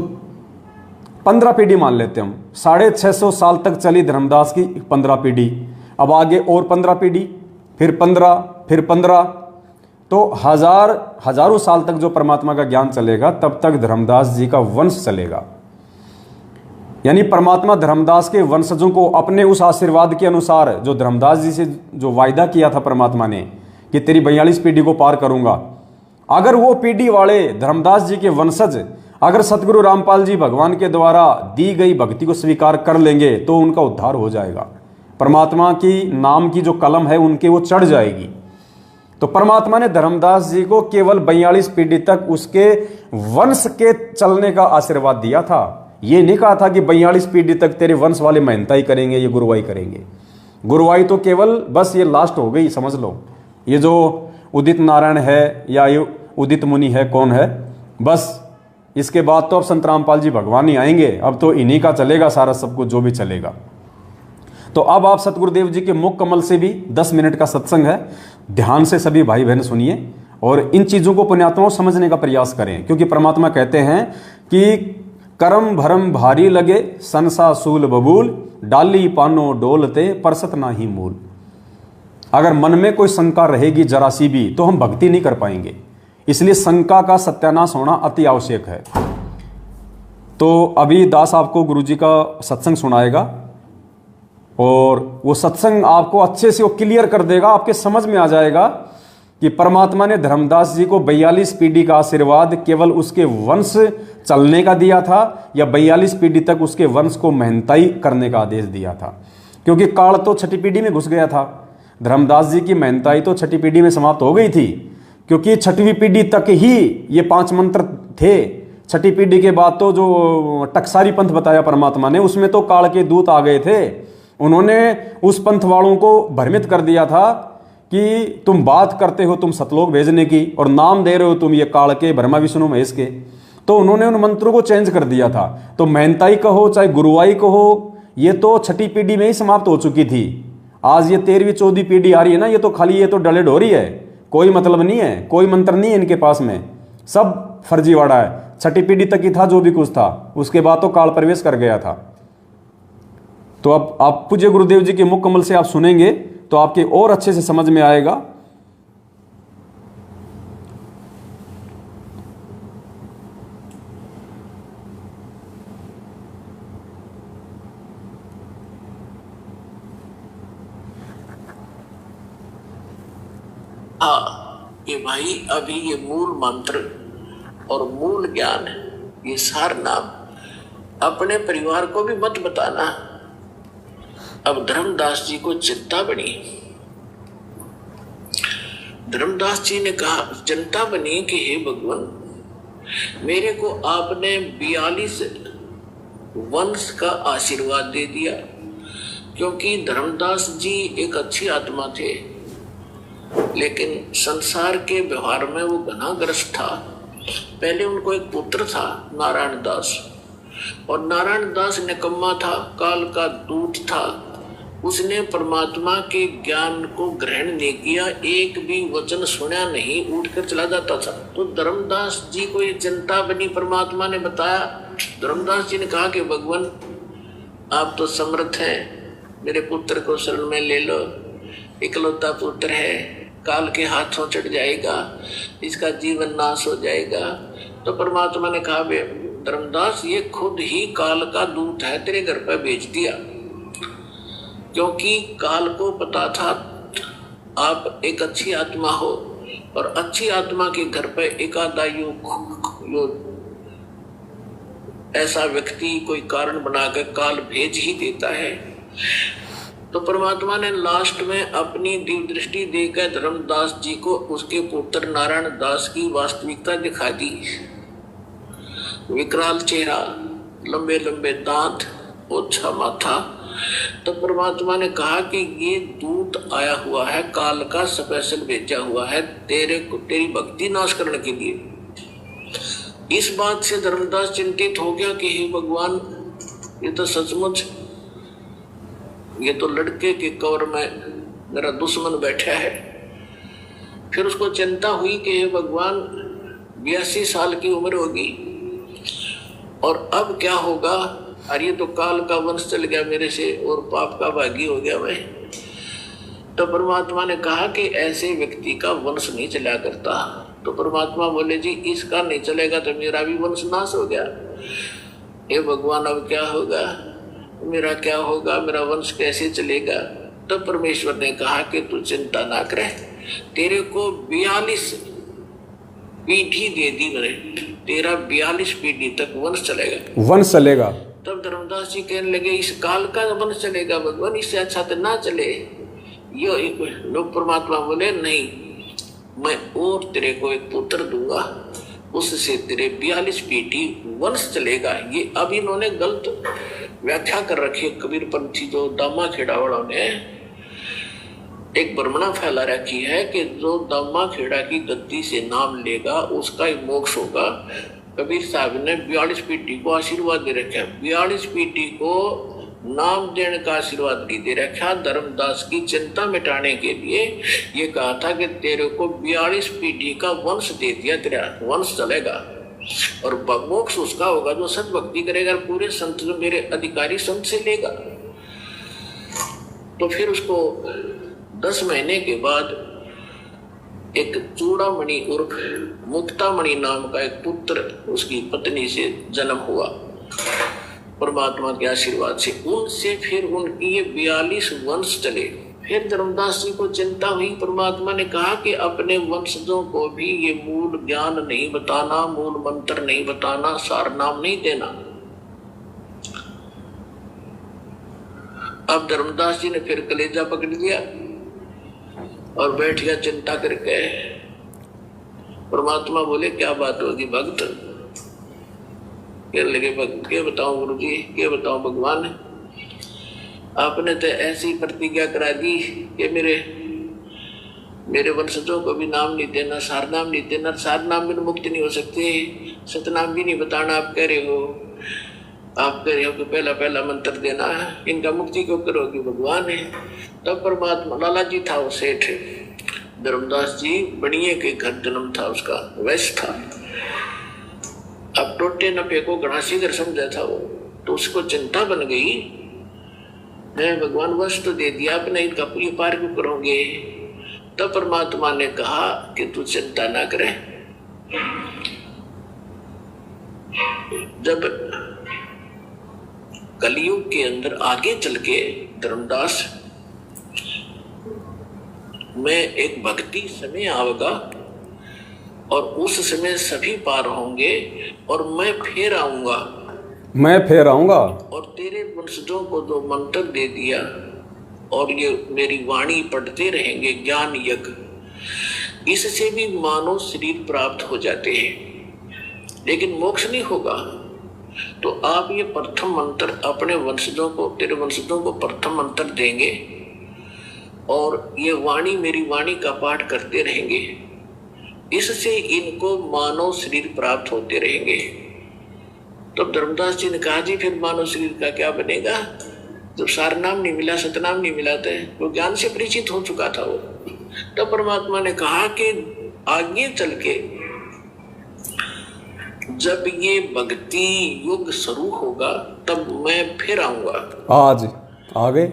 15 पीढ़ी मान लेते हम। 650 साल तक चली धर्मदास की 15 पीढ़ी, अब आगे और 15 पीढ़ी, फिर 15, फिर 15, तो हजारों साल तक जो परमात्मा का ज्ञान चलेगा तब तक धर्मदास जी का वंश चलेगा। यानी परमात्मा धर्मदास के वंशजों को अपने उस आशीर्वाद के अनुसार जो धर्मदास जी से जो वायदा किया था परमात्मा ने कि तेरी 42 पीढ़ी को पार करूंगा, अगर वो पीढ़ी वाले धर्मदास जी के वंशज अगर सतगुरु रामपाल जी भगवान के द्वारा दी गई भक्ति को स्वीकार कर लेंगे तो उनका उद्धार हो जाएगा। परमात्मा की नाम की जो कलम है उनके वो चढ़ जाएगी। तो परमात्मा ने धर्मदास जी को केवल 42 पीढ़ी तक उसके वंश के चलने का आशीर्वाद दिया था। ये नहीं कहा था कि 42 पीढ़ी तक तेरे वंश वाले महंता ही करेंगे, ये गुरुवाई करेंगे। गुरुवाई तो केवल बस ये लास्ट हो गई, समझ लो। ये जो उदित नारायण है या ये उदित मुनि है, कौन है, बस इसके बाद तो अब संत रामपाल जी भगवान ही आएंगे। अब तो इन्हीं का चलेगा सारा सब कुछ जो भी चलेगा। तो अब आप सतगुरुदेव जी के मुख कमल से भी 10 मिनट का सत्संग है, ध्यान से सभी भाई बहन सुनिए और इन चीज़ों को पुण्यात्माओं समझने का प्रयास करें। क्योंकि परमात्मा कहते हैं कि करम भरम भारी लगे संसा सूल बबूल, डाली पानो डोलते परसत ना ही मूल। अगर मन में कोई शंका रहेगी जरा सी भी तो हम भक्ति नहीं कर पाएंगे। इसलिए शंका का सत्यानाश होना अति आवश्यक है। तो अभी दास आपको गुरुजी का सत्संग सुनाएगा और वो सत्संग आपको अच्छे से वो क्लियर कर देगा, आपके समझ में आ जाएगा कि परमात्मा ने धर्मदास जी को 42 पीढ़ी का आशीर्वाद केवल उसके वंश चलने का दिया था या 42 पीढ़ी तक उसके वंश को मेहनताई करने का आदेश दिया था। क्योंकि काल तो छठी पीढ़ी में घुस गया था। धर्मदास जी की मेहनताई तो छठी पीढ़ी में समाप्त हो गई थी, क्योंकि छठवीं पीढ़ी तक ही ये 5 मंत्र थे। छठी पीढ़ी के बाद तो जो टकसारी पंथ बताया परमात्मा ने, उसमें तो काल के दूत आ गए थे। उन्होंने उस पंथ वालों को भ्रमित कर दिया था कि तुम बात करते हो तुम सतलोक भेजने की और नाम दे रहे हो तुम ये काल के, ब्रह्मा विष्णु महेश के। तो उन्होंने उन मंत्रों को चेंज कर दिया था। तो मेहनताई कहो चाहे गुरुवाई कहो, ये तो छठी पीढ़ी में ही समाप्त हो चुकी थी। आज ये 13वीं 14वीं पीढ़ी आ रही है ना, ये तो खाली ये तो डले ढोरी है, कोई मतलब नहीं है, कोई मंत्र नहीं है इनके पास में, सब फर्जीवाड़ा है। छठी पीढ़ी तक ही था जो भी कुछ था, उसके बाद तो काल प्रवेश कर गया था। तो अब आप पूज्य गुरुदेव जी के मुख कमल से आप सुनेंगे तो आपके और अच्छे से समझ में आएगा। ये भाई अभी ये मूल मंत्र और मूल ज्ञान, ये सार नाम अपने परिवार को भी मत बताना। अब धर्मदास जी को चिंता बनी। धर्मदास जी ने कहा, चिंता बनी कि हे भगवान, मेरे को आपने 42 वंश का आशीर्वाद दे दिया। क्योंकि धर्मदास जी एक अच्छी आत्मा थे, लेकिन संसार के व्यवहार में वो घनाग्रस्त था। पहले उनको एक पुत्र था नारायण दास, और नारायण दास निकम्मा था, काल का दूत था। उसने परमात्मा के ज्ञान को ग्रहण नहीं किया, एक भी वचन सुना नहीं, उठकर चला जाता था। तो धर्मदास जी को ये चिंता बनी, परमात्मा ने बताया। धर्मदास जी ने कहा कि भगवान आप तो समर्थ हैं, मेरे पुत्र को शरण में ले लो, इकलौता पुत्र है, काल के हाथों चढ़ जाएगा, इसका जीवन नाश हो जाएगा। तो परमात्मा ने कहा, बे धर्मदास ये खुद ही काल का दूत है, तेरे घर पर भेज दिया। क्योंकि काल को पता था आप एक अच्छी आत्मा हो, और अच्छी आत्मा के घर पर एकादा ऐसा व्यक्ति कोई कारण बनाकर काल भेज ही देता है। तो परमात्मा ने लास्ट में अपनी दिव्य दृष्टि देकर धर्मदास जी को उसके पुत्र नारायण दास की वास्तविकता दिखा दी। विकराल चेहरा, लंबे लंबे दांत, ओछा माथा। तो परमात्मा ने कहा कि ये दूत आया हुआ है, काल का स्पेशल भेजा हुआ है तेरे को, तेरी भक्ति नाश करने के लिए। इस बात से धर्मदास चिंतित हो गया कि हे भगवान, ये तो सचमुच, ये तो लड़के के कवर में मेरा दुश्मन बैठा है। फिर उसको चिंता हुई कि हे भगवान, 82 साल की उम्र होगी और अब क्या होगा। अरे ये तो काल का वंश चल गया मेरे से और पाप का भागी हो गया मैं। तो परमात्मा ने कहा कि ऐसे व्यक्ति का वंश नहीं चला करता। तो परमात्मा बोले, जी इसका नहीं चलेगा तो मेरा भी वंश नाश हो गया। हे भगवान अब क्या होगा, मेरा क्या होगा, मेरा वंश कैसे चलेगा। तो परमेश्वर ने कहा कि तू चिंता ना करे, तेरे को 42 पीढ़ी दे दी मैंने, तेरा 42 पीढ़ी तक वंश चलेगा। वंश चलेगा। तब धर्मदास जी कहने लगे इस काल का वंश चलेगा भगवान, इससे अच्छा तो ना चले। यो एक लोग परमात्मा बोले नहीं, मैं और तेरे को एक पुत्र दूंगा, उससे तेरे 42 पीढ़ी वंश चलेगा। ये अब इन्होंने गलत व्याख्या कर रखी है कबीर पंथी, जो दामा खेड़ा वालों ने एक भ्रमणा फैला रखी है कि जो दामा खेड़ा की गद्दी से नाम लेगा उसका ही मोक्ष होगा। कबीर साहब ने 42 पीढ़ी को आशीर्वाद दे रखा, 42 पीढ़ी को नाम देने का आशीर्वाद नहीं दे रखा। धर्मदास की चिंता मिटाने के लिए ये कहा था कि तेरे को 42 पीढ़ी का वंश दे दिया, तेरा वंश चलेगा और मोक्ष उसका होगा जो सत भक्ति करेगा, पूरे संत जो मेरे अधिकारी संत से लेगा। तो फिर उसको 10 महीने के बाद एक चूड़ामणि उर्फ मुक्तामणि नाम का एक पुत्र उसकी पत्नी से जन्म हुआ परमात्मा के आशीर्वाद से। उनसे फिर उनकी ये 42 वंश चले। फिर धर्मदास जी को चिंता हुई, परमात्मा ने कहा कि अपने वंशजों को भी ये मूल ज्ञान नहीं बताना, मूल मंत्र नहीं बताना, सार नाम नहीं देना। अब धर्मदास जी ने फिर कलेजा पकड़ लिया और बैठ गया चिंता करके। परमात्मा बोले क्या बात होगी भक्त? कहने लगे क्या बताऊं गुरु जी, क्या बताऊं भगवान, आपने तो ऐसी प्रतिज्ञा करा दी कि मेरे वंशजों को भी नाम नहीं देना, सार नाम नहीं देना, सार नाम भी मुक्ति नहीं हो सकते, सतनाम भी नहीं बताना। आप कह रहे हो कि पहला मंत्र देना, इनका मुक्ति क्यों करोगे भगवान? तब परमात्मा, लाला जी था वो सेठ धर्मदास जी, बनिए के घर जन्म था उसका, वैश्य था। अब टोटे नपे को गणासी घर समझा था वो, तो उसको चिंता बन गई, मैं भगवान वश तो दे दिया, अपने इनका पूरी पार क्यों करोगे? तब परमात्मा ने कहा कि तू चिंता ना करे। जब कलयुग के अंदर आगे चल के धर्मदास में एक भक्ति समय आएगा और उस समय सभी पार होंगे और मैं फिर आऊंगा और तेरे वंशजों को जो मंत्र दे दिया और ये मेरी वाणी पढ़ते रहेंगे ज्ञान यज्ञ, इससे भी मानव शरीर प्राप्त हो जाते हैं, लेकिन मोक्ष नहीं होगा। तो आप ये प्रथम मंत्र अपने वंशजों को, तेरे वंशजों को प्रथम मंत्र देंगे और ये वाणी मेरी वाणी का पाठ करते रहेंगे, इससे इनको मानव शरीर प्राप्त होते रहेंगे। तो धर्मदास जी ने कहा जी फिर मानव शरीर का क्या बनेगा? जब सार नाम नहीं मिला, सतनाम नहीं मिला, तो ज्ञान से परिचित हो चुका था वो। तब परमात्मा ने कहा कि आगे चल के जब ये भक्ति युग शुरू होगा तब मैं फिर आऊंगा। आज आ गए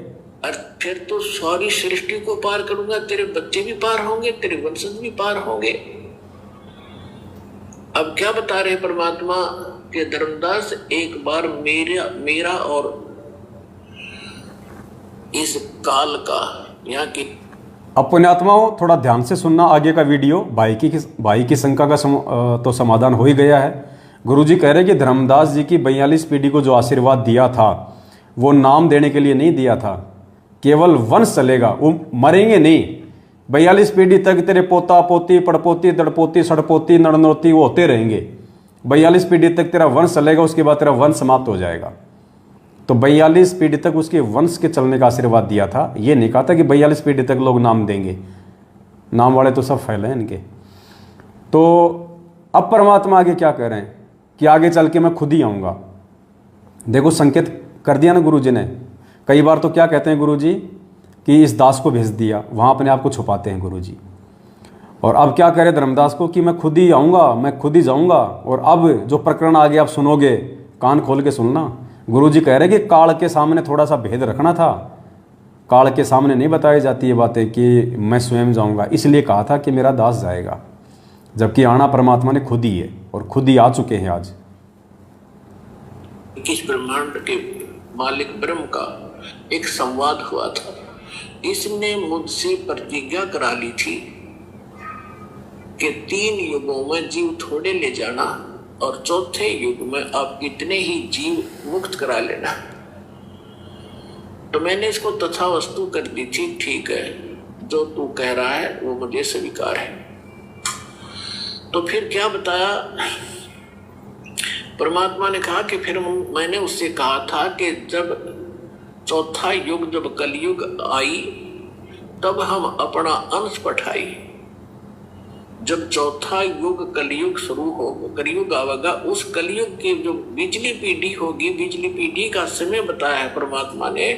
और फिर तो सारी सृष्टि को पार करूंगा, तेरे बच्चे भी पार होंगे, तेरे वंशज भी पार होंगे। अब क्या बता रहे परमात्मा कि धर्मदास एक बार मेरा और इस काल का यहाँ की अपने आत्माओं थोड़ा ध्यान से सुनना आगे का वीडियो। भाई की शंका का तो समाधान हो ही गया है। गुरुजी कह रहे कि धर्मदास जी की 42 पीढ़ी को जो आशीर्वाद दिया था वो नाम देने के लिए नहीं दिया था, केवल वंश चलेगा, वो मरेंगे नहीं। 42 पीढ़ी तक तेरे पोता पोती पड़पोती दड़पोती सड़पोती नड़नोती वो होते रहेंगे। 42 पीढ़ी तक तेरा वंश चलेगा, उसके बाद तेरा वंश समाप्त हो जाएगा। तो 42 पीढ़ी तक उसके वंश के चलने का आशीर्वाद दिया था। ये नहीं कहा था कि 42 पीढ़ी तक लोग नाम देंगे, नाम वाले तो सब फैले हैं इनके। तो अब परमात्मा आगे क्या कह रहे हैं कि आगे चल के मैं खुद ही आऊँगा। देखो संकेत कर दिया ना गुरु जी ने। कई बार तो क्या कहते हैं गुरु जी कि इस दास को भेज दिया, वहाँ अपने आप को छुपाते हैं गुरु जी। और अब क्या कह रहे धर्मदास को कि मैं खुद ही आऊँगा, मैं खुद ही जाऊँगा। और अब जो प्रकरण आगे आप सुनोगे कान खोल के सुनना। गुरु जी कह रहे कि काल के सामने थोड़ा सा भेद रखना था। काल के सामने नहीं बताई जाती ये बातें कि मैं स्वयं जाऊँगा, इसलिए कहा था कि मेरा दास जाएगा, जबकि आना परमात्मा ने खुद ही है और खुद ही आ चुके हैं। आज किस ब्रह्मांड के मालिक ब्रह्म का एक संवाद हुआ था। इसने मुझसे प्रतिज्ञा करा ली थी कि 3 युगों में जीव थोड़े ले जाना और चौथे युग में आप इतने ही जीव मुक्त करा लेना। तो मैंने इसको तथा वस्तु कर दी थी, ठीक है, जो तू कह रहा है वो मुझे स्वीकार है। तो फिर क्या बताया परमात्मा ने कहा कि फिर मैंने उससे कहा था कि जब चौथा युग, जब कलयुग आई, तब हम अपना अंश पठाई। जब चौथा युग कलयुग शुरू हो, कलयुग आवेगा, उस कलयुग की जो बिजली पीढ़ी होगी, बिजली पीढ़ी का समय बताया है परमात्मा ने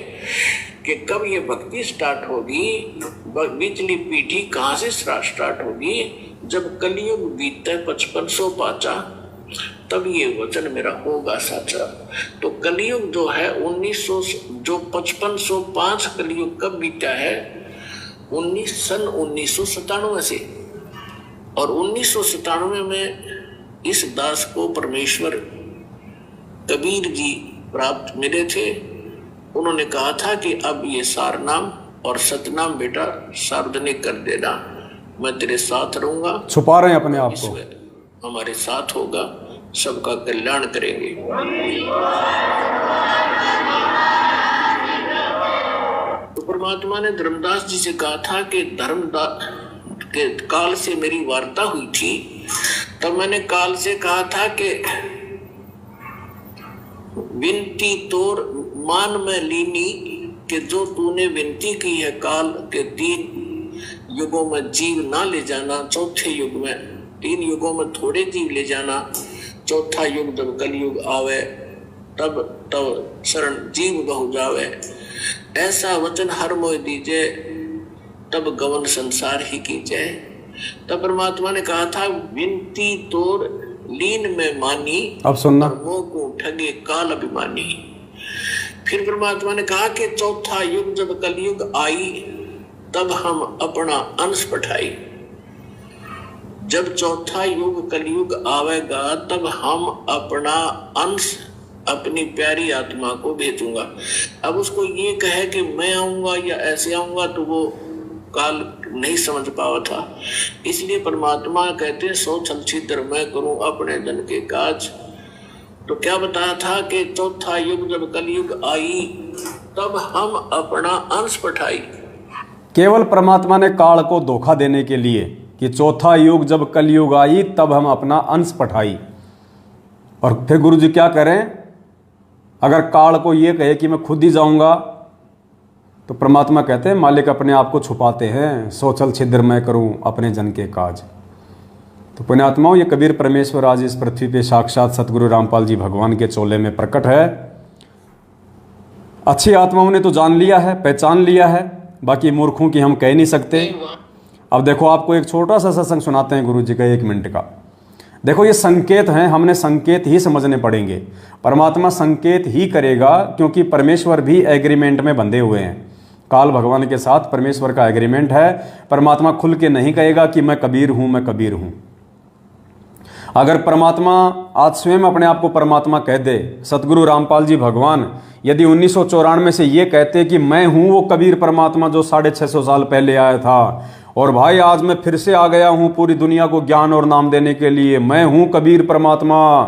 कि कब ये भक्ति स्टार्ट होगी, बिजली पीढ़ी कहाँ से स्टार्ट होगी, जब कलयुग बीते 5500 पाचा, तब ये वचन मेरा होगा साचा। तो कलयुग जो है 1900, जो 5505 कलयुग कब बीता है, सन 1997 से। और 1997 में इस दास को परमेश्वर कबीर जी प्राप्त मिले थे। उन्होंने कहा था कि अब ये सारनाम और सतनाम बेटा सार्वजनिक कर देना, मैं तेरे साथ रहूंगा। छुपा रहे हैं अपने आप को, हमारे साथ होगा, सबका कल्याण करेंगे। तो परमात्मा ने धर्मदास जी से कहा था कि धर्मदास के काल से मेरी वार्ता हुई थी, तब मैंने काल से कहा था कि विनती तोर मान में लीनी, कि जो तूने विनती की है काल के 3 युगों में जीव ना ले जाना, चौथे युग में 3 युगों में थोड़े जीव ले जाना, चौथा युग जब कलयुग आवे तब शरण जीव बहु जावे, ऐसा वचन हर मोह दीजे, तब गवन संसार ही कीजे। तब परमात्मा ने कहा था विनती तोर लीन में मानी, अब सुनना, मोह को ठगे काल अभिमानी। फिर परमात्मा ने कहा कि चौथा युग जब कलयुग आई, तब हम अपना अंश पठाई। जब चौथा युग कलयुग आवेगा, तब हम अपना अंश अपनी प्यारी आत्मा को भेजूंगा। अब उसको ये कहे कि मैं आऊंगा या ऐसे आऊंगा, तो वो काल नहीं समझ पावा था। इसलिए परमात्मा कहते हैं सो छल छिद्र मैं करूं अपने जन के काज। तो क्या बताया था कि चौथा युग जब कलयुग आई, तब हम अपना अंश पठाई। केवल परमात्मा ने काल को धोखा देने के लिए कि चौथा युग जब कलयुग आई, तब हम अपना अंश पठाई। और फिर गुरु जी क्या करें, अगर काल को ये कहे कि मैं खुद ही जाऊंगा, तो परमात्मा कहते हैं मालिक अपने आप को छुपाते हैं, सोचल छिद्र मैं करूं अपने जन के काज। तो पुण्यात्माओं, ये कबीर परमेश्वर आज इस पृथ्वी पे साक्षात सतगुरु रामपाल जी भगवान के चोले में प्रकट है। अच्छी आत्माओं ने तो जान लिया है, पहचान लिया है, बाकी मूर्खों की हम कह नहीं सकते। अब देखो, आपको एक छोटा सा सत्संग सुनाते हैं गुरु जी का, 1 मिनट का। देखो, ये संकेत हैं, हमने संकेत ही समझने पड़ेंगे। परमात्मा संकेत ही करेगा, क्योंकि परमेश्वर भी एग्रीमेंट में बंधे हुए हैं। काल भगवान के साथ परमेश्वर का एग्रीमेंट है। परमात्मा खुल के नहीं कहेगा कि मैं कबीर हूं, मैं कबीर हूं। अगर परमात्मा आज स्वयं अपने आप को परमात्मा कह दे, सतगुरु रामपाल जी भगवान यदि 1994 से ये कहते कि मैं हूं वो कबीर परमात्मा जो 650 साल पहले आया था, और भाई आज मैं फिर से आ गया हूं पूरी दुनिया को ज्ञान और नाम देने के लिए, मैं हूं कबीर परमात्मा,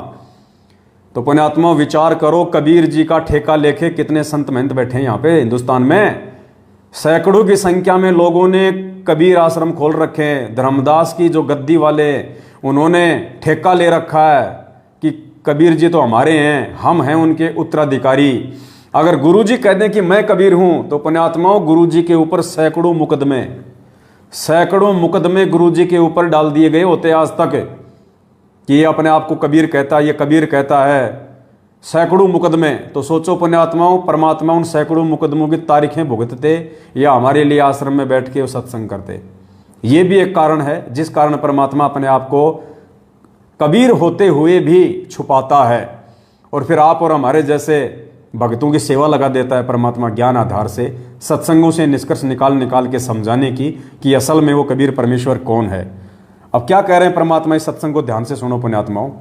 तो पुण्यात्मा विचार करो, कबीर जी का ठेका लेके कितने संत महंत बैठे हैं यहाँ पे हिंदुस्तान में। सैकड़ों की संख्या में लोगों ने कबीर आश्रम खोल रखे हैं। धर्मदास की जो गद्दी वाले, उन्होंने ठेका ले रखा है कि कबीर जी तो हमारे हैं, हम हैं उनके उत्तराधिकारी। अगर गुरु जी कह दें कि मैं कबीर हूं, तो पुण्यात्माओं गुरु जी के ऊपर सैकड़ों मुकदमे गुरु जी के ऊपर डाल दिए गए होते आज तक कि ये अपने आप को कबीर कहता है, ये कबीर कहता है। सैकड़ों मुकदमे। तो सोचो पुण्यात्माओं, परमात्मा उन सैकड़ों मुकदमों की तारीखें भुगतते या हमारे लिए आश्रम में बैठ के वो सत्संग करते। ये भी एक कारण है जिस कारण परमात्मा अपने आप को कबीर होते हुए भी छुपाता है, और फिर आप और हमारे जैसे भक्तों की सेवा लगा देता है परमात्मा ज्ञान आधार से, सत्संगों से निष्कर्ष निकाल के समझाने की कि असल में वो कबीर परमेश्वर कौन है। अब क्या कह रहे हैं परमात्मा, इस सत्संग को ध्यान से सुनो पुण्यात्माओं।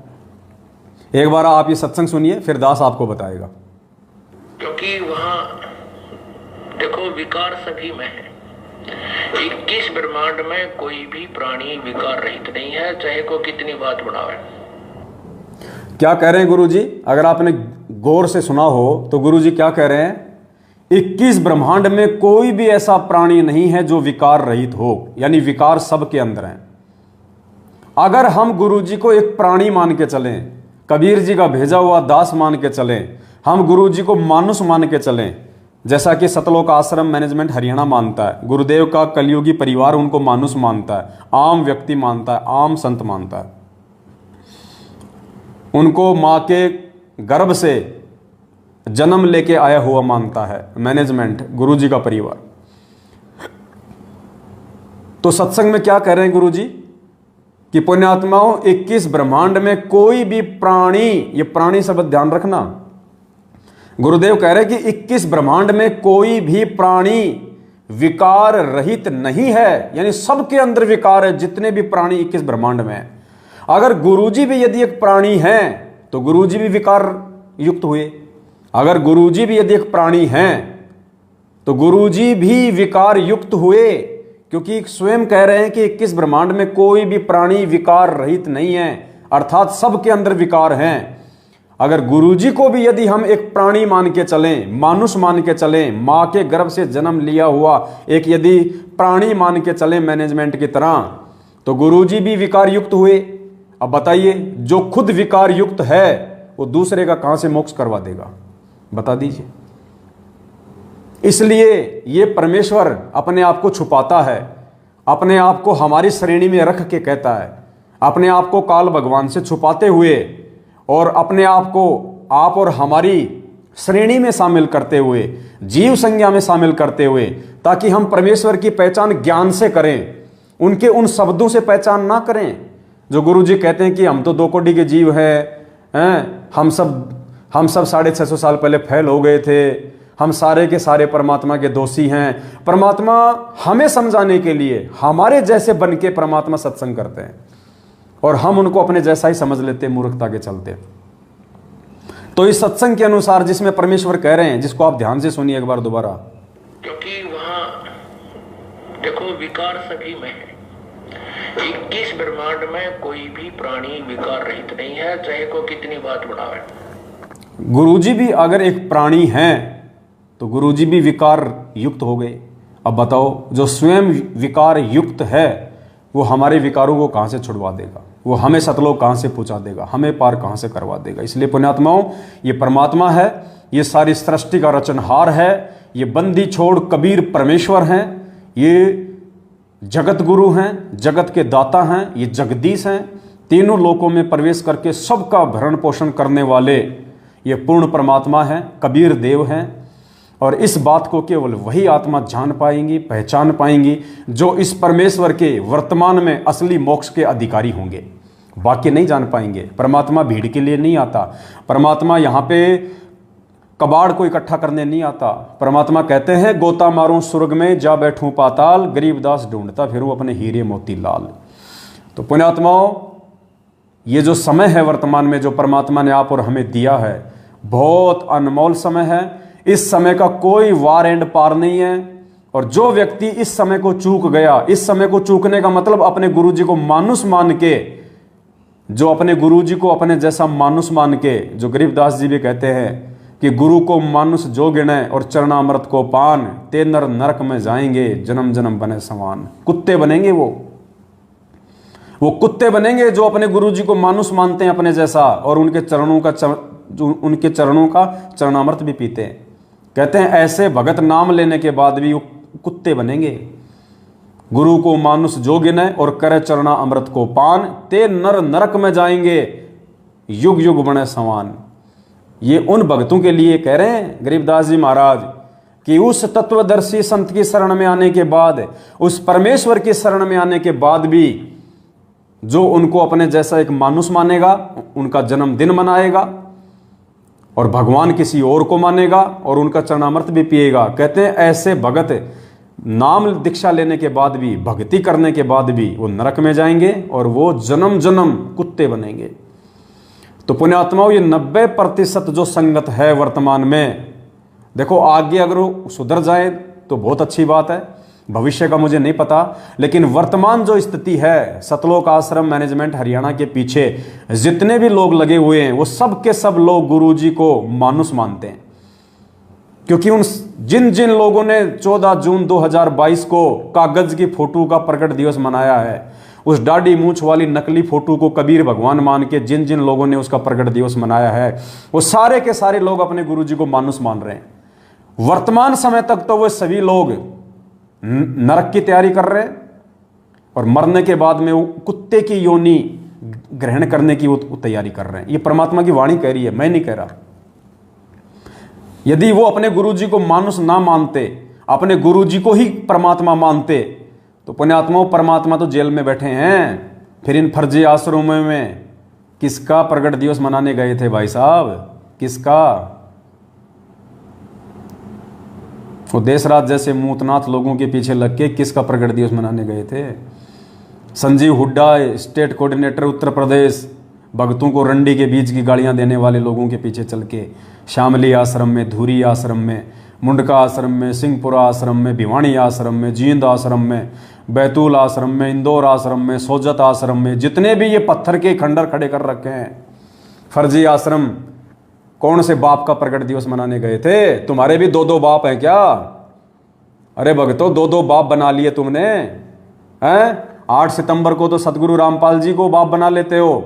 एक बार आप ये सत्संग सुनिए, फिर दास आपको बताएगा। क्योंकि वहां देखो विकार सभी में है। 21 ब्रह्मांड में कोई भी प्राणी विकार रहित नहीं है, चाहे को कितनी बात बनावे। क्या कह रहे हैं गुरुजी? अगर आपने गौर से सुना हो तो गुरुजी क्या कह रहे हैं? 21 ब्रह्मांड में कोई भी ऐसा प्राणी नहीं है जो विकार रहित हो, यानी विकार सबके अंदर हैं। अगर हम गुरुजी को एक प्राणी मान के चलें, कबीर जी का भेजा हुआ दास मान के चलें, हम गुरुजी को मानुष मान के चलें, जैसा कि सतलोक आश्रम मैनेजमेंट हरियाणा मानता है, गुरुदेव का कलयुगी परिवार उनको मानुष मानता है, आम व्यक्ति मानता है, आम संत मानता है, उनको मां के गर्भ से जन्म लेके आया हुआ मानता है मैनेजमेंट, गुरुजी का परिवार। तो सत्संग में क्या कह रहे हैं गुरुजी कि पुण्यात्माओं, 21 ब्रह्मांड में कोई भी प्राणी, ये प्राणी शब्द ध्यान रखना, गुरुदेव कह रहे हैं कि 21 ब्रह्मांड में कोई भी प्राणी विकार रहित नहीं है, यानी सबके अंदर विकार है, जितने भी प्राणी 21 ब्रह्मांड में है। अगर गुरुजी भी यदि एक प्राणी हैं तो गुरुजी भी विकार युक्त हुए, अगर गुरुजी भी यदि एक प्राणी हैं तो गुरुजी भी विकार युक्त हुए, क्योंकि स्वयं कह रहे हैं कि 21 ब्रह्मांड में कोई भी प्राणी विकार रहित नहीं है, अर्थात सबके अंदर विकार हैं। अगर गुरुजी को भी यदि हम एक प्राणी मान के चलें, मानुष मान के चलें, मां के गर्भ से जन्म लिया हुआ एक यदि प्राणी मान के चलें मैनेजमेंट की तरह, तो गुरुजी भी विकार युक्त हुए। अब बताइए, जो खुद विकार युक्त है वो दूसरे का कहां से मोक्ष करवा देगा? बता दीजिए। इसलिए ये परमेश्वर अपने आप को छुपाता है, अपने आप को हमारी श्रेणी में रख के कहता है, अपने आप को काल भगवान से छुपाते हुए और अपने आप को आप और हमारी श्रेणी में शामिल करते हुए, जीव संज्ञा में शामिल करते हुए, ताकि हम परमेश्वर की पहचान ज्ञान से करें, उनके उन शब्दों से पहचान ना करें जो गुरुजी कहते हैं कि हम तो 2 कोटि के जीव हैं, हम सब 650 साल पहले फैल हो गए थे, हम सारे के सारे परमात्मा के दोषी हैं। परमात्मा हमें समझाने के लिए हमारे जैसे बन के परमात्मा सत्संग करते हैं और हम उनको अपने जैसा ही समझ लेते हैं, मूर्खता के चलते। तो इस सत्संग के अनुसार जिसमें परमेश्वर कह रहे हैं, जिसको आप ध्यान से सुनिए एक बार दोबारा, क्योंकि वहां देखो विकार सभी में है। 21 ब्रह्मांड में कोई भी प्राणी विकार रहित नहीं है, चाहे को कितनी बात बढ़ावे। गुरुजी भी अगर एक प्राणी हैं तो गुरुजी भी विकार युक्त हो गए। अब बताओ, जो स्वयं विकार युक्त है वो हमारे विकारों को कहां से छुड़वा देगा? वो हमें सतलोक कहां से पहुंचा देगा? हमें पार कहां से करवा देगा? इसलिए पुण्यात्माओं, ये परमात्मा है, ये सारी सृष्टि का रचनहार है, ये बंदी छोड़ कबीर परमेश्वर हैं, ये जगत गुरु हैं, जगत के दाता हैं, ये जगदीश हैं, तीनों लोकों में प्रवेश करके सबका भरण पोषण करने वाले ये पूर्ण परमात्मा है, कबीर देव हैं। और इस बात को केवल वही आत्मा जान पाएंगी, पहचान पाएंगी जो इस परमेश्वर के वर्तमान में असली मोक्ष के अधिकारी होंगे। बाकी नहीं जान पाएंगे। परमात्मा भीड़ के लिए नहीं आता, परमात्मा यहाँ पे कबाड़ को इकट्ठा करने नहीं आता। परमात्मा कहते हैं, गोता मारूं स्वर्ग में, जा बैठूं पाताल, गरीबदास ढूंढता फिर वो अपने हीरे मोती लाल। तो पुण्यात्माओं, ये जो समय है वर्तमान में जो परमात्मा ने आप और हमें दिया है, बहुत अनमोल समय है। इस समय का कोई वार एंड पार नहीं है। और जो व्यक्ति इस समय को चूक गया, इस समय को चूकने का मतलब अपने गुरुजी को मानुष मान के, जो अपने गुरुजी को अपने जैसा मानुष मान के, जो गरीबदास जी भी कहते हैं कि गुरु को मानुष जो गिने और चरणामृत को पान, ते नर नरक में जाएंगे, जन्म जन्म बने समान। कुत्ते बनेंगे वो कुत्ते बनेंगे जो अपने गुरुजी को मानुष मानते हैं अपने जैसा, और उनके चरणों का चरणामृत भी पीते हैं। कहते हैं ऐसे भगत नाम लेने के बाद भी वो कुत्ते बनेंगे। गुरु को मानुष जो गिने और करे चरणा अमृत को पान, ते नर नरक में जाएंगे, युग युग बने समान। ये उन भक्तों के लिए कह रहे हैं गरीबदास जी महाराज कि उस तत्वदर्शी संत की शरण में आने के बाद, उस परमेश्वर की शरण में आने के बाद भी जो उनको अपने जैसा एक मानुष मानेगा, उनका जन्मदिन मनाएगा और भगवान किसी और को मानेगा और उनका चरणामृत भी पिएगा। कहते हैं ऐसे भगत नाम दीक्षा लेने के बाद भी, भक्ति करने के बाद भी वो नरक में जाएंगे और वो जन्म जन्म कुत्ते बनेंगे। तो पुण्यात्माओं, ये 90% जो संगत है वर्तमान में, देखो आगे अगर वो सुधर जाए तो बहुत अच्छी बात है, भविष्य का मुझे नहीं पता, लेकिन वर्तमान जो स्थिति है, सतलोक आश्रम मैनेजमेंट हरियाणा के पीछे जितने भी लोग लगे हुए हैं वो सब के सब लोग गुरुजी को मानुस मानते हैं। क्योंकि उन जिन जिन लोगों ने 14 जून 2022 को कागज की फोटो का प्रकट दिवस मनाया है, उस दाढ़ी मूंछ वाली नकली फोटो को कबीर भगवान मान के जिन जिन लोगों ने उसका प्रकट दिवस मनाया है, वो सारे के सारे लोग अपने गुरुजी को मानुस मान रहे हैं। वर्तमान समय तक तो वो सभी लोग नरक की तैयारी कर रहे हैं और मरने के बाद में वो कुत्ते की योनि ग्रहण करने की वो तैयारी कर रहे हैं। ये परमात्मा की वाणी कह रही है, मैं नहीं कह रहा। यदि वो अपने गुरुजी को मानुस ना मानते, अपने गुरुजी को ही परमात्मा मानते, तो पुण्यात्माओं परमात्मा तो जेल में बैठे हैं। फिर इन फर्जी आश्रमों में किसका प्रकट दिवस मनाने गए थे भाई साहब? किसका? वो देशराज जैसे मूतनाथ लोगों के पीछे लग के किसका प्रकट दिवस मनाने गए थे? संजीव हुड्डा, स्टेट कोऑर्डिनेटर उत्तर प्रदेश, भक्तों को रंडी के बीज की गालियां देने वाले लोगों के पीछे चल के शामली आश्रम में, धुरी आश्रम में, मुंडका आश्रम में, सिंहपुरा आश्रम में, भिवानी आश्रम में, जींद आश्रम में, बैतूल आश्रम में, इंदौर आश्रम में, सोजत आश्रम में, जितने भी ये पत्थर के खंडर खड़े कर रखे हैं फर्जी आश्रम, कौन से बाप का प्रकट दिवस मनाने गए थे? तुम्हारे भी 2-2 बाप हैं क्या? अरे भक्तों, 2-2 बाप बना लिए तुमने हैं? 8 सितंबर को तो सतगुरु रामपाल जी को बाप बना लेते हो,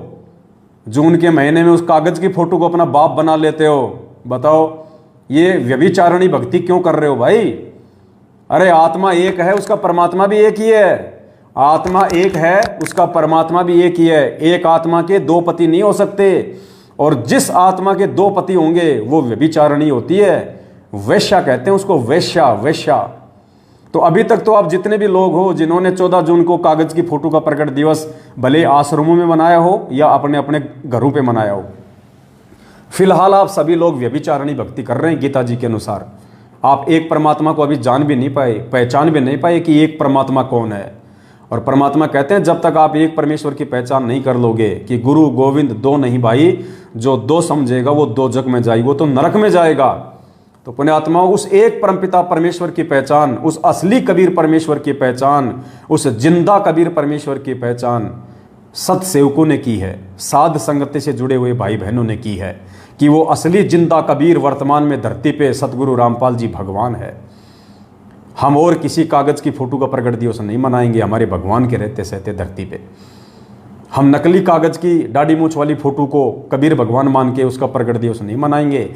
जून के महीने में उस कागज की फोटो को अपना बाप बना लेते हो। बताओ ये व्यभिचारणी भक्ति क्यों कर रहे हो भाई? अरे आत्मा एक है, उसका परमात्मा भी एक ही है। आत्मा एक है, उसका परमात्मा भी एक ही है। एक आत्मा के 2 पति नहीं हो सकते, और जिस आत्मा के 2 पति होंगे वो व्यभिचारणी होती है, वैश्या कहते हैं उसको, वैश्या, वैश्या। तो अभी तक तो आप जितने भी लोग हो जिन्होंने 14 जून को कागज की फोटो का प्रकट दिवस भले आश्रमों में मनाया हो या अपने अपने घरों पे मनाया हो, फिलहाल आप सभी लोग व्यभिचारणी भक्ति कर रहे हैं गीता जी के अनुसार। आप एक परमात्मा को अभी जान भी नहीं पाए, पहचान भी नहीं पाए कि एक परमात्मा कौन है। और परमात्मा कहते हैं जब तक आप एक परमेश्वर की पहचान नहीं कर लोगे कि गुरु गोविंद 2 नहीं भाई, जो 2 समझेगा वो 2 जग में जाएगा, वो तो नरक में जाएगा। तो पुण्यात्मा, उस एक परमपिता परमेश्वर की पहचान, उस असली कबीर परमेश्वर की पहचान, उस जिंदा कबीर परमेश्वर की पहचान सत सेवकों ने की है, साध संगति से जुड़े हुए भाई बहनों ने की है कि वो असली जिंदा कबीर वर्तमान में धरती पे सतगुरु रामपाल जी भगवान है। हम और किसी कागज की फोटो का प्रकट दिवस नहीं मनाएंगे हमारे भगवान के रहते सहते धरती पे। हम नकली कागज की दाढ़ी मूंछ वाली फोटो को कबीर भगवान मान के उसका प्रकट दिवस नहीं मनाएंगे।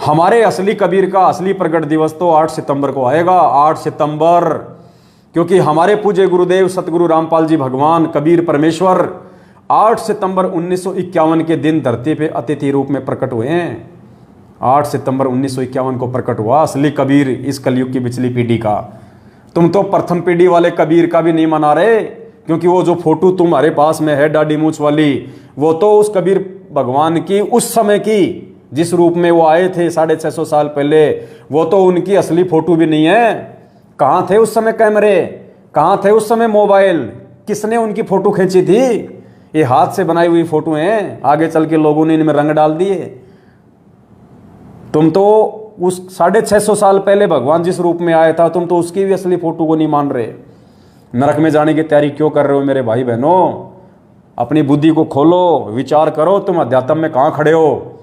हमारे असली कबीर का असली प्रकट दिवस तो 8 सितंबर को आएगा, 8 सितंबर, क्योंकि हमारे पूज्य गुरुदेव सतगुरु रामपाल जी भगवान कबीर परमेश्वर 8 सितंबर 1951 के दिन धरती पे अतिथि रूप में प्रकट हुए हैं। 8 सितंबर 1951 को प्रकट हुआ असली कबीर इस कलयुग की पिछली पीढ़ी का। तुम तो प्रथम पीढ़ी वाले कबीर का भी नहीं मना रहे, क्योंकि वो जो फोटो तुम्हारे पास में है दाढ़ी मूंछ वाली, वो तो उस कबीर भगवान की उस समय की जिस रूप में वो आए थे 650 साल पहले, वो तो उनकी असली फोटो भी नहीं है। कहाँ थे उस समय कैमरे? कहाँ थे उस समय मोबाइल? किसने उनकी फोटो खींची थी? ये हाथ से बनाई हुई फोटो हैं, आगे चल के लोगों ने इनमें रंग डाल दिए। तुम तो उस 650 साल पहले भगवान जिस रूप में आया था, तुम तो उसकी भी असली फोटो को नहीं मान रहे। नरक में जाने की तैयारी क्यों कर रहे हो मेरे भाई बहनों? अपनी बुद्धि को खोलो, विचार करो, तुम अध्यात्म में कहाँ खड़े हो।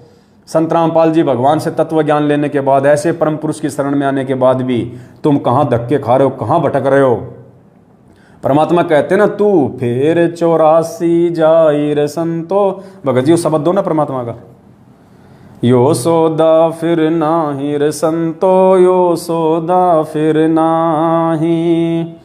संत रामपाल जी भगवान से तत्व ज्ञान लेने के बाद, ऐसे परम पुरुष की शरण में आने के बाद भी तुम कहाँ धक्के खा रहे हो, कहाँ भटक रहे हो? परमात्मा कहते ना, तू फिर 84 जाइर संतो, भगत जी शब्द दो ना परमात्मा का, यो सोदा फिर नाही रे संतो, यो सोदा फिर नाही,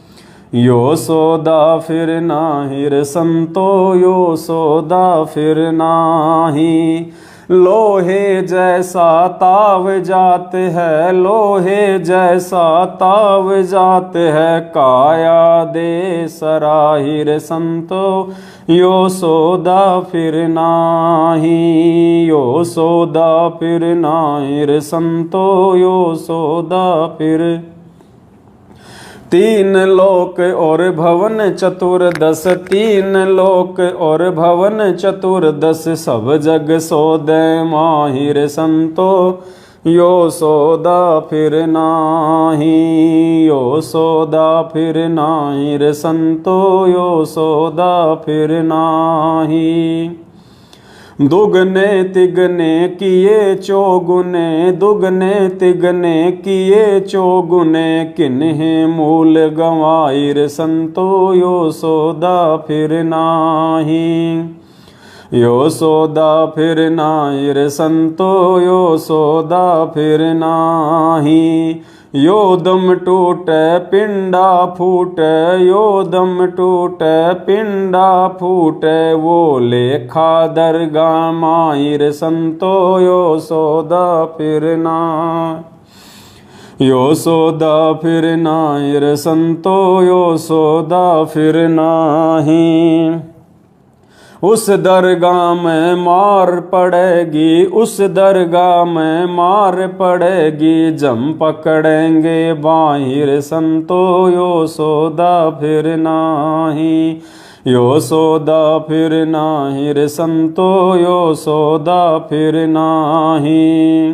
यो सोदा फिर नाही रे संतो, यो सोदा फिर नाही। लोहे जैसा ताव जात है, लोहे जैसा ताव जात है, काया दे सराहिर संतो, यो सोदा फिर नाही, यो सोदा फिर नाहिर संतो, यो सोदा फिर। 3 लोक और भवन चतुर्दश, 3 लोक और भवन चतुर्दश, सब जग सोदे माहिर संतो, यो सौदा फिर नाही, यो सौदा फिर नाही रे संतो, यो सौदा फिर नाही। दुगने तिगने किए चौगुने, दुगने तिगने किए चौगुने, किन्हे मूल गंवाई रे संतो, यो सौदा फिर नाही। यो सौदा फिर नाही रे संतो, यो सौदा फिर नाही। यो दम टूटे पिंडा फूटे, यो दम टूटे पिंडा फूटे, वो लेखा दरगाह माई रे संतो, यो सौदा फिर नाही। यो सौदा फिर नाही रे संतो, यो सौदा फिर नाही। उस दरगाह में मार पड़ेगी, उस दरगाह में मार पड़ेगी, जम पकड़ेंगे बाहिर संतो, यो सौदा फिर नाही। यो सौदा फिर नाही रे संतो, यो सौदा फिर नाही।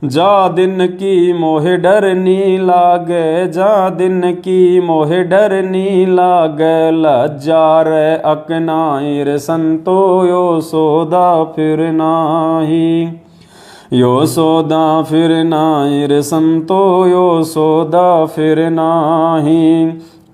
जा दिन की मोहे डर नी लागे, जा दिन की मोहे डर नी लागे, लज्जा रे अकनाई रे संतो, यो सौदा फिर नाही। यो सौदा फिर नाही रे संतो, यो सौदा फिर नाही।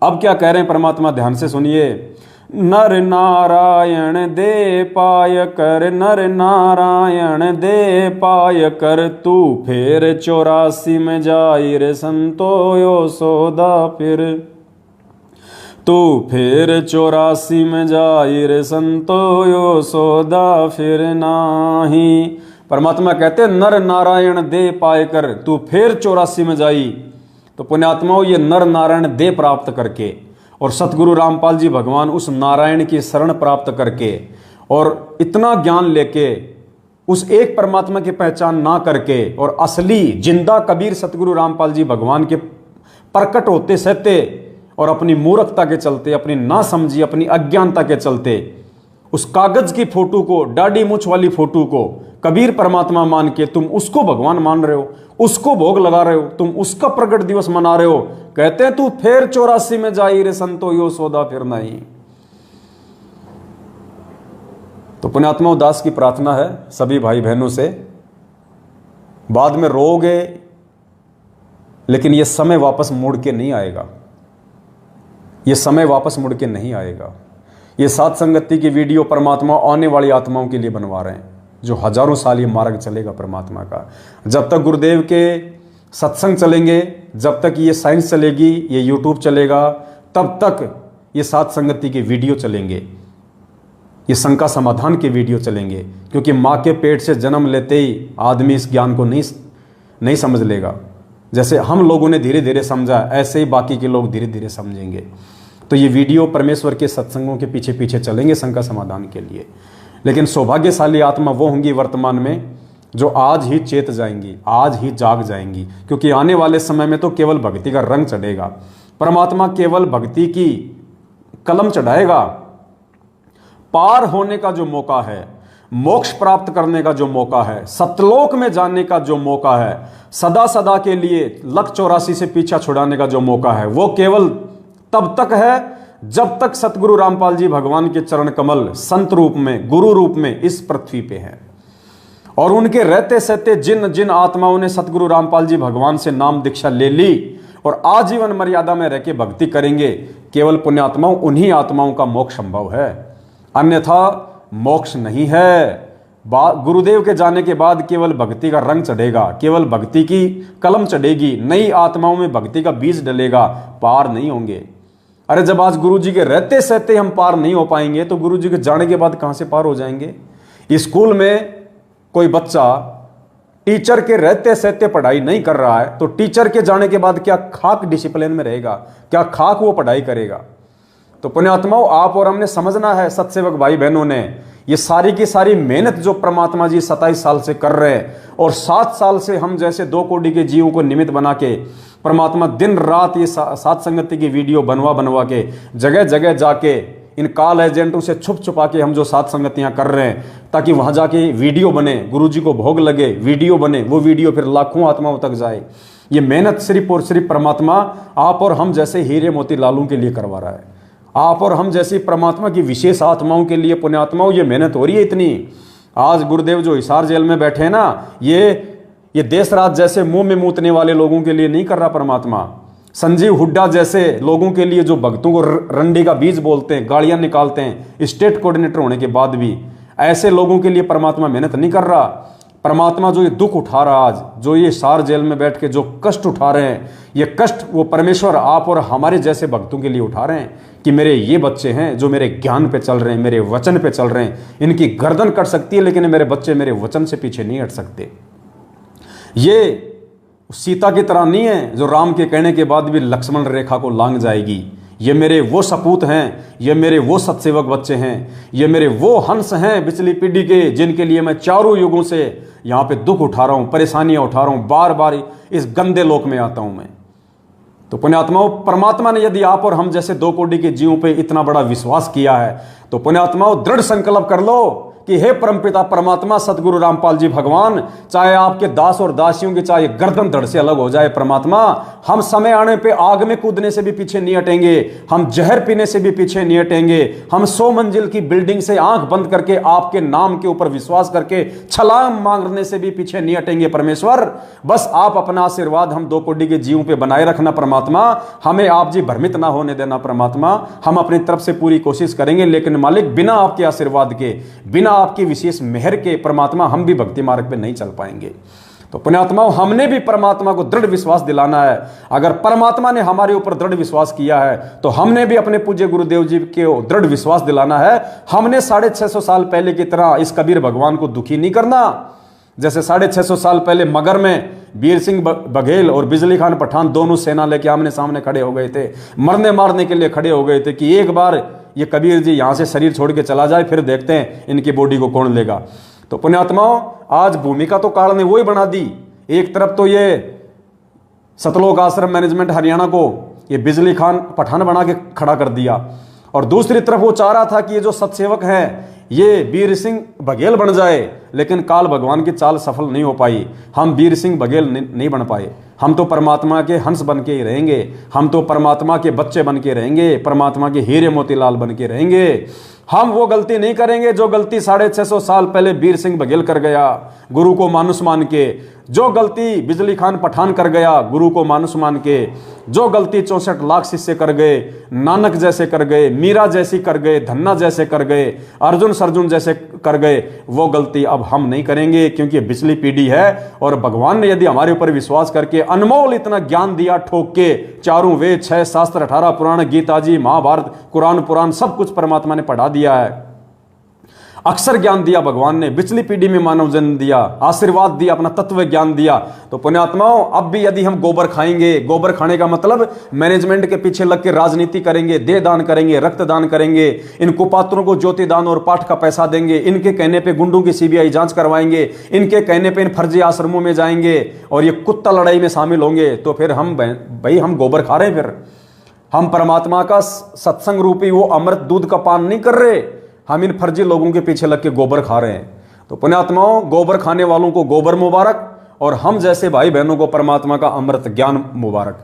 अब क्या कह रहे हैं परमात्मा, ध्यान से सुनिए। नर नारायण दे पाय कर, नर नारायण दे पाय कर, तू फिर 84 में जाई रे संतो, यो सौदा फिर, तू फिर 84 में जाई रे संतो, यो सौदा फिर नाही। परमात्मा कहते नर नारायण दे पाय कर, तू फिर 84 में जाई। तो पुण्यात्माओं, ये नर नारायण दे प्राप्त करके और सतगुरु रामपाल जी भगवान उस नारायण की शरण प्राप्त करके और इतना ज्ञान लेके उस एक परमात्मा की पहचान ना करके और असली जिंदा कबीर सतगुरु रामपाल जी भगवान के प्रकट होते सहते और अपनी मूर्खता के चलते, अपनी ना समझी, अपनी अज्ञानता के चलते उस कागज की फोटो को, डाडी मुछ वाली फोटो को कबीर परमात्मा मान के तुम उसको भगवान मान रहे हो, उसको भोग लगा रहे हो, तुम उसका प्रकट दिवस मना रहे हो। कहते हैं तू फिर 84 में जाई रे संतो, यो सौदा फिर नहीं। तो पुण्यात्मा उदास की प्रार्थना है सभी भाई बहनों से, बाद में रोगे लेकिन यह समय वापस मुड़ के नहीं आएगा, यह समय वापस मुड़ के नहीं आएगा। ये सात संगति की वीडियो परमात्मा आने वाली आत्माओं के लिए बनवा रहे हैं, जो हजारों साल ये मार्ग चलेगा परमात्मा का। जब तक गुरुदेव के सत्संग चलेंगे, जब तक ये साइंस चलेगी, ये यूट्यूब चलेगा, तब तक ये सात संगति के वीडियो चलेंगे, ये शंका समाधान के वीडियो चलेंगे। क्योंकि माँ के पेट से जन्म लेते ही आदमी इस ज्ञान को नहीं समझ लेगा। जैसे हम लोगों ने धीरे धीरे समझा, ऐसे ही बाकी के लोग धीरे धीरे समझेंगे। तो ये वीडियो परमेश्वर के सत्संगों के पीछे पीछे चलेंगे शंका समाधान के लिए। लेकिन सौभाग्यशाली आत्मा वो होंगी वर्तमान में जो आज ही चेत जाएंगी, आज ही जाग जाएंगी। क्योंकि आने वाले समय में तो केवल भक्ति का रंग चढ़ेगा, परमात्मा केवल भक्ति की कलम चढ़ाएगा। पार होने का जो मौका है, मोक्ष प्राप्त करने का जो मौका है, सतलोक में जाने का जो मौका है, सदा सदा के लिए 184 से पीछा छुड़ाने का जो मौका है, वो केवल तब तक है जब तक सतगुरु रामपाल जी भगवान के चरण कमल संत रूप में, गुरु रूप में इस पृथ्वी पे हैं। और उनके रहते सहते जिन जिन आत्माओं ने सतगुरु रामपाल जी भगवान से नाम दीक्षा ले ली और आजीवन मर्यादा में रह के भक्ति करेंगे, केवल पुण्यात्माओं, उन्हीं आत्माओं का मोक्ष संभव है, अन्यथा मोक्ष नहीं है। गुरुदेव के जाने के बाद केवल भक्ति का रंग चढ़ेगा, केवल भक्ति की कलम चढ़ेगी, नई आत्माओं में भक्ति का बीज डलेगा, पार नहीं होंगे। अरे जब आज गुरु जी के रहते सहते हम पार नहीं हो पाएंगे तो गुरु जी के जाने के बाद कहां से पार हो जाएंगे। स्कूल में कोई बच्चा टीचर के रहते सहते पढ़ाई नहीं कर रहा है तो टीचर के जाने के बाद क्या खाक डिसिप्लिन में रहेगा, क्या खाक वो पढ़ाई करेगा। तो पुण्यात्माओं, आप और हमने समझना है, सत्सेवक भाई बहनों ने, ये सारी की सारी मेहनत जो परमात्मा जी 27 साल से कर रहे हैं और 7 साल से हम जैसे 2 कोटि के जीवों को निमित्त बना के परमात्मा दिन रात ये सात संगति की वीडियो बनवा के जगह जगह जाके इन कॉल एजेंटों से छुप छुपा के हम जो साथ संगतियां कर रहे हैं, ताकि वहां जाके वीडियो बने, गुरुजी को भोग लगे, वीडियो बने, वो वीडियो फिर लाखों आत्माओं तक जाए। ये मेहनत सिर्फ और सिर्फ परमात्मा आप और हम जैसे हीरे मोती लालों के लिए करवा रहा है। आप और हम जैसी परमात्मा की विशेष आत्माओं के लिए, पुण्यात्माओं, ये मेहनत हो रही है इतनी। आज गुरुदेव जो हिसार जेल में बैठे हैं ना, ये देश राज जैसे मुंह में मूतने वाले लोगों के लिए नहीं कर रहा परमात्मा। संजीव हुड्डा जैसे लोगों के लिए जो भक्तों को रंडी का बीज बोलते हैं, गालियां निकालते हैं स्टेट कोऑर्डिनेटर होने के बाद भी, ऐसे लोगों के लिए परमात्मा मेहनत नहीं कर रहा। परमात्मा जो ये दुख उठा रहा, आज जो ये हिसार जेल में बैठ के जो कष्ट उठा रहे हैं, ये कष्ट वो परमेश्वर आप और हमारे जैसे भक्तों के लिए उठा रहे हैं कि मेरे ये बच्चे हैं जो मेरे ज्ञान पे चल रहे हैं, मेरे वचन पे चल रहे हैं। इनकी गर्दन कट सकती है लेकिन मेरे बच्चे मेरे वचन से पीछे नहीं हट सकते। ये सीता की तरह नहीं है जो राम के कहने के बाद भी लक्ष्मण रेखा को लांघ जाएगी। ये मेरे वो सपूत हैं, ये मेरे वो सतसेवक बच्चे हैं, ये मेरे वो हंस हैं पिछली पीढ़ी के, जिनके लिए मैं चारों युगों से यहाँ पे दुख उठा रहा हूँ, परेशानियां उठा रहा हूँ, बार बार इस गंदे लोक में आता हूँ मैं। तो पुण्यात्माओं, परमात्मा ने यदि आप और हम जैसे 2 कोटि के जीवों पे इतना बड़ा विश्वास किया है, तो पुण्यात्माओं दृढ़ संकल्प कर लो कि हे परमपिता परमात्मा सतगुरु रामपाल जी भगवान, चाहे आपके दास और दासियों की चाहे गर्दन धड़ से अलग हो जाए परमात्मा, हम समय आने पे आग में कूदने से भी पीछे नहीं हटेंगे, हम जहर पीने से भी पीछे नहीं हटेंगे, हम 100 मंजिल की बिल्डिंग से आंख बंद करके आपके नाम के ऊपर विश्वास करके छलांग मारने से भी पीछे नहीं हटेंगे परमेश्वर। बस आप अपना आशीर्वाद हम 2 कोटि के जीवों पे बनाए रखना परमात्मा, हमें आप जी भ्रमित ना होने देना परमात्मा। हम अपनी तरफ से पूरी कोशिश करेंगे, लेकिन मालिक बिना आपके आशीर्वाद के, बिना आपकी विशेष मेहर के परमात्मा हम भी भक्ति मार्ग पे नहीं चल पाएंगे। तो पुण्यात्माओं, हमने भी परमात्मा को दृढ़ विश्वास दिलाना है। अगर परमात्मा ने हमारे ऊपर दृढ़ विश्वास किया है तो हमने भी अपने पूज्य गुरुदेव जी के दृढ़ विश्वास दिलाना है। हमने 650 साल पहले की तरह इस कबीर भगवान को दुखी नहीं करना। जैसे 650 साल पहले मगर में वीर सिंह बघेल और बिजली खान पठान दोनों सेना लेके आमने सामने खड़े हो गए थे, मरने मारने के लिए खड़े हो गए थे कि एक बार ये कबीर जी यहां से शरीर छोड़ के चला जाए, फिर देखते हैं इनकी बॉडी को कौन लेगा। तो पुण्यात्माओं, आज भूमिका तो काल ने वो ही बना दी। एक तरफ तो ये सतलोक आश्रम मैनेजमेंट हरियाणा को ये बिजली खान पठान बना के खड़ा कर दिया, और दूसरी तरफ वो चाह रहा था कि ये जो सतसेवक हैं ये वीर सिंह बघेल बन जाए, लेकिन काल भगवान की चाल सफल नहीं हो पाई। हम वीर सिंह बघेल नहीं बन पाए। हम तो परमात्मा के हंस बन के ही रहेंगे, हम तो परमात्मा के बच्चे बन के रहेंगे, परमात्मा के हीरे मोतीलाल बन के रहेंगे। हम वो गलती नहीं करेंगे जो गलती 650 साल पहले वीर सिंह बघेल कर गया गुरु को मानुस मान के, जो गलती बिजली खान पठान कर गया गुरु को मानुस मान के, जो गलती 64 लाख शिष्य कर गए, नानक जैसे कर गए, मीरा जैसी कर गए, धन्ना जैसे कर गए, अर्जुन सरजुन जैसे कर गए, वो गलती अब हम नहीं करेंगे, क्योंकि पिछली पीढ़ी है। और भगवान ने यदि हमारे ऊपर विश्वास करके अनमोल इतना ज्ञान दिया, ठोक के, चारों वेद 6 शास्त्र 18 पुराण, गीता जी, महाभारत, कुरान पुराण सब कुछ परमात्मा ने पढ़ा दिया है। अक्षर ज्ञान दिया भगवान ने, पिछली पीढ़ी में मानव जन्म दिया, आशीर्वाद दिया, अपना तत्व ज्ञान दिया। तो पुण्यात्माओं, अब भी यदि हम गोबर खाएंगे, गोबर खाने का मतलब मैनेजमेंट के पीछे लग के राजनीति करेंगे, देह दान करेंगे, रक्त दान करेंगे, इन कुपात्रों को ज्योति दान और पाठ का पैसा देंगे, इनके कहने पे गुंडों की सीबीआई जांच करवाएंगे, इनके कहने पे इन फर्जी आश्रमों में जाएंगे और ये कुत्ता लड़ाई में शामिल होंगे, तो फिर हम भाई हम गोबर खा रहे हैं। फिर हम परमात्मा का सत्संग रूपी वो अमृत दूध का पान नहीं कर रहे, हम इन फर्जी लोगों के पीछे लग के गोबर खा रहे हैं। तो पुण्यात्माओं, गोबर खाने वालों को गोबर मुबारक, और हम जैसे भाई बहनों को परमात्मा का अमृत ज्ञान मुबारक।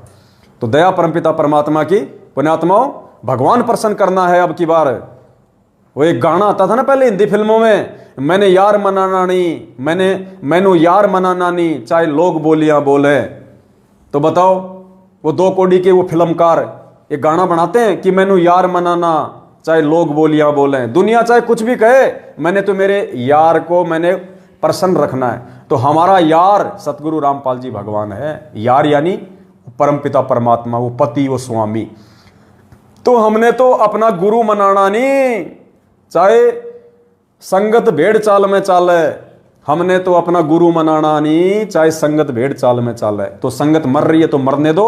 तो दया परमपिता परमात्मा की। पुण्यात्माओं, भगवान प्रसन्न करना है अब की बार। वो एक गाना आता था ना पहले हिंदी फिल्मों में, मैंने यार मनाना नहीं, मैनू यार मनाना नहीं, चाहे लोग बोलियां बोले। तो बताओ, वो 2 कोड़ी के वो फिल्मकार एक गाना बनाते हैं कि मैनू यार मनाना, चाहे लोग बोलियां बोले, दुनिया चाहे कुछ भी कहे, मैंने तो मेरे यार को मैंने प्रसन्न रखना है। तो हमारा यार सतगुरु रामपाल जी भगवान है। यार यानी परमपिता परमात्मा, वो पति, वो स्वामी। तो हमने तो अपना गुरु मनाना नहीं, चाहे संगत भेड़ चाल में चाले, हमने तो अपना गुरु मनाना नहीं, चाहे संगत भेड़ चाल में चाले। तो संगत मर रही है तो मरने दो,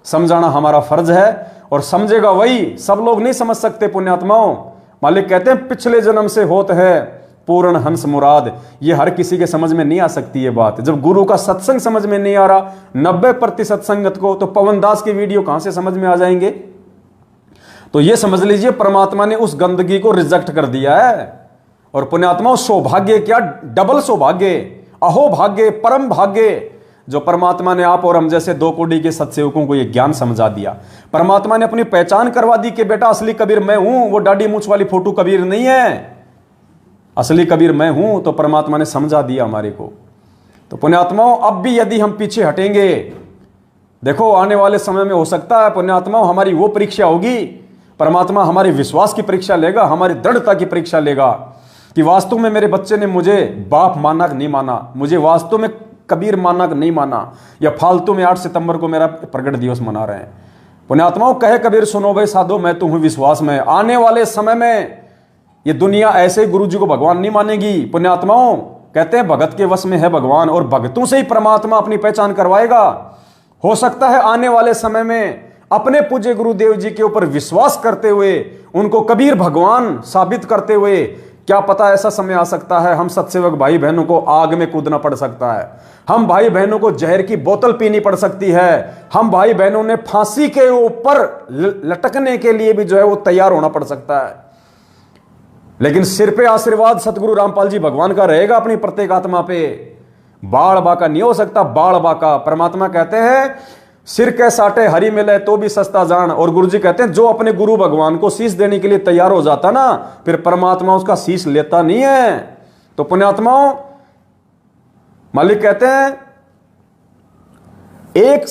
समझाना हमारा फर्ज है, और समझेगा वही, सब लोग नहीं समझ सकते पुण्यात्माओं। मालिक कहते हैं पिछले जन्म से होत है पूर्ण हंस मुराद। ये हर किसी के समझ में नहीं आ सकती ये बात। जब गुरु का सत्संग समझ में नहीं आ रहा 90% संगत को, तो पवन दास की वीडियो कहां से समझ में आ जाएंगे। तो ये समझ लीजिए परमात्मा ने उस गंदगी को रिजेक्ट कर दिया है। और पुण्यात्मा सौभाग्य क्या, डबल सौभाग्य, अहो भाग्य, परम भाग्य, जो परमात्मा ने आप और हम जैसे 2 कोड़ी के सत्सेवकों को ये ज्ञान समझा दिया। परमात्मा ने अपनी पहचान करवा दी कि बेटा असली कबीर मैं हूं, वो दाढ़ी मूंछ वाली फोटो कबीर नहीं है, असली कबीर मैं हूं। तो परमात्मा ने समझा दिया हमारे को। तो पुण्यात्माओं अब भी यदि हम पीछे हटेंगे, देखो आने वाले समय में हो सकता है पुण्यात्माओं हमारी वो परीक्षा होगी, परमात्मा हमारे विश्वास की परीक्षा लेगा, हमारी दृढ़ता की परीक्षा लेगा कि वास्तव में मेरे बच्चे ने मुझे बाप माना कि नहीं माना, मुझे वास्तव में कबीर माना कि नहीं माना, या फालतू में 8 सितंबर को मेरा प्रकट दिवस मना रहे हैं। पुण्यात्माओं कहे कबीर सुनो भाई साधो मैं तो हूं विश्वास में, आने वाले समय में ये दुनिया ऐसे गुरु जी को भगवान नहीं मानेगी। पुण्यात्माओं कहते हैं भगत के वश में है भगवान, और भगतों से ही परमात्मा अपनी पहचान करवाएगा। हो सकता है आने वाले समय में अपने पूज्य गुरुदेव जी के ऊपर विश्वास करते हुए उनको कबीर भगवान साबित करते हुए, क्या पता ऐसा समय आ सकता है हम सत्सेवक भाई बहनों को आग में कूदना पड़ सकता है, हम भाई बहनों को जहर की बोतल पीनी पड़ सकती है, हम भाई बहनों ने फांसी के ऊपर लटकने के लिए भी जो है वो तैयार होना पड़ सकता है। लेकिन सिर पे आशीर्वाद सतगुरु रामपाल जी भगवान का रहेगा अपनी प्रत्येक आत्मा पे। बाढ़ बाका नहीं हो सकता, बाढ़ बाका। परमात्मा कहते हैं सिर के साटे हरी मिले तो भी सस्ता जान, और गुरु जी कहते हैं जो अपने गुरु भगवान को शीश देने के लिए तैयार हो जाता ना, फिर परमात्मा उसका शीश लेता नहीं है। तो पुण्यात्माओं मालिक कहते हैं 1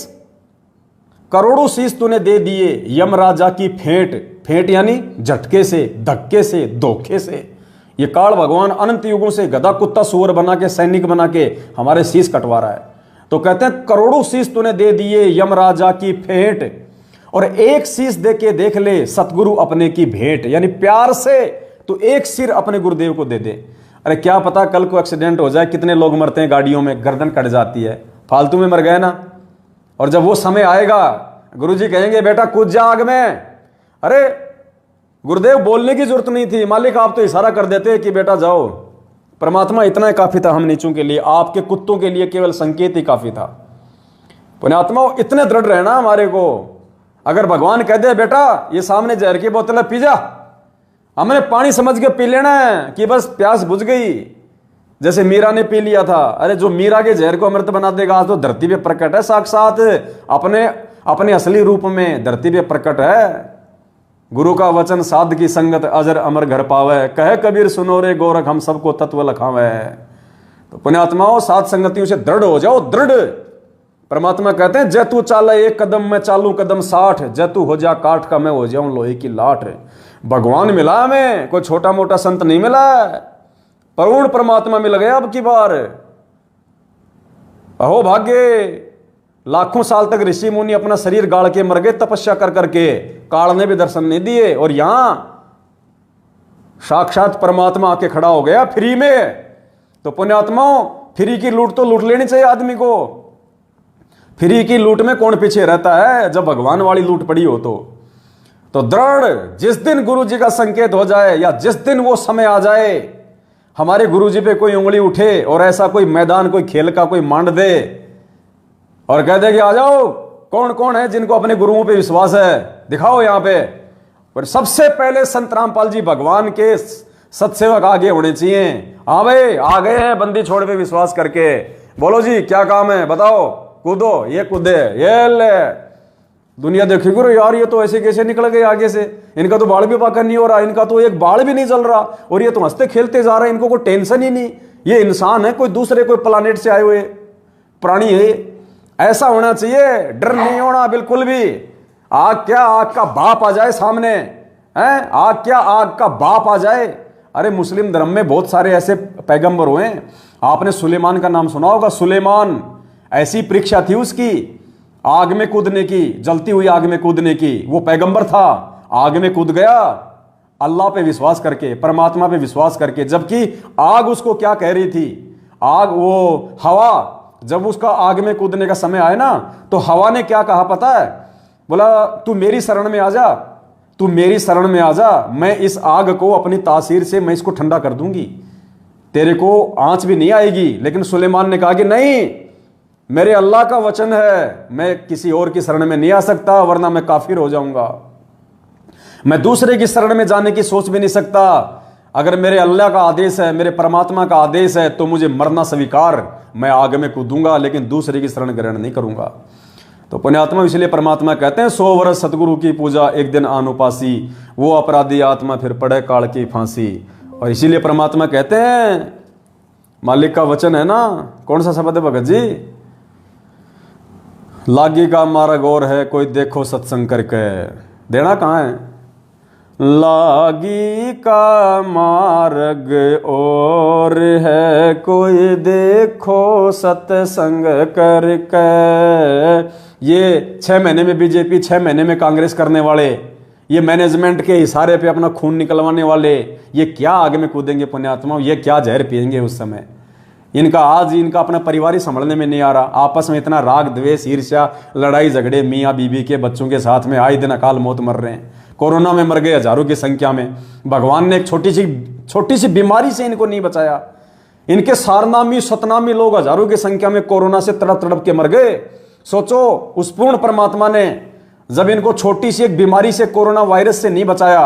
करोड़ों शीश तूने दे दिए यमराजा की फेंट, फेंट यानी झटके से, धक्के से, धोखे से। ये काल भगवान अनंत युगों से गधा कुत्ता सुअर बना के, सैनिक बना के हमारे शीश कटवा रहा है। तो कहते हैं करोड़ों शीश तूने दे दिए यमराजा की फेंट, और 1 शीश दे के देख ले सतगुरु अपने की भेंट, यानी प्यार से तो 1 सिर अपने गुरुदेव को दे दे। अरे क्या पता कल को एक्सीडेंट हो जाए, कितने लोग मरते हैं गाड़ियों में, गर्दन कट जाती है, फालतू में मर गए ना। और जब वो समय आएगा गुरुजी कहेंगे बेटा कूद जा आग में, अरे गुरुदेव बोलने की जरूरत नहीं थी, मालिक आप तो इशारा कर देते कि बेटा जाओ। परमात्मा इतना ही काफी था हम नीचों के लिए, आपके कुत्तों के लिए केवल संकेत ही काफी था। पुण्यात्मा इतने दृढ़ रहना हमारे को, अगर भगवान कह दे बेटा ये सामने जहर की बोतल है पी जा, हमने पानी समझ के पी लेना है कि बस प्यास बुझ गई, जैसे मीरा ने पी लिया था। अरे जो मीरा के जहर को अमृत बना देगा, आज तो धरती पे प्रकट है साक्षात, अपने असली रूप में धरती पे प्रकट है। गुरु का वचन साध की संगत अजर अमर घर पावे, कहे कबीर सुनो रे गोरख हम सबको तत्व लखावे। तो पुण्यात्माओं साध संगतियों से दृढ़ हो जाओ, दृढ़। परमात्मा कहते हैं जय तू चाले 1 कदम मैं चालू कदम 60, जय तू हो जा काठ का मैं हो जाऊं लोहे की लाठ। भगवान मिला हमें, कोई छोटा मोटा संत नहीं मिला, पूर्ण परमात्मा मिल गया अब की बार। अहो भाग्य, लाखों साल तक ऋषि मुनि अपना शरीर गाड़ के मर गए तपस्या कर करके, काल ने भी दर्शन नहीं दिए, और यहां साक्षात परमात्मा आके खड़ा हो गया फ्री में। तो पुण्यात्माओं फ्री की लूट तो लूट लेनी चाहिए आदमी को। फ्री की लूट में कौन पीछे रहता है, जब भगवान वाली लूट पड़ी हो तो दृढ़। जिस दिन गुरु जी का संकेत हो जाए, या जिस दिन वो समय आ जाए हमारे गुरु जी पे कोई उंगली उठे और ऐसा कोई मैदान, कोई खेल का कोई मांड दे और कह दे कि आ जाओ, कौन कौन है जिनको अपने गुरुओं पे विश्वास है, दिखाओ यहां पे। पर सबसे पहले संत रामपाल जी भगवान के सत्सेवक आगे होने चाहिए। हाँ भाई आ गए हैं बंदी छोड़ पे विश्वास करके, बोलो जी क्या काम है बताओ, कूदो, ये कूदे, ये ले। दुनिया देखिए यार ये तो ऐसे कैसे निकल गए आगे से, इनका तो बाल भी पाकर नहीं हो रहा, इनका तो एक बाल भी नहीं जल रहा, और ये तो हंसते खेलते जा रहे हैं, इनको कोई टेंशन ही नहीं, ये इंसान है कोई दूसरे कोई प्लानेट से आए हुए प्राणी है। ऐसा होना चाहिए, डर नहीं होना बिल्कुल भी। आग क्या आग का बाप आ जाए सामने है, आग क्या आग का बाप आ जाए। अरे मुस्लिम धर्म में बहुत सारे ऐसे पैगंबर हुए, आपने सुलेमान का नाम सुना होगा। सुलेमान ऐसी परीक्षा थी उसकी आग में कूदने की, जलती हुई आग में कूदने की, वो पैगंबर था, आग में कूद गया अल्लाह पे विश्वास करके, परमात्मा पे विश्वास करके। जबकि आग उसको क्या कह रही थी, आग वो हवा, जब उसका आग में कूदने का समय आया ना तो हवा ने क्या कहा पता है, बोला तू मेरी शरण में आ जा, तू मेरी शरण में आ जा, मैं इस आग को अपनी तासीर से मैं इसको ठंडा कर दूंगी, तेरे को आंच भी नहीं आएगी। लेकिन सुलेमान ने कहा कि नहीं, मेरे अल्लाह का वचन है, मैं किसी और की शरण में नहीं आ सकता वरना मैं काफिर हो जाऊंगा। मैं दूसरे की शरण में जाने की सोच भी नहीं सकता। अगर मेरे अल्लाह का आदेश है, मेरे परमात्मा का आदेश है, तो मुझे मरना स्वीकार, मैं आग में कूदूंगा, लेकिन दूसरे की शरण ग्रहण नहीं करूंगा। तो पुण्यात्मा, इसलिए परमात्मा कहते हैं 100 वर्ष सतगुरु की पूजा, एक दिन आन उपासी, वो अपराधी आत्मा फिर पड़े काल की फांसी। और इसीलिए परमात्मा कहते हैं, मालिक का वचन है ना, कौन सा शब्द है भगत जी? लागी का मार्ग और है, कोई देखो सत्संग करके। देना कहाँ है? लागी का मार्ग और है, कोई देखो सत्संग करके। ये 6 महीने में बीजेपी, 6 महीने में कांग्रेस करने वाले, ये मैनेजमेंट के इशारे पे अपना खून निकलवाने वाले, ये क्या आगे में कूदेंगे पुण्यात्मा? ये क्या जहर पिएंगे उस समय? इनका आज इनका अपना परिवार ही संभलने में नहीं आ रहा। आपस में इतना राग द्वेष, ईर्ष्या, लड़ाई झगड़े, मियाँ बीबी के बच्चों के साथ में आए दिन अकाल मौत मर रहे हैं। कोरोना में मर गए हजारों की संख्या में। भगवान ने एक छोटी सी बीमारी से इनको नहीं बचाया। इनके सारनामी सतनामी लोग हजारों की संख्या में कोरोना से तड़प तड़प के मर गए। सोचो, उस पूर्ण परमात्मा ने जब इनको छोटी सी एक बीमारी से, कोरोना वायरस से नहीं बचाया,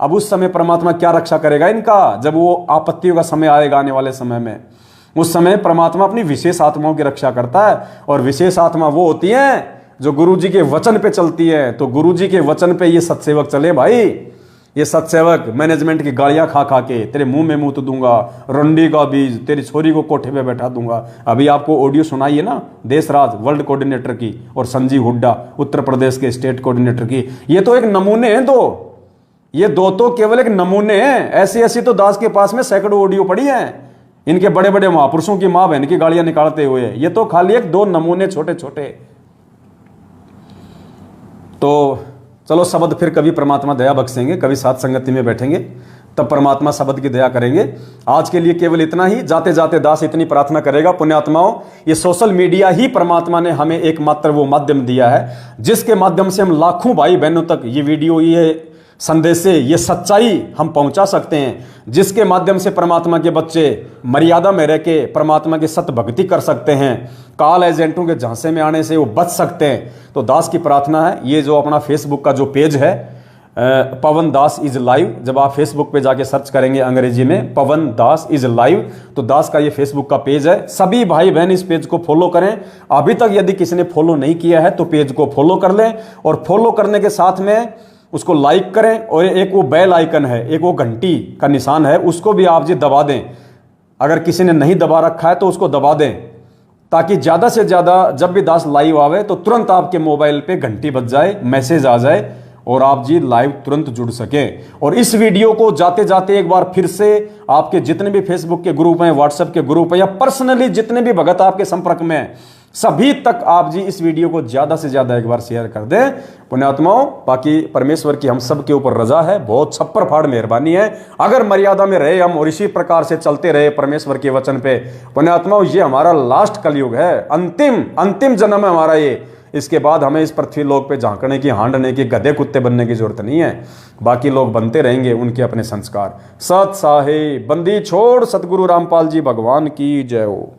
अब उस समय परमात्मा क्या रक्षा करेगा इनका? जब वो आपत्तियों का समय आएगा आने वाले समय में, उस समय परमात्मा अपनी विशेष आत्माओं की रक्षा करता है। और विशेष आत्मा वो होती है जो गुरु जी के वचन पे चलती है। तो गुरु जी के वचन पे ये सत्सेवक चले भाई। ये सत्सेवक मैनेजमेंट की गालियां खा खा के तेरे मुंह में मूत दूंगा, रंडी का बीज, तेरी छोरी को कोठे पे बैठा दूंगा। अभी आपको ऑडियो सुनाई है ना, देशराज वर्ल्ड कोऑर्डिनेटर की और संजीव हुड्डा उत्तर प्रदेश के स्टेट कोऑर्डिनेटर की। ये तो एक नमूने हैं दो, ये दो तो केवल एक नमूने हैं। ऐसी ऐसी तो दास के पास में सैकड़ों ऑडियो पड़ी हैं इनके बड़े बड़े महापुरुषों की मां बहन की गालियां निकालते हुए। ये तो खाली एक दो नमूने छोटे छोटे। तो चलो, शब्द फिर कभी परमात्मा दया बख्शेंगे, कभी साथ संगति में बैठेंगे, तब परमात्मा शब्द की दया करेंगे। आज के लिए केवल इतना ही। जाते जाते दास इतनी प्रार्थना करेगा, पुण्यात्माओं, ये सोशल मीडिया ही परमात्मा ने हमें एकमात्र वो माध्यम दिया है जिसके माध्यम से हम लाखों भाई बहनों तक ये वीडियो, ये संदेश, ये सच्चाई हम पहुंचा सकते हैं, जिसके माध्यम से परमात्मा के बच्चे मर्यादा में रह के परमात्मा की सत भक्ति कर सकते हैं, काल एजेंटों के झांसे में आने से वो बच सकते हैं। तो दास की प्रार्थना है, ये जो अपना फेसबुक का जो पेज है पवन दास इज लाइव, जब आप फेसबुक पे जाके सर्च करेंगे अंग्रेजी में पवन दास इज लाइव, तो दास का ये फेसबुक का पेज है। सभी भाई बहन इस पेज को फॉलो करें। अभी तक यदि किसी ने फॉलो नहीं किया है तो पेज को फॉलो कर लें, और फॉलो करने के साथ में उसको लाइक करें। और एक वो बेल आइकन है, एक वो घंटी का निशान है, उसको भी आप जी दबा दें। अगर किसी ने नहीं दबा रखा है तो उसको दबा दें, ताकि ज़्यादा से ज़्यादा जब भी दास लाइव आवे तो तुरंत आपके मोबाइल पे घंटी बज जाए, मैसेज आ जाए और आप जी लाइव तुरंत जुड़ सकें। और इस वीडियो को जाते जाते एक बार फिर से आपके जितने भी फेसबुक के ग्रुप हैं, व्हाट्सएप के ग्रुप हैं, या पर्सनली जितने भी भगत आपके संपर्क में हैं, सभी तक आप जी इस वीडियो को ज्यादा से ज्यादा एक बार शेयर कर दें पुण्यात्माओं। बाकी परमेश्वर की हम सब के ऊपर रजा है, बहुत छप्पर फाड़ मेहरबानी है। अगर मर्यादा में रहे हम और इसी प्रकार से चलते रहे परमेश्वर के वचन पे पुण्यात्माओं, ये हमारा लास्ट कलयुग है, अंतिम जन्म है हमारा ये। इसके बाद हमें इस पृथ्वी लोक पे झांकने की, हांडने की, गधे कुत्ते बनने की जरूरत नहीं है। बाकी लोग बनते रहेंगे, उनके अपने संस्कार। सत साहे बंदी छोड़, सतगुरु रामपाल जी भगवान की जय हो।